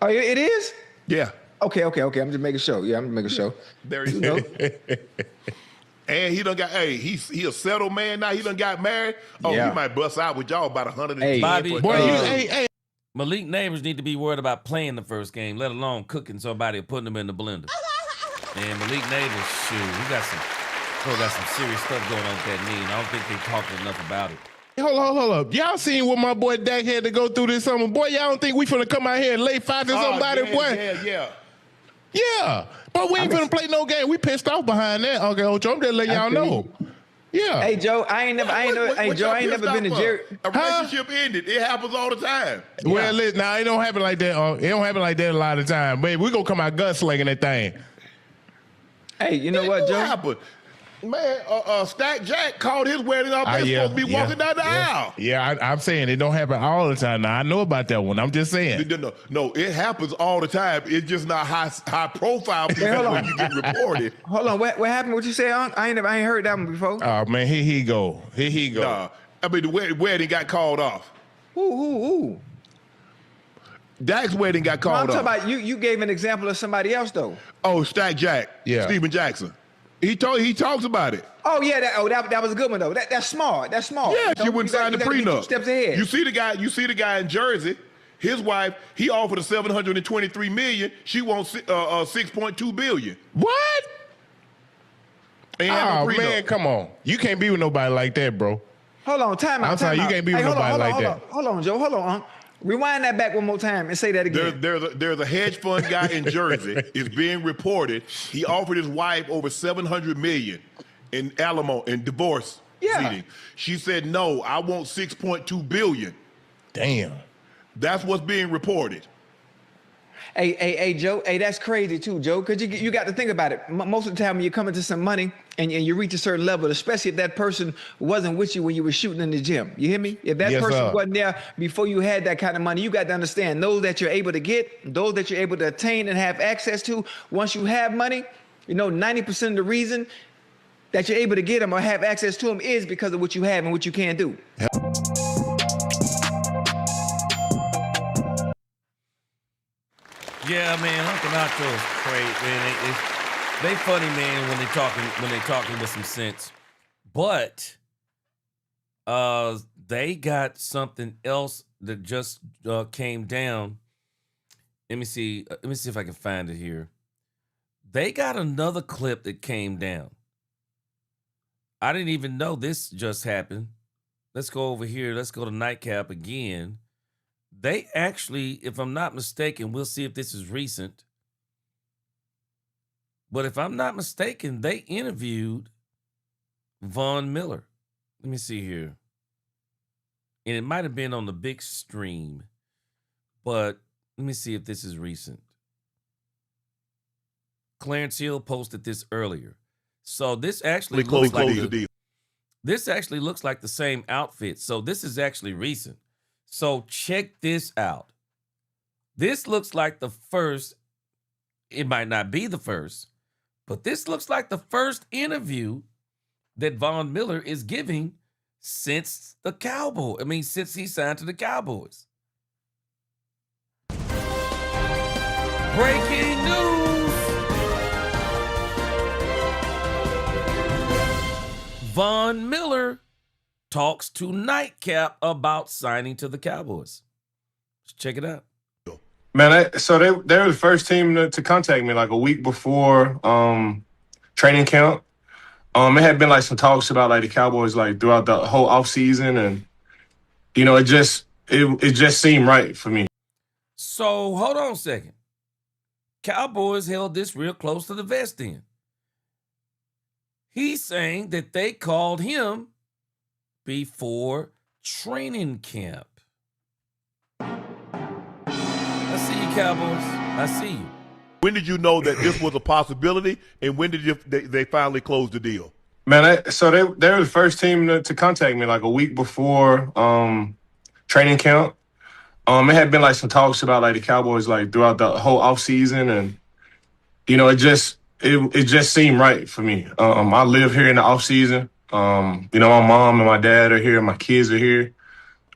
Oh, it is? Yeah. Okay. I'm just making sure. Yeah, I'm just making sure. Darius. And he done got, he a settled man now. He done got married. Oh, Yeah. he might bust out with y'all about 110. Hey, Bobby, for a Boy, day. Malik Neighbors need to be worried about playing the first game, let alone cooking somebody or putting them in the blender. And Malik Neighbors, shoot, he got some serious stuff going on with that knee, and I don't think they talked enough about it. Hold up. Y'all seen what my boy Dak had to go through this summer? Boy, y'all don't think we finna come out here and lay five to somebody, boy? Yeah. But we ain't finna play no game. We pissed off behind that. Okay, Ocho, I'm just letting y'all know. Yeah. Hey, Joe, I ain't never been to Jerry. A relationship ended. It happens all the time. Well, listen, now it don't happen like that. It don't happen like that a lot of time. Baby, we gonna come out gunslinging that thing. Hey, you know what, What Joe? happened? Man, Stack Jack called his wedding off. They're supposed to be walking down the aisle. Yeah, I'm saying it don't happen all the time. Now I know about that one. I'm just saying. No, it happens all the time. It's just not high profile people hold when on. you get reported. Hold on, what happened? What you say? I ain't heard that one before. Oh man, here he go. Nah, I mean the wedding got called off. Who? Dak's wedding got I'm called talking off. about you gave an example of somebody else though. Oh, Stack Jack. Yeah. Steven Jackson. He talks about it. Oh yeah, that was a good one though. That's smart. That's smart. Yeah, she You wouldn't sign the gotta be 2 prenup. steps ahead. You see the guy in Jersey. His wife, he offered a $723 million. She wants $6.2 billion. What? Ain't had Oh no prenup. man, come on. You can't be with nobody like that, bro. Hold on, time out. I'm sorry, time you out. can't be with nobody like that. Hold on, Joe. Hold on. Rewind that back one more time and say that again. There's a hedge fund guy in Jersey. It's being reported he offered his wife over $700 million in alimony and divorce proceedings. She said no. I want $6.2 billion. Damn. That's what's being reported. Hey, Joe. Hey, that's crazy too, Joe. Because you got to think about it. Most of the time when you come into some money and you reach a certain level, especially if that person wasn't with you when you were shooting in the gym. You hear me? If that person wasn't there before you had that kind of money, you got to understand those that you're able to get, those that you're able to attain and have access to. Once you have money, 90% of the reason that you're able to get them or have access to them is because of what you have and what you can do. Yeah, man, Uncle Nacho is crazy, man. They funny, man, when they talking with some sense. But they got something else that just came down. Let me see if I can find it here. They got another clip that came down. I didn't even know this just happened. Let's go over here. Let's go to Nightcap again. They actually, if I'm not mistaken, we'll see if this is recent. But if I'm not mistaken, they interviewed Von Miller. Let me see here. And it might have been on the big stream. But let me see if this is recent. Clarence Hill posted this earlier. So this actually looks like this actually looks like the same outfit. So this is actually recent. So check this out. This looks like the first, it might not be the first, but this looks like the first interview that Von Miller is giving since since he signed to the Cowboys. Breaking news. Von Miller talks to Nightcap about signing to the Cowboys. Let's check it out. Man, they were the first team to contact me like a week before training camp. It had been like some talks about like the Cowboys like throughout the whole offseason, and it just seemed right for me. So hold on a second. Cowboys held this real close to the vest end. He's saying that they called him before training camp. I see you, Cowboys. I see you. When did you know that this was a possibility, and when did they finally close the deal? Man, they were the first team to contact me like a week before training camp. It had been like some talks about like the Cowboys like throughout the whole offseason, and it just seemed right for me. I live here in the offseason. My mom and my dad are here. My kids are here.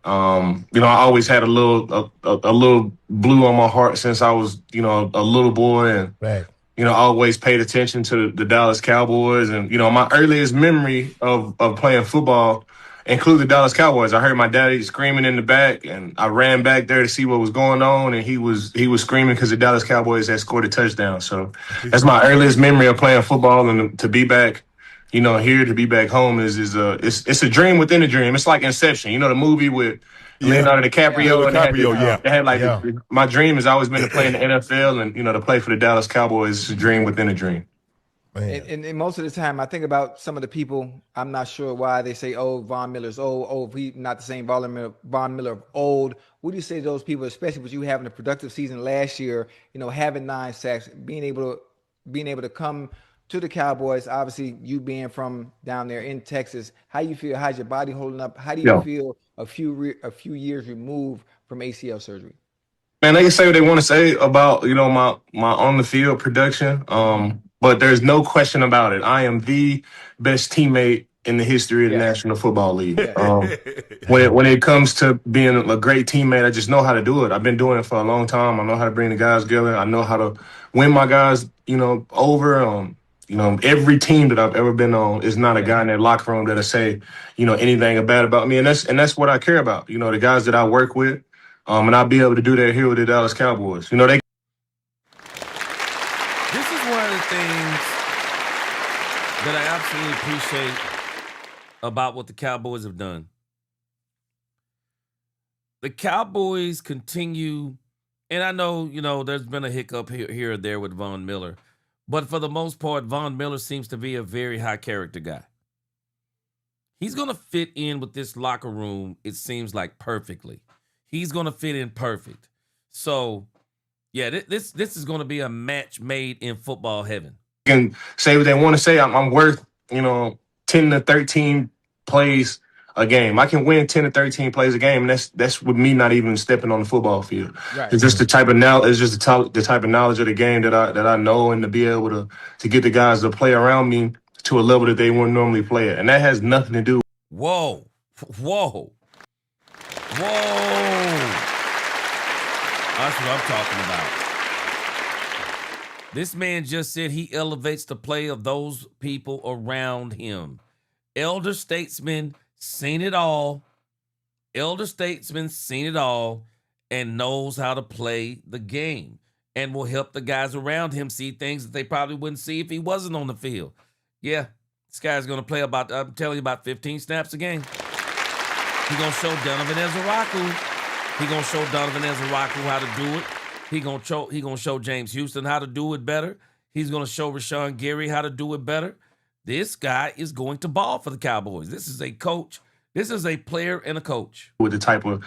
I always had a little blue on my heart since I was, a little boy, and Right. I always paid attention to the Dallas Cowboys, and my earliest memory of playing football included the Dallas Cowboys. I heard my daddy screaming in the back, and I ran back there to see what was going on, and he was screaming because the Dallas Cowboys had scored a touchdown. So that's my earliest memory of playing football, and to be back. Here to be back home is it's a dream within a dream. It's like Inception, the movie with Leonardo DiCaprio. They had like my dream has always been to play in the NFL, and to play for the Dallas Cowboys is a dream within a dream. And most of the time, I think about some of the people. I'm not sure why they say, "Oh, Von Miller's old." Oh, he not the same Von Miller of old. What do you say to those people, especially with you having a productive season last year? Having 9 sacks, being able to come to the Cowboys, obviously you being from down there in Texas, how you feel? How's your body holding up? How do you feel a few years removed from ACL surgery? Man, they can say what they want to say about my on the field production, but there's no question about it. I am the best teammate in the history of the National Football League. When it comes to being a great teammate, I just know how to do it. I've been doing it for a long time. I know how to bring the guys together. I know how to win my guys, over. Every team that I've ever been on is not a guy in that locker room that'll say, anything bad about me. And that's what I care about. The guys that I work with, and I'll be able to do that here with the Dallas Cowboys. This is one of the things that I absolutely appreciate about what the Cowboys have done. the Cowboys continue, and I know, there's been a hiccup here or there with Von Miller, but for the most part, Von Miller seems to be a very high character guy. He's going to fit in with this locker room, it seems like, perfectly. He's going to fit in perfect. So, yeah, this is going to be a match made in football heaven. Can say what they want to say. I'm worth, 10 to 13 plays a game. I can win 10 to 13 plays a game, and that's with me not even stepping on the football field. Right. It's just the type of knowledge of the game that I know, and to be able to get the guys to play around me to a level that they wouldn't normally play at. And that has nothing to do. Whoa. That's what I'm talking about. This man just said he elevates the play of those people around him. Elder statesman seen it all. And knows how to play the game and will help the guys around him see things that they probably wouldn't see if he wasn't on the field. Yeah, this guy's going to play about 15 snaps a game. He's going to show Donovan Ezeraku how to do it. He gonna show James Houston how to do it better. He's gonna show Rashawn Gary how to do it better. This guy is going to ball for the Cowboys. This is a coach. This is a player and a coach. With the type of,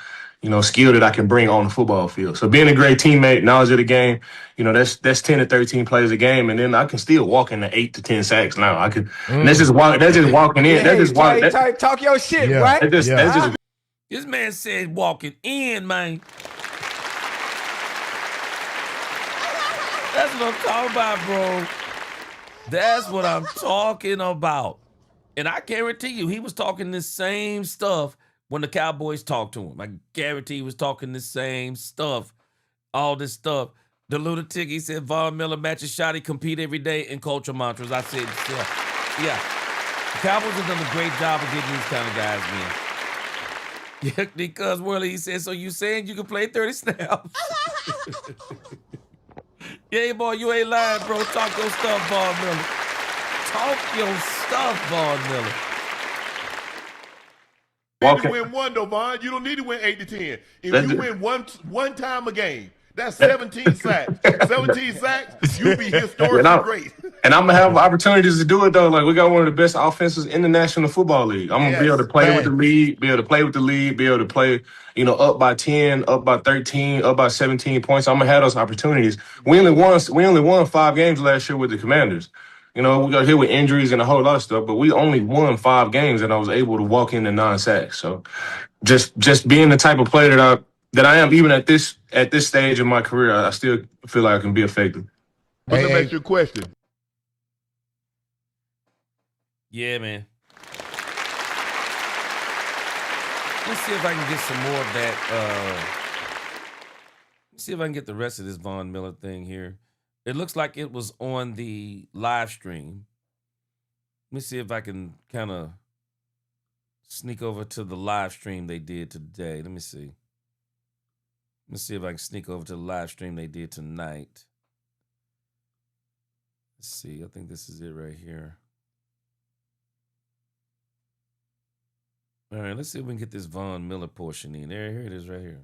skill that I can bring on the football field. So being a great teammate, knowledge of the game, that's 10 to 13 plays a game, and then I can still walk into 8 to 10 sacks now. I could. That's just walking in. Talk your shit, right? That's just. This man said walking in, man. That's what I'm talking about, bro. That's what I'm talking about. And I guarantee you, he was talking the same stuff when the Cowboys talked to him. I guarantee he was talking the same stuff, all this stuff. The lunatic, he said, Von Miller matches shot. He compete every day in culture mantras. I said, yeah. The Cowboys have done a great job of getting these kind of guys, man. Yeah, because Worley, he said, so you saying you can play 30 snaps? Yeah, boy, you ain't lying, bro. Talk your stuff, Von Miller. Talk your stuff, Von Miller. You need to win one, though, Von. You don't need to win 8 to 10. If you win one time a game, that's 17 sacks. 17 sacks, you'll be historically great. And I'm going to have opportunities to do it, though. Like, we got one of the best offenses in the National Football League. I'm going to be able to play with the league, be able to play, up by 10, up by 13, up by 17 points. I'm going to have those opportunities. We only won 5 games last year with the Commanders. We got hit with injuries and a whole lot of stuff, but we only won 5 games, and I was able to walk into 9 sacks. So just being the type of player that I am, even at this stage in my career, I still feel like I can be effective. Let me ask you a question. Yeah, man. Let's see if I can get some more of that. Let's see if I can get the rest of this Von Miller thing here. It looks like it was on the live stream. Let me see if I can kind of sneak over to the live stream they did today. Let me see. Let's see if I can sneak over to the live stream they did tonight. Let's see. I think this is it right here. All right, let's see if we can get this Von Miller portion in. Here it is right here.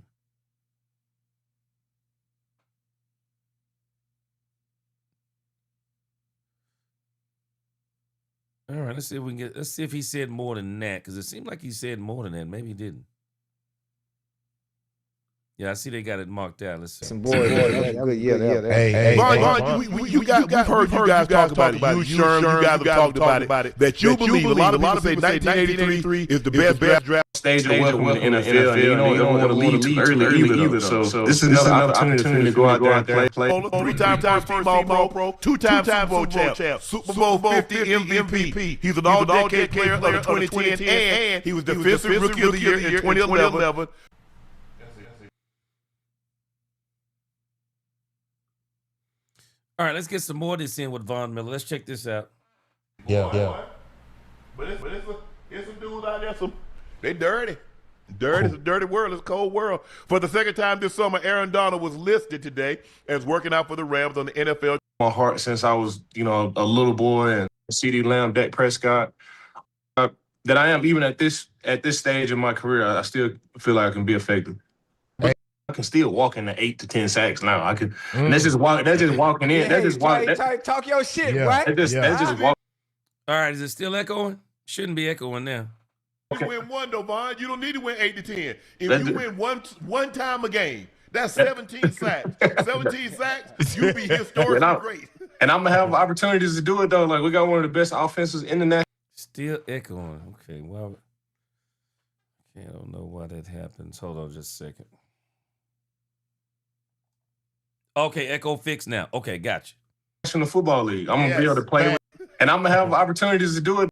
All right, let's see if he said more than that, because it seemed like he said more than that. Maybe he didn't. Yeah, I see they got it marked out. Let's see. Some boys. Hey, Von, we've heard you guys talk about it. You guys have talked about it. That you believe. A lot of people say 1983 is the best draft stage of welcome in the NFL. And you don't want to leave too early either. So this is another opportunity to go out there and play. 3-time first-team All-Pro, 2-time Super Bowl champ, Super Bowl 50 MVP. He's an all-decade player of the 2010, and he was Defensive Rookie of the Year in 2011. All right, let's get some more of this in with Von Miller. Let's check this out. Yeah. But it's some dudes out there, they dirty. It's a dirty world. It's a cold world. For the second time this summer, Aaron Donald was listed today as working out for the Rams on the NFL. My heart since I was, a little boy, and CeeDee Lamb, Dak Prescott. That I am, even at this stage in my career, I still feel like I can be effective. I can still walk into 8 to 10 sacks now. I could. And that's just walking in. Yeah, That's just walking. talk your shit, Yeah. right? That's just walking. All right, is it still echoing? Shouldn't be echoing now. You win one though, Vaughn. You don't need to win 8 to 10. If you win one time a game, that's 17 sacks. 17 sacks, you'll be historically great. And I'm gonna have opportunities to do it though. Like we got one of the best offenses in the national. Still echoing. Okay, well, I don't know why that happens. Hold on just a second. Okay, echo fixed now. Okay, gotcha. National Football League. I'm gonna be able to play with, and I'm gonna have opportunities to do it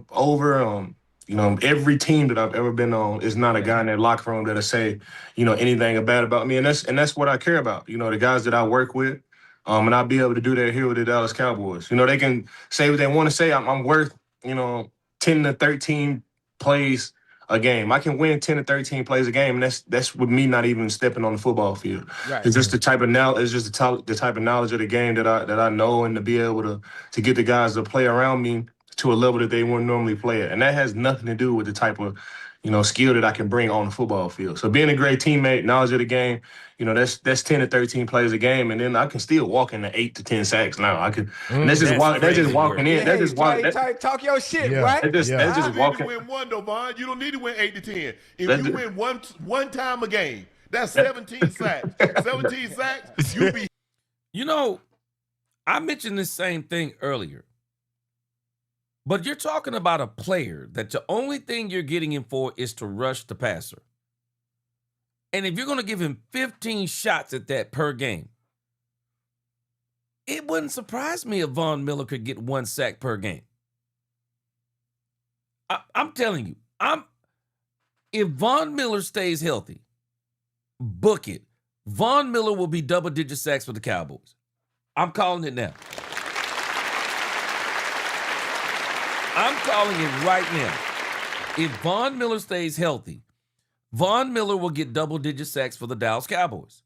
over. Every team that I've ever been on is not a guy in that locker room that'll say, anything bad about me, and that's what I care about. The guys that I work with, and I'll be able to do that here with the Dallas Cowboys. They can say what they want to say. I'm worth 10 to 13 plays a game. I can win 10 to 13 plays a game, and that's with me not even stepping on the football field. Right. It's just the type of knowledge of the game that I know, and to be able to get the guys to play around me to a level that they wouldn't normally play at. And that has nothing to do with the type of, skill that I can bring on the football field. So being a great teammate, knowledge of the game, that's 10 to 13 plays a game, and then I can still walk into 8 to 10 sacks now. I could. And that's just walking in. That's just walking. Talk your shit, Yeah. right? That's just walking. You need to win one though, Vaughn. You don't need to win 8 to 10. If you win one time a game, that's 17 sacks. 17 sacks, you'll be. I mentioned this same thing earlier. But you're talking about a player that the only thing you're getting him for is to rush the passer. And if you're going to give him 15 shots at that per game, it wouldn't surprise me if Von Miller could get 1 sack per game. I'm telling you, if Von Miller stays healthy, book it. Von Miller will be double-digit sacks for the Cowboys. I'm calling it now. I'm calling it right now. If Von Miller stays healthy, Von Miller will get double-digit sacks for the Dallas Cowboys.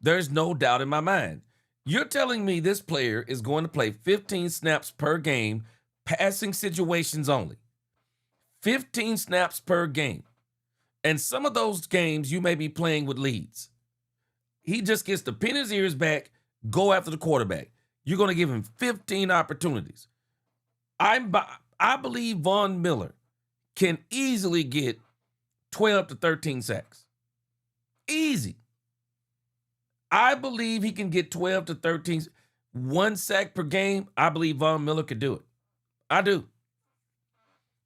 There's no doubt in my mind. You're telling me this player is going to play 15 snaps per game, passing situations only. 15 snaps per game. And some of those games you may be playing with leads. He just gets to pin his ears back, go after the quarterback. You're going to give him 15 opportunities. I believe Von Miller can easily get 12 to 13 sacks. Easy. I believe he can get 12 to 13, 1 sack per game. I believe Von Miller could do it. I do.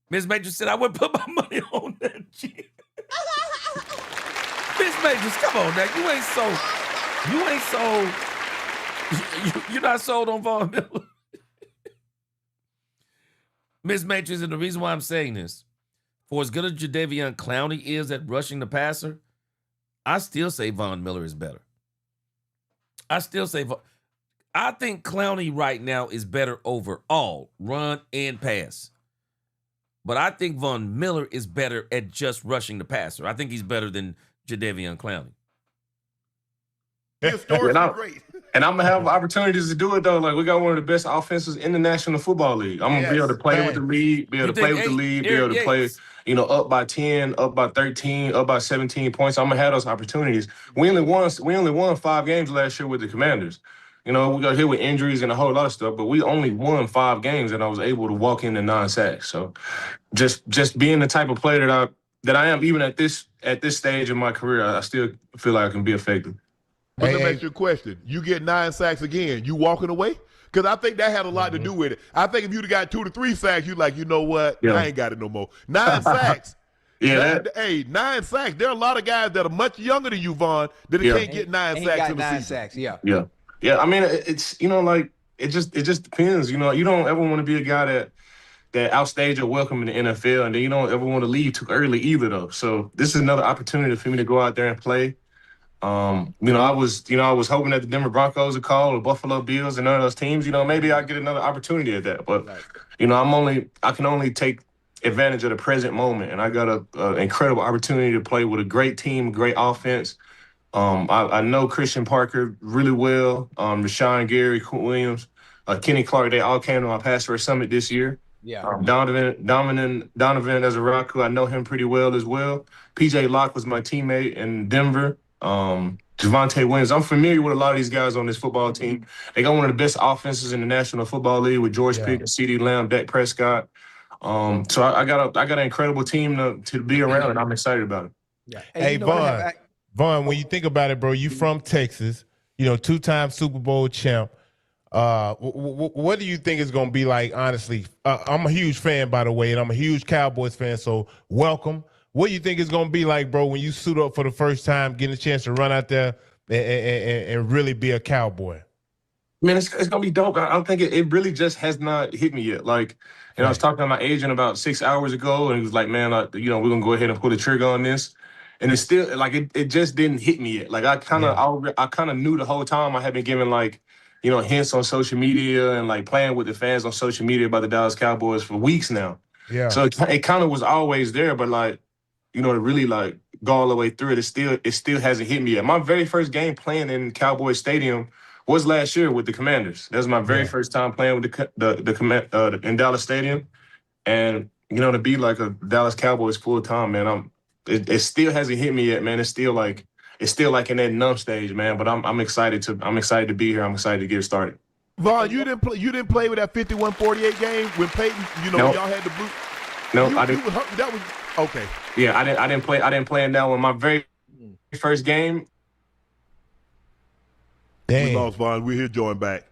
Ms. Major said I would put my money on that shit. Ms. Majors, come on now. You're not sold on Von Miller. Ms. Matrix, and the reason why I'm saying this, for as good as Jadeveon Clowney is at rushing the passer, I still say Von Miller is better. I think Clowney right now is better overall, run and pass. But I think Von Miller is better at just rushing the passer. I think he's better than Jadeveon Clowney. Great. And I'm gonna have opportunities to do it though. Like we got one of the best offenses in the National Football League. I'm gonna be able to play with the lead, be able to play, up by 10, up by 13, up by 17 points. I'm gonna have those opportunities. We only won 5 games last year with the Commanders. We got hit with injuries and a whole lot of stuff, but we only won 5 games, and I was able to walk into 9 sacks. So, just being the type of player that I am, even at this stage in my career, I still feel like I can be effective. But let me ask you a question. You get 9 sacks again, you walking away? Because I think that had a lot to do with it. I think if you'd have got 2 to 3 sacks, you're like, you know what? Yeah. I ain't got it no more. 9 sacks. 9 sacks. There are a lot of guys that are much younger than you, Vaughn, that can't get 9 sacks in the season. Sacks, yeah. I mean, it's it just depends. You don't ever want to be a guy that outstays your welcome in the NFL, and then you don't ever want to leave too early either, though. So this is another opportunity for me to go out there and play. I was hoping that the Denver Broncos would call, or Buffalo Bills, and none of those teams. Maybe I get another opportunity at that. But I can only take advantage of the present moment, and I got an incredible opportunity to play with a great team, great offense. I know Christian Parker really well. Rashawn Gary, Quint Williams, Kenny Clark. They all came to my Pass Rush Summit this year. Yeah. Donovan as a Rock, I know him pretty well as well. PJ Locke was my teammate in Denver. Javonte Williams. I'm familiar with a lot of these guys on this football team. They got one of the best offenses in the National Football League with George Pickens, CeeDee Lamb, Dak Prescott. So I got an incredible team to be around, and I'm excited about it. Yeah. Hey, Vaughn, when you think about it, bro, you from Texas, you know, 2-time Super Bowl champ. What do you think it's going to be like, honestly? I'm a huge fan, by the way, and I'm a huge Cowboys fan, so welcome. What do you think it's going to be like, bro, when you suit up for the first time, getting a chance to run out there and really be a Cowboy? Man, it's going to be dope. I don't think it really just has not hit me yet. Like, I was talking to my agent about 6 hours ago, and he was like, man, we're going to go ahead and pull the trigger on this. And it's still, like, it just didn't hit me yet. Like, I kind of knew the whole time. I had been given, like, hints on social media and, like, playing with the fans on social media about the Dallas Cowboys for weeks now. Yeah. So it kind of was always there, but, like, to really, like, go all the way through it, it still hasn't hit me yet. My very first game playing in Cowboys Stadium was last year with the Commanders. That was my very first time playing with in Dallas Stadium. And, to be like a Dallas Cowboys full time, man, it still hasn't hit me yet, man. It's still like in that numb stage, man. But I'm excited to be here. I'm excited to get started. Vaughn, you didn't play with that 51-48 game when Peyton, Nope. y'all had the boot. No, I didn't. That was okay. Yeah, I didn't play in that one. My very first game. Dang. We lost Vaughn. We're here join back.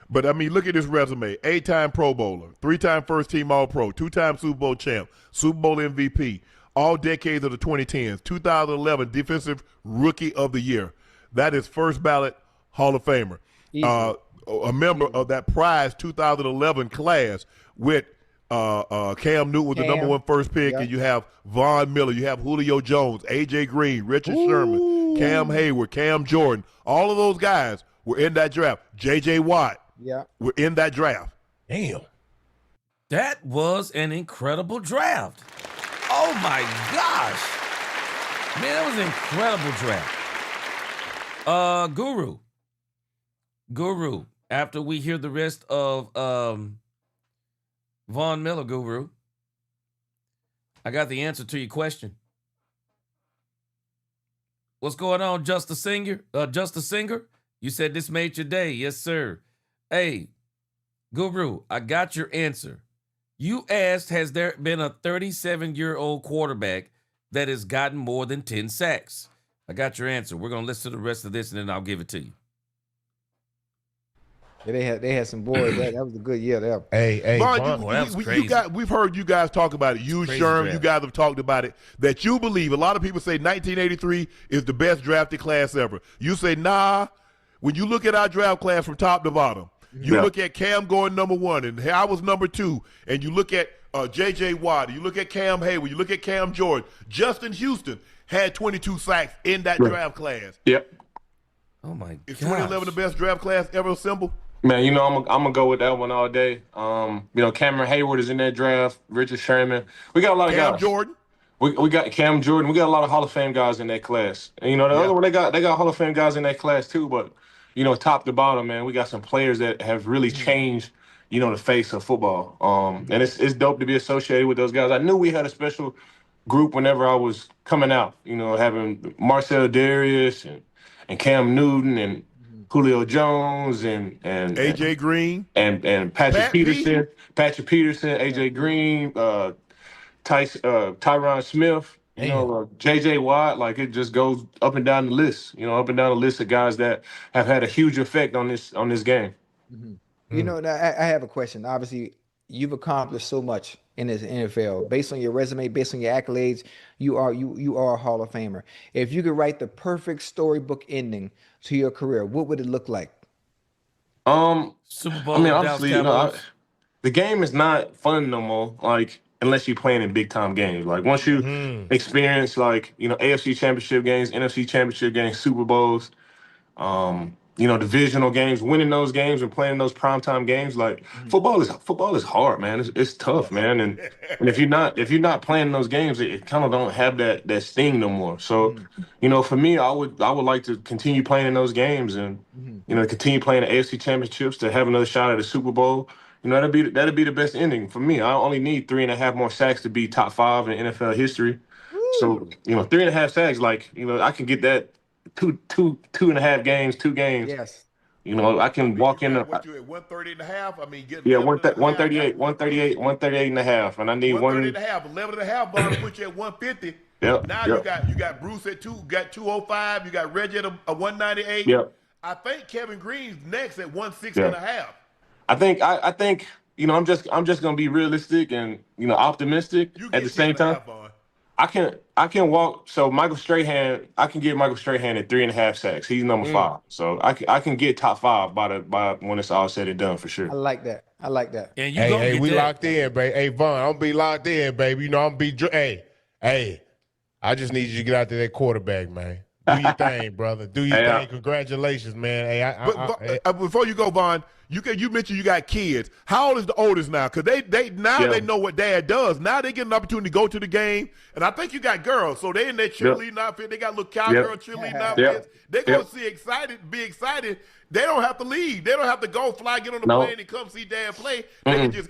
But, I mean, look at this resume. 8-time Pro Bowler, 3-time first-team All-Pro, 2-time Super Bowl champ, Super Bowl MVP, all decades of the 2010s, 2011 Defensive Rookie of the Year. That is first ballot Hall of Famer. A member of that prized 2011 class with Cam Newton was the number 1 first pick, and you have Von Miller, you have Julio Jones, A.J. Green, Richard Sherman, Cam Hayward, Cam Jordan. All of those guys were in that draft. J.J. Watt were in that draft. Damn. That was an incredible draft. Oh, my gosh. Man, that was an incredible draft. Guru, after we hear the rest of Von Miller, Guru, I got the answer to your question. What's going on, Justice Singer? You said this made your day. Yes, sir. Hey, Guru, I got your answer. You asked, has there been a 37-year-old quarterback that has gotten more than 10 sacks? I got your answer. We're going to listen to the rest of this, and then I'll give it to you. Yeah, they had some boys. That was a good year there. Hey, Vaughn, that was crazy. we've heard you guys talk about it. You, Sherm, you guys have talked about it, that you believe. A lot of people say 1983 is the best drafted class ever. You say, nah. When you look at our draft class from top to bottom, you look at Cam going number 1, and I was number 2, and you look at J.J. Watt, you look at Cam Hayward, you look at Cam Jordan. Justin Houston had 22 sacks in that draft class. Yep. Oh, my God. Is 2011 the best draft class ever assembled? Man, I'm gonna go with that one all day. Cameron Hayward is in that draft. Richard Sherman. We got a lot of guys. Cam Jordan. We got Cam Jordan. We got a lot of Hall of Fame guys in that class. And the other one, they got Hall of Fame guys in that class too. But top to bottom, man, we got some players that have really changed, the face of football. And it's dope to be associated with those guys. I knew we had a special group whenever I was coming out. Having Marcel Darius and Cam Newton and Julio Jones and A.J. Green and Patrick Peterson, A.J. Green, Tyron Smith, J.J. Watt. Like, it just goes up and down the list. Up and down the list of guys that have had a huge effect on this game. Mm-hmm. I have a question. Obviously, you've accomplished so much in this NFL. Based on your resume, based on your accolades, you are a Hall of Famer. If you could write the perfect storybook ending to your career, what would it look like? Super Bowl. I mean, obviously, the game is not fun no more. Like, unless you're playing in big time games. Like, once you experience, like, AFC Championship games, NFC Championship games, Super Bowls, divisional games, winning those games and playing those primetime games, like, football is hard, man. It's tough, man. And if you're not playing those games, it kind of don't have that sting no more. So, for me, I would like to continue playing in those games and continue playing the AFC Championships to have another shot at a Super Bowl. That'd be the best ending for me. I only need 3.5 more sacks to be top 5 in NFL history. So, 3.5 sacks, like, I can get that two and a half games, 2 games. Yes. You know, I can walk in. What you at 130 and a half? I mean, get 138, 138 and a half, and I need 130 and a half, 11 and a half. Bond put you at 150. Yep. Now yep. you got Bruce at 2, got 205. You got Reggie at a 198. Yep. I think Kevin Green's next at 160 and a half. I think you know I'm just gonna be realistic and optimistic at the same time. I can walk. So Michael Strahan, I can get Michael Strahan at 3.5 sacks. He's number 5. So I can get top 5 by when it's all said and done for sure. I like that. And you hey, we that. locked in, baby. Hey, Vaughn, I'm gonna be locked in, baby. You know, I'm gonna be. Hey, I just need you to get out to that quarterback, man. Do your thing, brother. Do your thing. Congratulations, man. Hey, before you go, Vaughn, you mentioned you got kids. How old is the oldest now? Because they know what dad does. Now they get an opportunity to go to the game. And I think you got girls, so they in their cheerleading outfit. They got little cowgirl cheerleading outfits. They're gonna be excited. They don't have to leave. They don't have to go fly, get on the plane, and come see dad play. They can just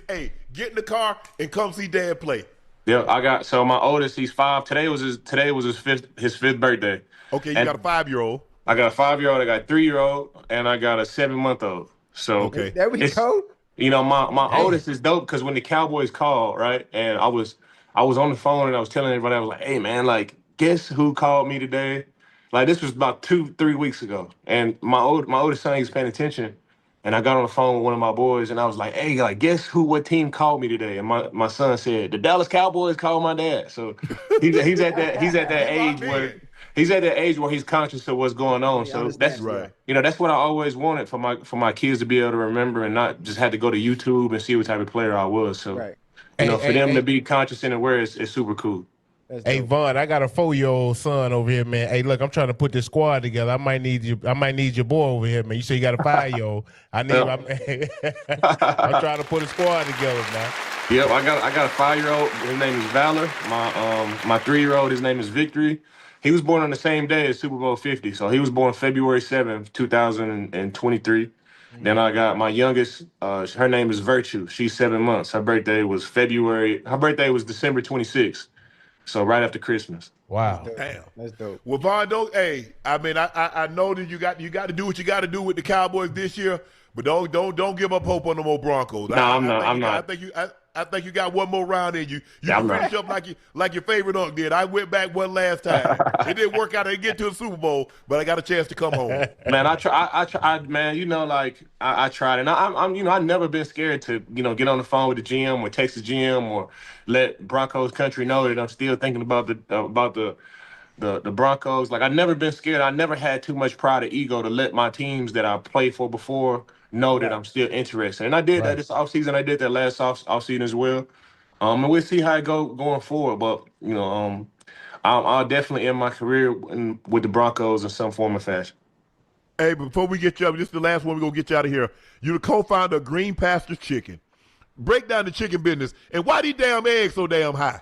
get in the car and come see dad play. Yeah, so my oldest, he's 5. Today was his 5th birthday. Okay, you got a 5-year-old. I got a 5-year-old, I got a 3-year-old, and I got a 7-month-old. So there we go. You know, my oldest is dope because when the Cowboys called, right, and I was on the phone and I was telling everybody, I was like, hey man, like, guess who called me today? Like, this was about 2-3 weeks ago, and my oldest son, he's paying attention, and I got on the phone with one of my boys, and I was like, hey, like, guess what team called me today? And my son said, the Dallas Cowboys called my dad. So he's at that age where. He's at that age where he's conscious of what's going on. So that's right. You know, that's what I always wanted for my kids to be able to remember and not just have to go to YouTube and see what type of player I was. So, for them to be conscious and aware is super cool. Hey, Vaughn, I got a 4-year-old son over here, man. Hey, look, I'm trying to put this squad together. I might need your boy over here, man. You say you got a 5-year-old. I'm trying to put a squad together now. Yep, I got a 5-year-old. His name is Valor. My 3-year-old, his name is Victory. He was born on the same day as Super Bowl 50. So he was born February 7th, 2023. Then I got my youngest, her name is Virtue. She's 7 months. Her birthday was December 26th. So right after Christmas. Wow. Damn. That's dope. Well, Vaughn, I mean, I know that you got to do what you got to do with the Cowboys this year, but don't give up hope on the more Broncos. No, I'm not. I think you got one more round in you. You can finish up like your favorite unk did. I went back one last time. It didn't work out. I didn't get to the Super Bowl, but I got a chance to come home. Man, I tried, man. You know, like I tried, and I've never been scared to get on the phone with the GM or text the GM or let Broncos country know that I'm still thinking about the Broncos. Like, I've never been scared. I never had too much pride or ego to let my teams that I played for before know that I'm still interested. And I did that this offseason. I did that last offseason as well. And we'll see how it going forward. But, I'll definitely end my career with the Broncos in some form or fashion. Hey, before we get you up, this is the last one. We're going to get you out of here. You're the co-founder of Green Pastures Chicken. Break down the chicken business. And why these damn eggs so damn high?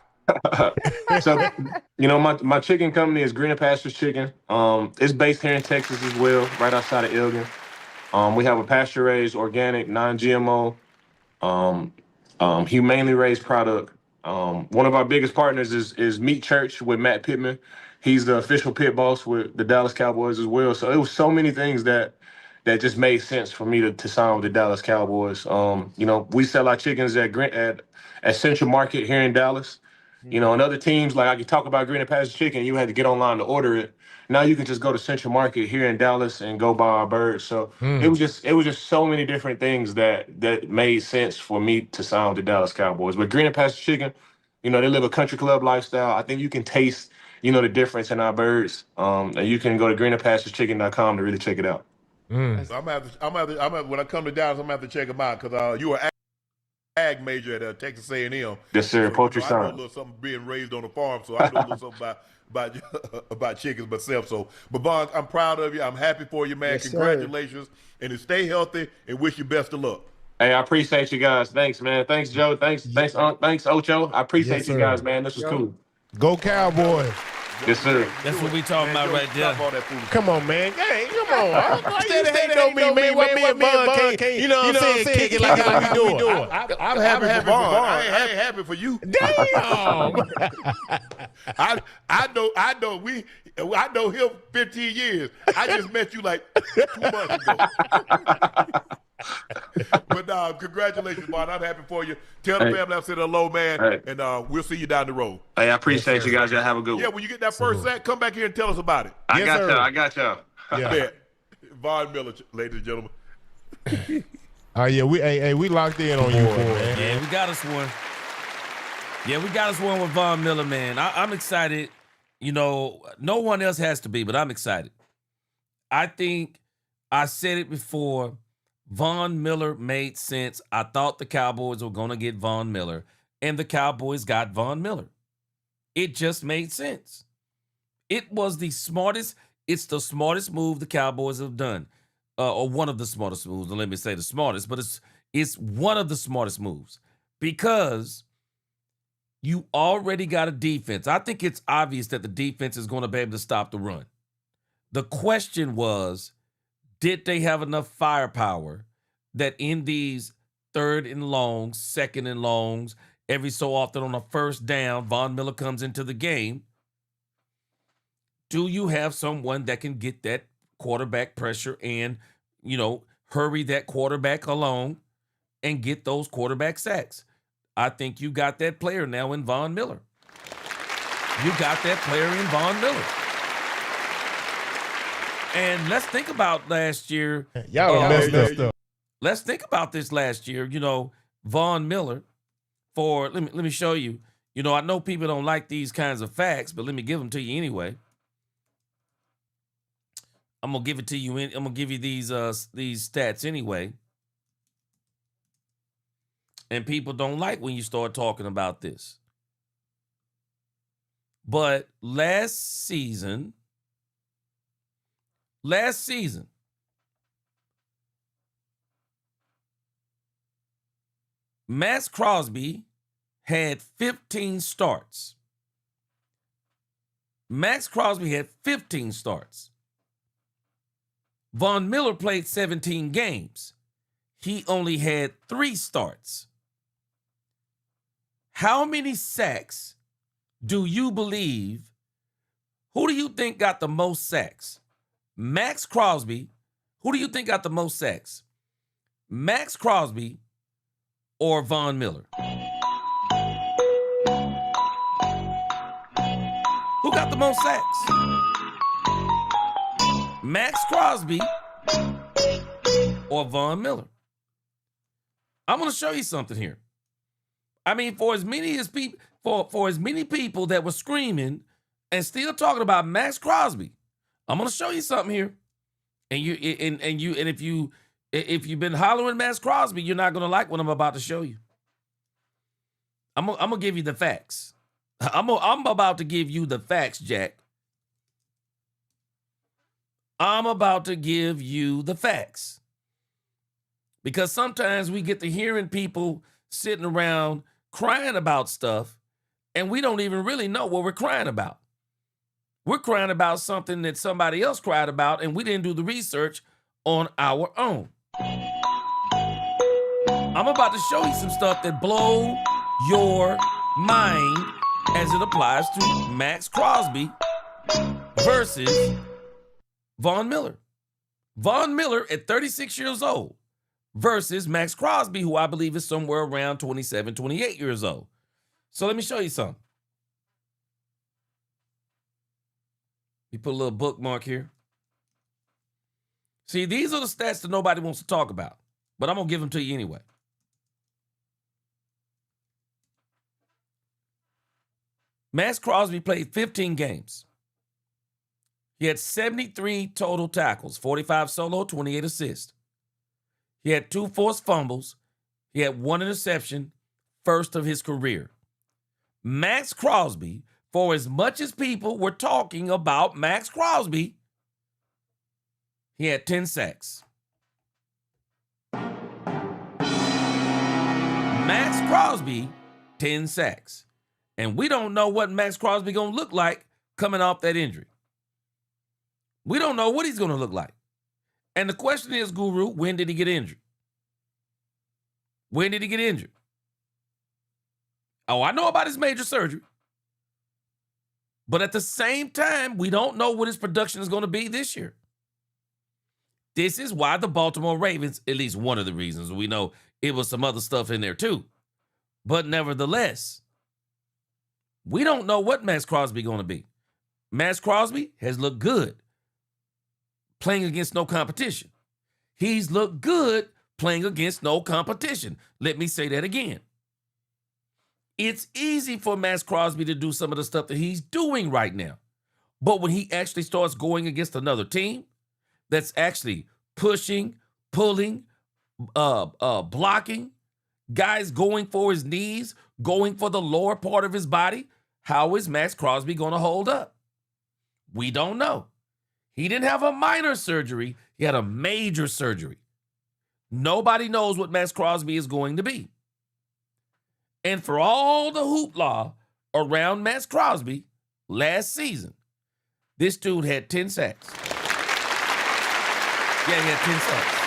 So, my chicken company is Green Pastures Chicken. It's based here in Texas as well, right outside of Elgin. We have a pasture-raised, organic, non-GMO, humanely raised product. One of our biggest partners is Meat Church with Matt Pittman. He's the official pit boss with the Dallas Cowboys as well. So it was so many things that just made sense for me to sign with the Dallas Cowboys. We sell our chickens at Central Market here in Dallas. And other teams, like I could talk about Green Pastures Chicken, you had to get online to order it. Now you can just go to Central Market here in Dallas and go buy our birds. So it was just so many different things that made sense for me to sign with the Dallas Cowboys. But Green Pastures Chicken, they live a country club lifestyle. I think you can taste, the difference in our birds. And you can go to greenpastureschicken.com to really check it out. So I'm gonna have to, when I come to Dallas, I'm gonna have to check them out because you were ag major at Texas A&M. Yes, sir. So, Poultry I know a science. little something being raised on the farm, so I know a little something about chickens myself. So, but Vaughn, I'm proud of you. I'm happy for you, man. Yes, congratulations, and stay healthy and wish you best of luck. Hey, I appreciate you guys. Thanks, man. Thanks, Joe. Thanks, Ocho. I appreciate you guys, man. This was cool. Go Cowboys. Yes, sir. That's what we talking about right there. Come on, man. Hey, come on. Instead of hating on me, man. What me and Vaughn can't, you know what I'm saying? Kick it like how we doing. I'm happy for Vaughn. I ain't happy for you. Damn. I know. I know him 15 years. I just met you like 2 months ago. But congratulations, Vaughn. I'm happy for you. Tell the family I said hello, man, and we'll see you down the road. Hey, I appreciate you guys. Y'all have a good one. Yeah, when you get that first sack, come back here and tell us about it. I got y'all. Yeah. Vaughn Miller, ladies and gentlemen. Oh yeah, we locked in on you, man. Yeah, we got us one. Yeah, we got us one with Von Miller, man. I'm excited. You know, no one else has to be, but I'm excited. I think I said it before. Von Miller made sense. I thought the Cowboys were going to get Von Miller, and the Cowboys got Von Miller. It just made sense. It was the smartest. It's the smartest move the Cowboys have done, or one of the smartest moves. Let me say the smartest, but it's one of the smartest moves because you already got a defense. I think it's obvious that the defense is going to be able to stop the run. The question was, did they have enough firepower that in these 3rd and longs, 2nd and longs, every so often on a first down, Von Miller comes into the game? Do you have someone that can get that quarterback pressure and, you know, hurry that quarterback along and get those quarterback sacks? I think you got that player now in Von Miller. You got that player in Von Miller. And let's think about last year. Y'all messed up. Let's think about this last year. You know, Von Miller let me show you. You know, I know people don't like these kinds of facts, but let me give them to you anyway. I'm gonna give it to you. I'm gonna give you these stats anyway. And people don't like when you start talking about this. But last season, Maxx Crosby had 15 starts. Maxx Crosby had 15 starts. Von Miller played 17 games. He only had 3 starts. How many sacks do you believe? Who do you think got the most sacks? Maxx Crosby. Who do you think got the most sacks? Maxx Crosby or Von Miller? Who got the most sacks? Maxx Crosby or Von Miller? I'm going to show you something here. I mean, for as many people that were screaming and still talking about Maxx Crosby, I'm going to show you something here. And if you've been hollering Maxx Crosby, you're not going to like what I'm about to show you. I'm going to give you the facts. I'm about to give you the facts, Jack. I'm about to give you the facts. Because sometimes we get to hearing people sitting around crying about stuff, and we don't even really know what we're crying about. We're crying about something that somebody else cried about, and we didn't do the research on our own. I'm about to show you some stuff that blow your mind as it applies to Maxx Crosby versus Von Miller. Von Miller at 36 years old versus Maxx Crosby, who I believe is somewhere around 27, 28 years old. So let me show you something. You put a little bookmark here. See, these are the stats that nobody wants to talk about, but I'm going to give them to you anyway. Maxx Crosby played 15 games. He had 73 total tackles, 45 solo, 28 assists. He had 2 forced fumbles. He had 1 interception, first of his career. Maxx Crosby, for as much as people were talking about Maxx Crosby, he had 10 sacks. Maxx Crosby, 10 sacks. And we don't know what Maxx Crosby going to look like coming off that injury. We don't know what he's going to look like. And the question is, Guru, when did he get injured? When did he get injured? Oh, I know about his major surgery. But at the same time, we don't know what his production is going to be this year. This is why the Baltimore Ravens, at least one of the reasons, we know it was some other stuff in there too. But nevertheless, we don't know what Maxx Crosby going to be. Maxx Crosby has looked good playing against no competition. He's looked good playing against no competition. Let me say that again. It's easy for Maxx Crosby to do some of the stuff that he's doing right now. But when he actually starts going against another team that's actually pushing, pulling, blocking, guys going for his knees, going for the lower part of his body, how is Maxx Crosby going to hold up? We don't know. He didn't have a minor surgery. He had a major surgery. Nobody knows what Maxx Crosby is going to be. And for all the hoopla around Maxx Crosby last season, this dude had 10 sacks. Yeah, he had 10 sacks.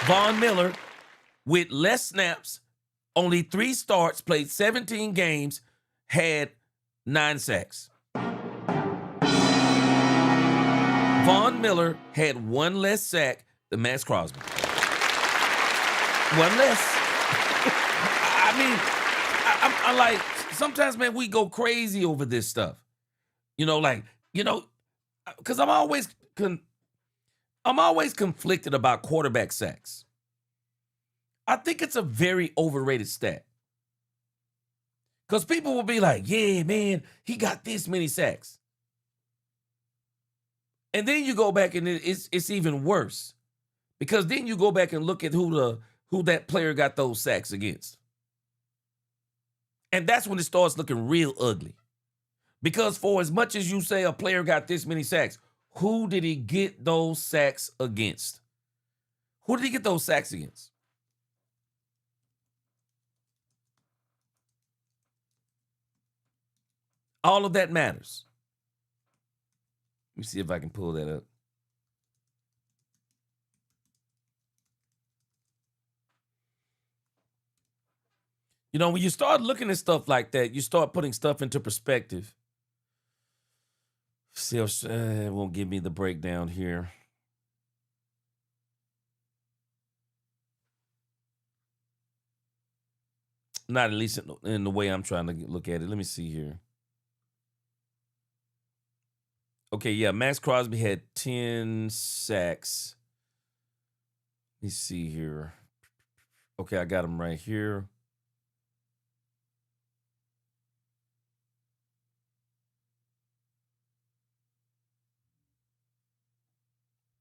Von Miller, with less snaps, only 3 starts, played 17 games, had 9 sacks. Von Miller had 1 less sack than Maxx Crosby. 1 less. I mean, I like, sometimes, man, we go crazy over this stuff. Because I'm always conflicted about quarterback sacks. I think it's a very overrated stat. Because people will be like, yeah, man, he got this many sacks. And then you go back and it's even worse. Because then you go back and look at who that player got those sacks against. And that's when it starts looking real ugly. Because for as much as you say a player got this many sacks, who did he get those sacks against? Who did he get those sacks against? All of that matters. Let me see if I can pull that up. When you start looking at stuff like that, you start putting stuff into perspective. See, it won't give me the breakdown here. Not at least in the way I'm trying to look at it. Let me see here. Okay, yeah, Maxx Crosby had 10 sacks. Let me see here. Okay, I got him right here.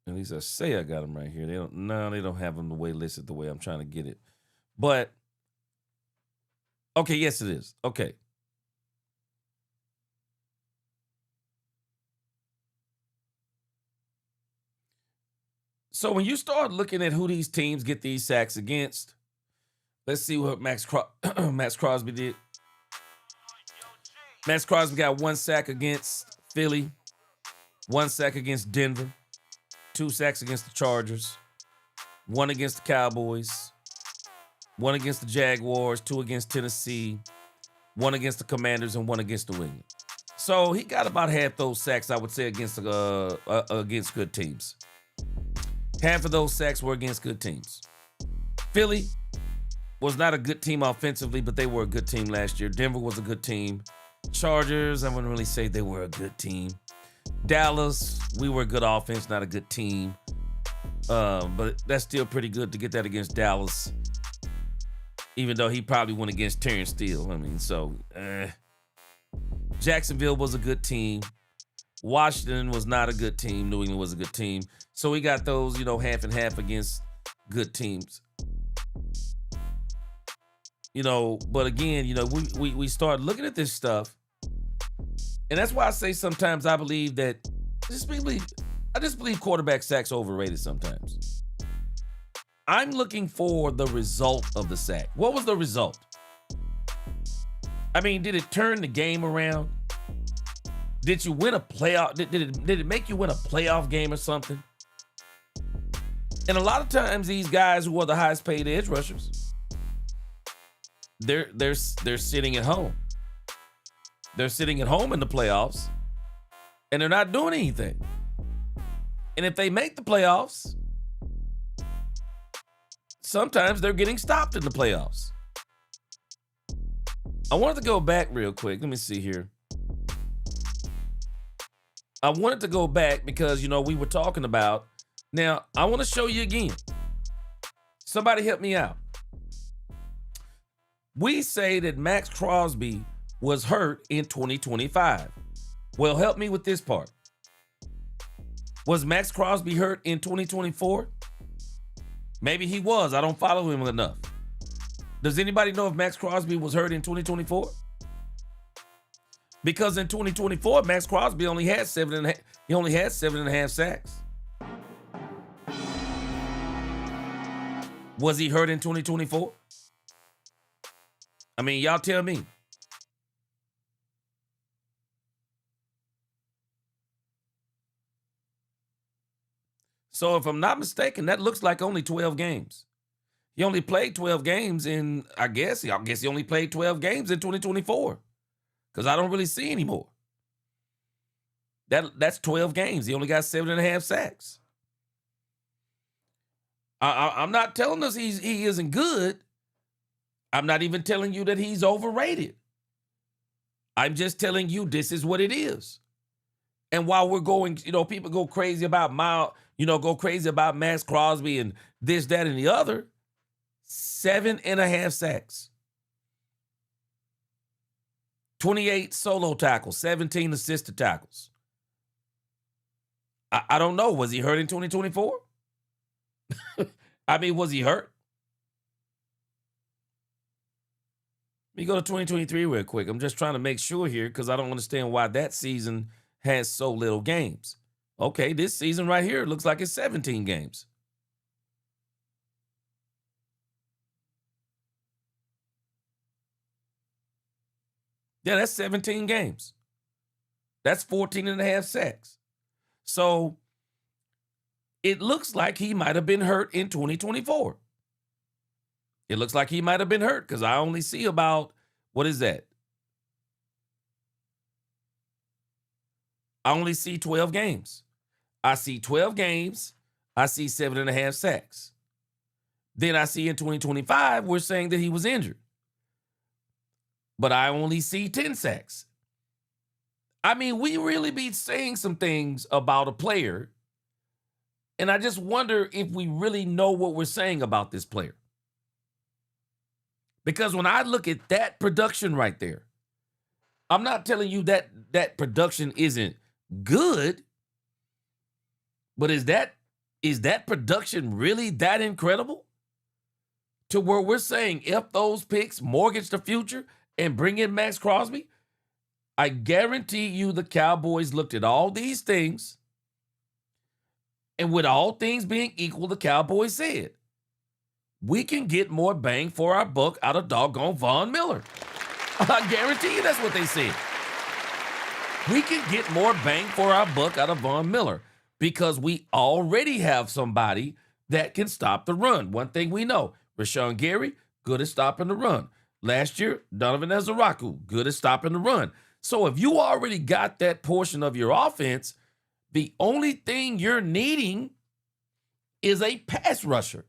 At least I say I got them right here. They don't have them the way listed the way I'm trying to get it. But okay, yes, it is. Okay. So when you start looking at who these teams get these sacks against, let's see what Maxx Crosby did. Maxx Crosby got 1 sack against Philly, 1 sack against Denver, 2 sacks against the Chargers, 1 against the Cowboys, 1 against the Jaguars, 2 against Tennessee, 1 against the Commanders, and 1 against the Wings. So he got about half those sacks, I would say, against good teams. Half of those sacks were against good teams. Philly was not a good team offensively, but they were a good team last year. Denver was a good team. Chargers, I wouldn't really say they were a good team. Dallas, we were a good offense, not a good team. But that's still pretty good to get that against Dallas, even though he probably went against Terrence Steele. Jacksonville was a good team. Washington was not a good team. New England was a good team. So we got those, half and half against good teams. But again, we start looking at this stuff. And that's why I say sometimes I believe that I just believe quarterback sacks overrated sometimes. I'm looking for the result of the sack. What was the result? Did it turn the game around? Did you win a playoff? Did it make you win a playoff game or something? And a lot of times these guys who are the highest paid edge rushers, they're sitting at home. They're sitting at home in the playoffs, and they're not doing anything. And if they make the playoffs, sometimes they're getting stopped in the playoffs. I wanted to go back real quick. Let me see here. I wanted to go back because, we were talking about. Now, I want to show you again. Somebody help me out. We say that Maxx Crosby was hurt in 2025. Well, help me with this part. Was Maxx Crosby hurt in 2024? Maybe he was. I don't follow him enough. Does anybody know if Maxx Crosby was hurt in 2024? Because in 2024, Maxx Crosby only had 7.5 sacks. Was he hurt in 2024? I mean, y'all tell me. So if I'm not mistaken, that looks like only 12 games. He only played 12 games in, I guess he only played 12 games in 2024. Because I don't really see anymore. That's 12 games. He only got 7.5 sacks. I'm not telling us he isn't good. I'm not even telling you that he's overrated. I'm just telling you this is what it is. And while we're going, people go crazy about Maxx Crosby and this, that, and the other. 7.5 sacks. 28 solo tackles, 17 assisted tackles. I don't know. Was he hurt in 2024? I mean, was he hurt? Let me go to 2023 real quick. I'm just trying to make sure here because I don't understand why that season has so little games. Okay, this season right here, it looks like it's 17 games. Yeah, that's 17 games. That's 14.5 sacks. So it looks like he might have been hurt in 2024. It looks like he might have been hurt because I only see about, what is that? I only see 12 games. I see 12 games. I see 7.5 sacks. Then I see in 2025, we're saying that he was injured. But I only see 10 sacks. I mean, we really be saying some things about a player, and I just wonder if we really know what we're saying about this player. Because when I look at that production right there, I'm not telling you that that production isn't good, but is that production really that incredible? To where we're saying, if those picks mortgage the future and bring in Maxx Crosby, I guarantee you the Cowboys looked at all these things, and with all things being equal, the Cowboys said, we can get more bang for our buck out of doggone Von Miller. I guarantee you that's what they said. We can get more bang for our buck out of Von Miller because we already have somebody that can stop the run. One thing we know, Rashawn Gary, good at stopping the run. Last year, Donovan Ezaraku, good at stopping the run. So if you already got that portion of your offense, the only thing you're needing is a pass rusher.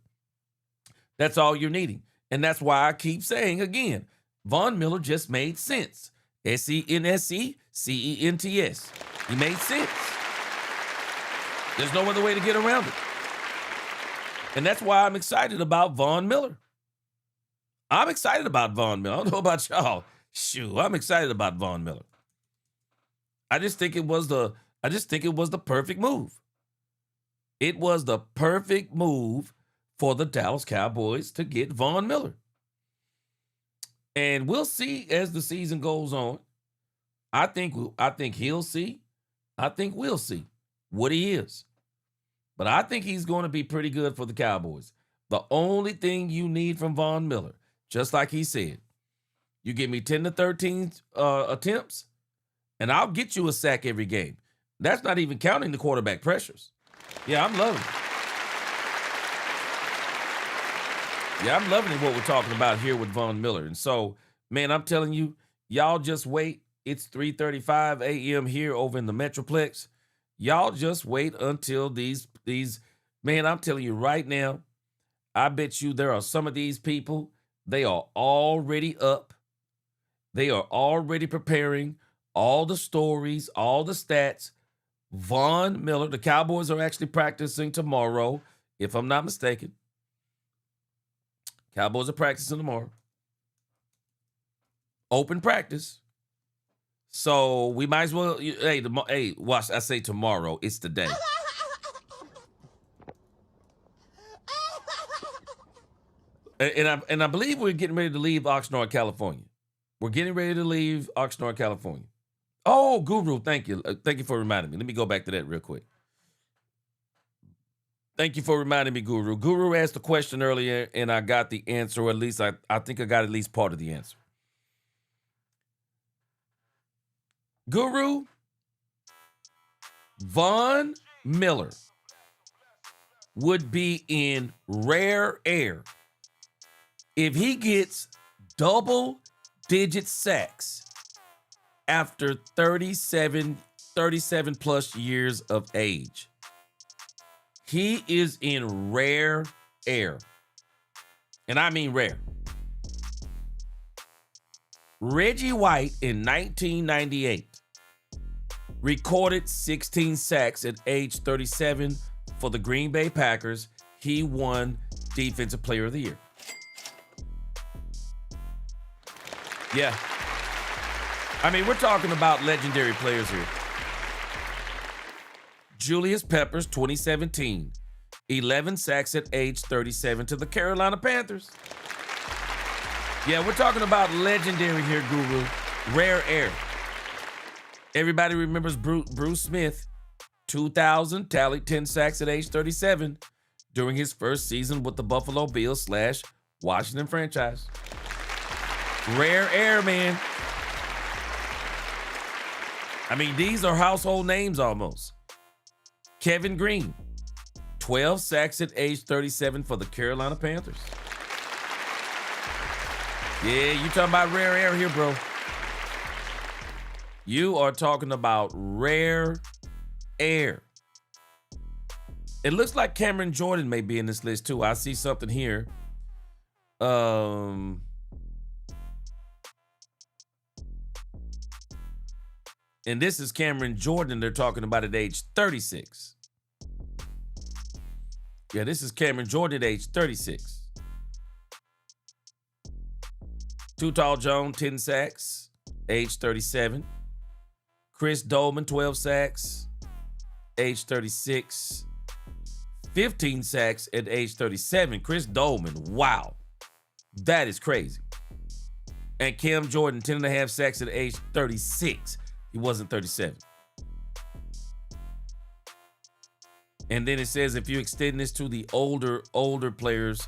That's all you're needing. And that's why I keep saying again, Von Miller just made sense. SENSE-CENTS. He made sense. There's no other way to get around it. And that's why I'm excited about Von Miller. I'm excited about Von Miller. I don't know about y'all. Shoot, I'm excited about Von Miller. I just think it was the perfect move. It was the perfect move for the Dallas Cowboys to get Von Miller. And we'll see as the season goes on. I think he'll see. I think we'll see what he is. But I think he's going to be pretty good for the Cowboys. The only thing you need from Von Miller, just like he said, you give me 10 to 13 attempts, and I'll get you a sack every game. That's not even counting the quarterback pressures. Yeah, I'm loving it. Yeah, I'm loving what we're talking about here with Von Miller. And so, man, I'm telling you, y'all just wait. It's 3:35 a.m. here over in the Metroplex. Y'all just wait until these man, I'm telling you right now, I bet you there are some of these people, they are already up. They are already preparing all the stories, all the stats. Von Miller, the Cowboys are actually practicing tomorrow, if I'm not mistaken. Cowboys are practicing tomorrow. Open practice. So we might as well, hey, watch, I say tomorrow, it's today. And I believe we're getting ready to leave Oxnard, California. We're getting ready to leave Oxnard, California. Oh, Guru, thank you. Thank you for reminding me. Let me go back to that real quick. Thank you for reminding me, Guru. Guru asked the question earlier, and I got the answer, or at least I think I got at least part of the answer. Guru, Von Miller would be in rare air if he gets double-digit sacks after 37 plus years of age. He is in rare air. And I mean rare. Reggie White in 1998 recorded 16 sacks at age 37 for the Green Bay Packers. He won Defensive Player of the Year. Yeah. I mean, we're talking about legendary players here. Julius Peppers, 2017. 11 sacks at age 37 to the Carolina Panthers. Yeah, we're talking about legendary here, Guru. Rare air. Everybody remembers Bruce Smith, 2000, tallied 10 sacks at age 37 during his first season with the Buffalo Bills / Washington franchise. Rare air, man. I mean, these are household names almost. Kevin Green, 12 sacks at age 37 for the Carolina Panthers. Yeah, you talking about rare air here, bro. You are talking about rare air. It looks like Cameron Jordan may be in this list too. I see something here. And this is Cameron Jordan they're talking about at age 36. Yeah, this is Cameron Jordan at age 36. Too Tall Jones, 10 sacks, age 37. Chris Dolman, 12 sacks, age 36. 15 sacks at age 37. Chris Dolman, wow. That is crazy. And Cam Jordan, 10.5 sacks at age 36. He wasn't 37. And then it says if you extend this to the older players,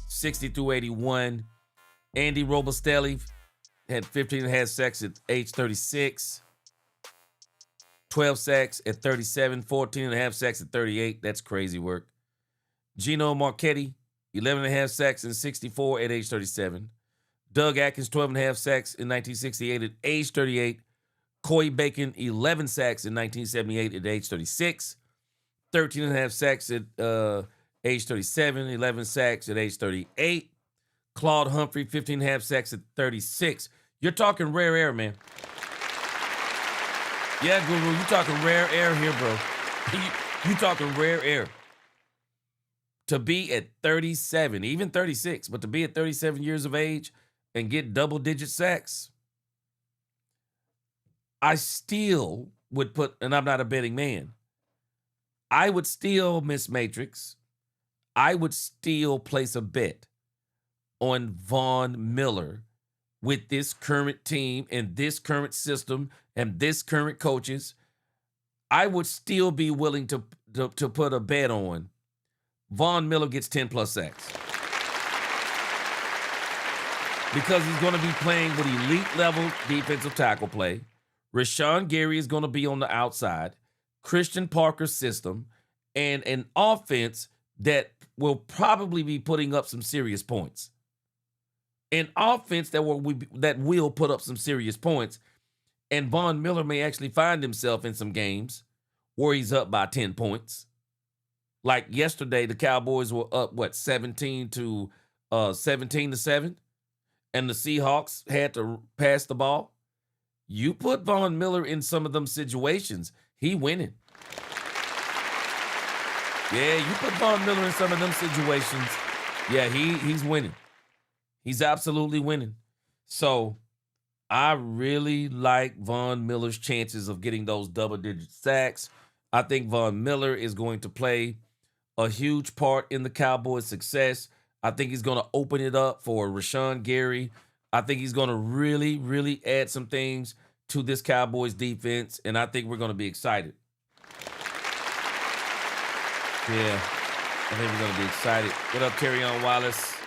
60 through 81, Andy Robustelli had 15.5 sacks at age 36, 12 sacks at 37, 14.5 sacks at 38. That's crazy work. Gino Marchetti, 11.5 sacks and 64 at age 37. Doug Atkins, 12.5 sacks in 1968 at age 38. Coy Bacon, 11 sacks in 1978 at age 36. 13.5 sacks at age 37. 11 sacks at age 38. Claude Humphrey, 15.5 sacks at 36. You're talking rare air, man. Yeah, Guru, you're talking rare air here, bro. You talking rare air. To be at 37, even 36, but to be at 37 years of age and get double-digit sacks, I still would put, and I'm not a betting man, I would still, Miss Matrix, I would still place a bet on Von Miller with this current team and this current system and this current coaches. I would still be willing to put a bet on Von Miller gets 10 plus sacks. Because he's going to be playing with elite level defensive tackle play. Rashawn Gary is going to be on the outside. Christian Parker's system. And an offense that will probably be putting up some serious points. An offense that will put up some serious points. And Von Miller may actually find himself in some games where he's up by 10 points. Like yesterday, the Cowboys were up, 17 to 7, and the Seahawks had to pass the ball. You put Von Miller in some of them situations, he winning. Yeah, you put Von Miller in some of them situations, yeah, he's winning. He's absolutely winning. So I really like Von Miller's chances of getting those double-digit sacks. I think Von Miller is going to play a huge part in the Cowboys' success. I think he's going to open it up for Rashawn Gary. I think he's going to really, really add some things to this Cowboys defense, and I think we're going to be excited. Yeah, I think we're going to be excited. What up, Kerryon Wallace?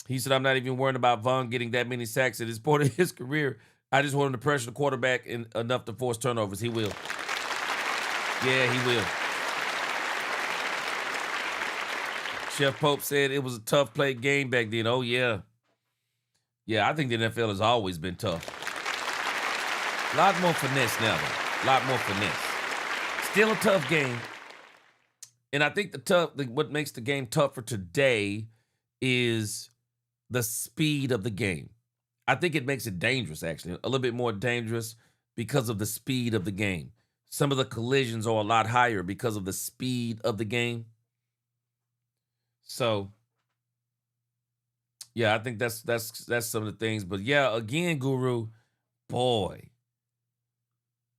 He said, I'm not even worried about Von getting that many sacks at this point in his career. I just want him to pressure the quarterback enough to force turnovers. He will. Yeah, he will. Chef Pope said it was a tough play game back then. Oh, yeah. Yeah, I think the NFL has always been tough. A lot more finesse now, though. A lot more finesse. Still a tough game. And I think what makes the game tougher today is the speed of the game. I think it makes it dangerous, actually. A little bit more dangerous because of the speed of the game. Some of the collisions are a lot higher because of the speed of the game. So, yeah, I think that's some of the things. But yeah, again, Guru, boy,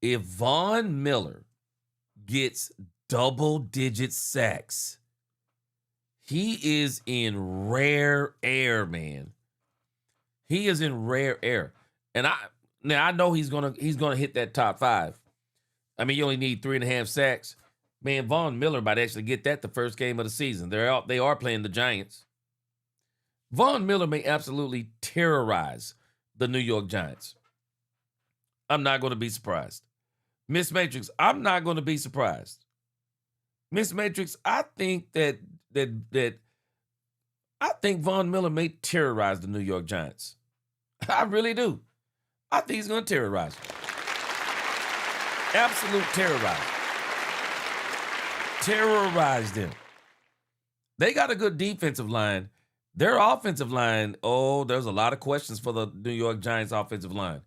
if Von Miller gets double-digit sacks, he is in rare air, man. He is in rare air. And I know he's gonna hit that top 5. I mean, you only need 3.5 sacks. Man, Von Miller might actually get that the first game of the season. They are playing the Giants. Von Miller may absolutely terrorize the New York Giants. I'm not going to be surprised. Miss Matrix, I'm not going to be surprised. Miss Matrix, I think that I think Von Miller may terrorize the New York Giants. I really do. I think he's going to terrorize them. Absolute terrorize. Terrorize them. They got a good defensive line. Their offensive line, there's a lot of questions for the New York Giants offensive line.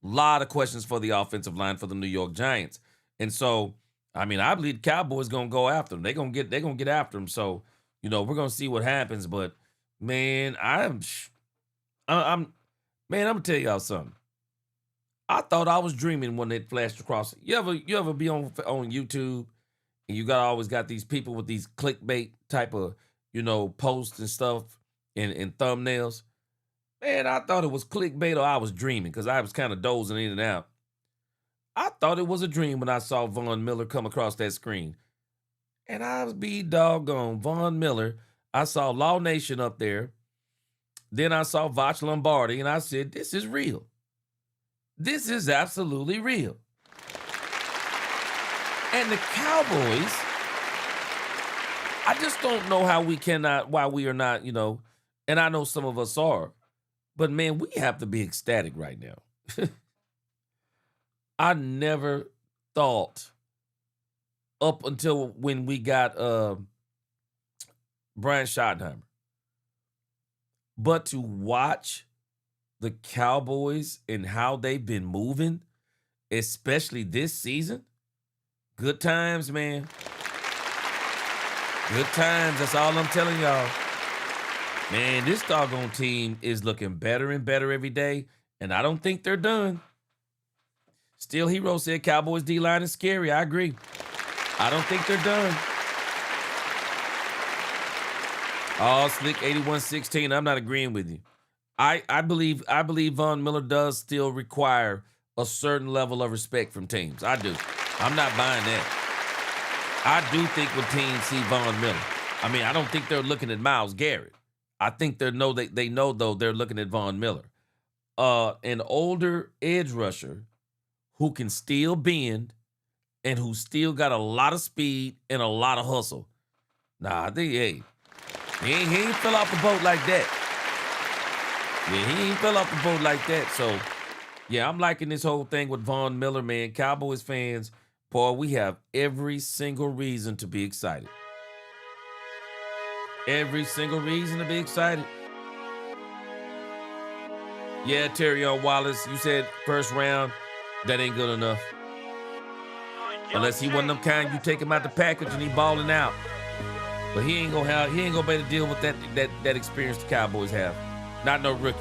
A lot of questions for the offensive line for the New York Giants. And so, I mean, I believe the Cowboys going to go after them. They're going to get after them. So, we're going to see what happens. But, man, I'm going to tell y'all something. I thought I was dreaming when they flashed across. You ever be on YouTube and you always got these people with these clickbait type of, posts and stuff and thumbnails? Man, I thought it was clickbait or I was dreaming because I was kind of dozing in and out. I thought it was a dream when I saw Von Miller come across that screen. And I was be doggone Von Miller. I saw Law Nation up there. Then I saw Voch Lombardi, and I said, this is real. This is absolutely real. And the Cowboys, I just don't know why we are not, and I know some of us are, but man, we have to be ecstatic right now. I never thought up until when we got Brian Schottenheimer. But to watch the Cowboys and how they've been moving, especially this season, good times, man. Good times. That's all I'm telling y'all. Man, this doggone team is looking better and better every day, and I don't think they're done. Still Hero said Cowboys D-line is scary. I agree. I don't think they're done. Oh, Slick 8116. I'm not agreeing with you. I believe Von Miller does still require a certain level of respect from teams. I do. I'm not buying that. I do think when teams see Von Miller, I mean, I don't think they're looking at Myles Garrett. I think they know though they're looking at Von Miller. An older edge rusher who can still bend and who still got a lot of speed and a lot of hustle. Nah, I think, he ain't fell off the boat like that. Yeah, he ain't fell off the boat like that. So, Yeah, I'm liking this whole thing with Von Miller, man. Cowboys fans, boy, we have every single reason to be excited. Every single reason to be excited. Yeah, Terrion Wallace, you said first round. That ain't good enough. Unless he one of them kind, you take him out the package and he balling out. But he ain't gonna be able to deal with that experience the Cowboys have. Not no rookie.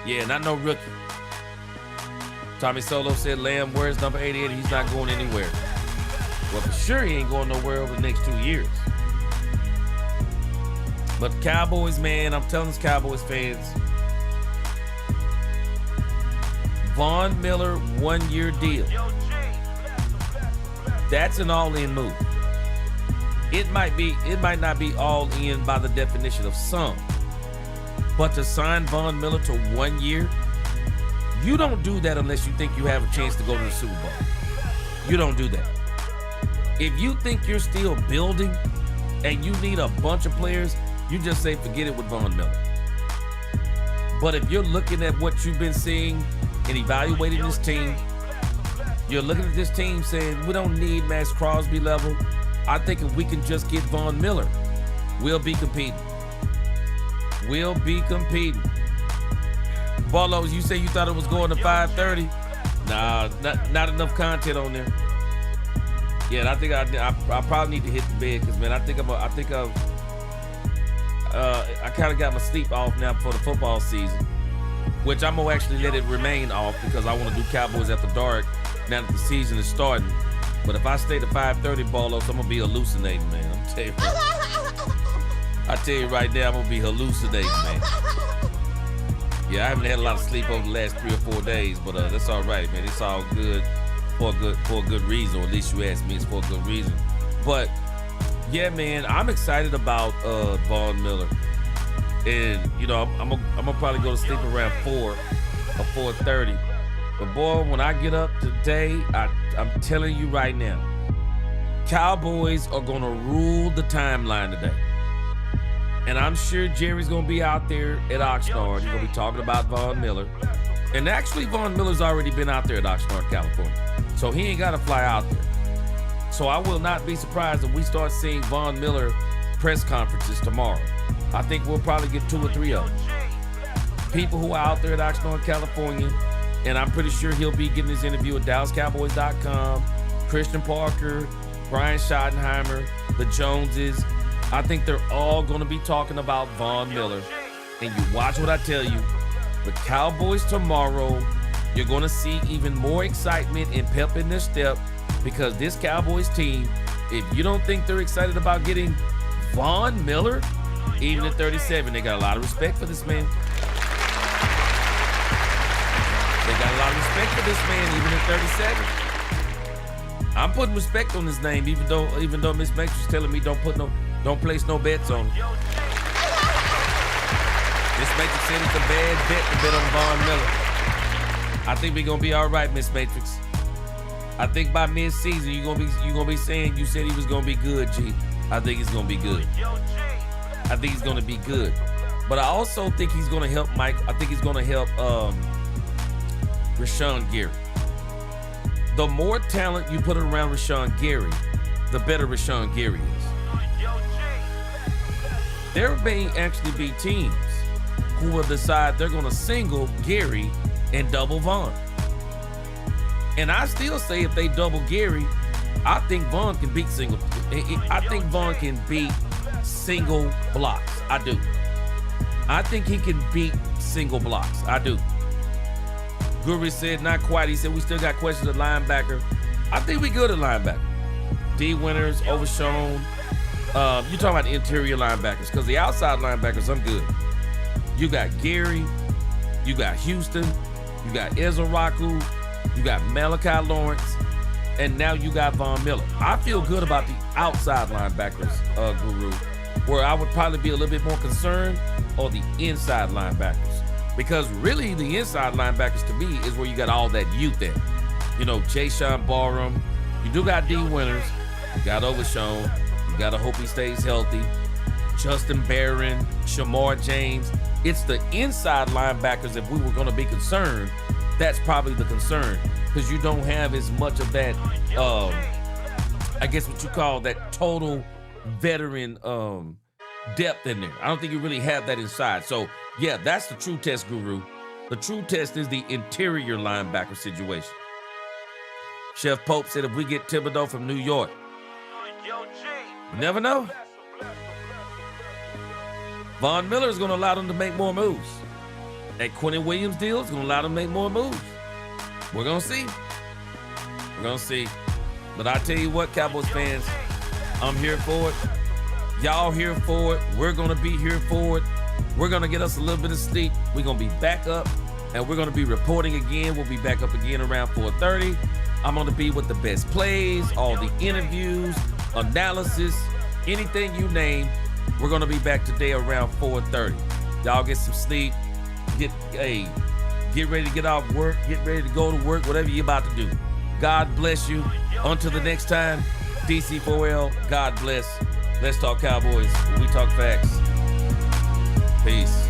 Yeah, not no rookie. Tommy Solo said, Lamb, where's number 88? He's not going anywhere. Well, for sure he ain't going nowhere over the next 2 years. But the Cowboys, man, I'm telling this Cowboys fans, Von Miller 1 year deal. That's an all-in move. It might not be all in by the definition of some. But to sign Von Miller to 1 year, you don't do that unless you think you have a chance to go to the Super Bowl. You don't do that. If you think you're still building and you need a bunch of players, you just say forget it with Von Miller. But if you're looking at what you've been seeing and evaluating this team, you're looking at this team saying, we don't need Maxx Crosby level. I think if we can just get Von Miller, we'll be competing. We'll be competing. Barlows, you say you thought it was going to 5:30? Nah, not enough content on there. Yeah, and I think I probably need to hit the bed because, man, I kind of got my sleep off now for the football season, which I'm gonna actually let it remain off because I want to do Cowboys After Dark now that the season is starting. But if I stay to 5:30, Barlows, I'm gonna be hallucinating, man. I tell you right now, I'm gonna be hallucinating, man. Yeah, I haven't had a lot of sleep over the last 3 or 4 days, but that's all right, man. It's all good for a good reason, or at least you asked me, it's for a good reason. But yeah, man, I'm excited about Von Miller, and you know, I'm gonna probably go to sleep around 4 or 4:30. But boy, when I get up today, I'm telling you right now, Cowboys are gonna rule the timeline today. And I'm sure Jerry's gonna be out there at Oxnard. He's gonna be talking about Von Miller. And actually, Von Miller's already been out there at Oxnard, California. So he ain't gotta fly out there. So I will not be surprised if we start seeing Von Miller press conferences tomorrow. I think we'll probably get 2 or 3 of them. People who are out there at Oxnard, California, and I'm pretty sure he'll be getting his interview at DallasCowboys.com, Christian Parker, Brian Schottenheimer, the Joneses. I think they're all going to be talking about Von Miller. And you watch what I tell you. The Cowboys tomorrow, you're going to see even more excitement and pep in their step because this Cowboys team, if you don't think they're excited about getting Von Miller, even at 37, they got a lot of respect for this man. They got a lot of respect for this man, even at 37. I'm putting respect on his name, even though Miss Max was telling me don't place no bets on him. Miss Matrix said it's a bad bet to bet on Von Miller. I think we're gonna be all right, Miss Matrix. I think by mid-season you're gonna be saying you said he was gonna be good, G. I think he's gonna be good. I think he's gonna be good. But I also think he's gonna help Mike. I think he's gonna help Rashawn Gary. The more talent you put around Rashawn Gary, the better Rashawn Gary is. There may actually be teams who will decide they're gonna single Gary and double Von. And I still say if they double Gary, I think Von can beat single. I think Von can beat single blocks. I do. I think he can beat single blocks. I do. Guru said not quite. He said we still got questions at linebacker. I think we good at linebacker. D Winters, Overshown. You're talking about the interior linebackers because the outside linebackers, I'm good. You got Gary, you got Houston, you got Ezra Raku, you got Malachi Lawrence, and now you got Von Miller. I feel good about the outside linebackers, Guru, where I would probably be a little bit more concerned on the inside linebackers. Because really the inside linebackers to me is where you got all that youth there. You know, Jayshawn Barham, you do got D Winters, you got Overshown, you gotta hope he stays healthy. Justin Barron, Shamar James. It's the inside linebackers, if we were gonna be concerned, That's probably the concern, because you don't have as much of that, I guess what you call that total veteran depth in there. I don't think you really have that inside. So, yeah, that's the true test, Guru. The true test is the interior linebacker situation. Chef Pope said if we get Thibodeau from New York, you never know. Von Miller is going to allow them to make more moves. That Quentin Williams deal is going to allow them to make more moves. We're going to see. We're going to see. But I tell you what, Cowboys fans, I'm here for it. Y'all here for it. We're going to be here for it. We're going to get us a little bit of sleep. We're going to be back up, and we're going to be reporting again. We'll be back up again around 4:30. I'm going to be with the best plays, all the interviews, analysis, anything you name. We're going to be back today around 4:30. Y'all get some sleep. Get ready to get off work. Get ready to go to work, whatever you're about to do. God bless you. Until the next time, DC4L, God bless. Let's talk Cowboys. We talk facts. Peace.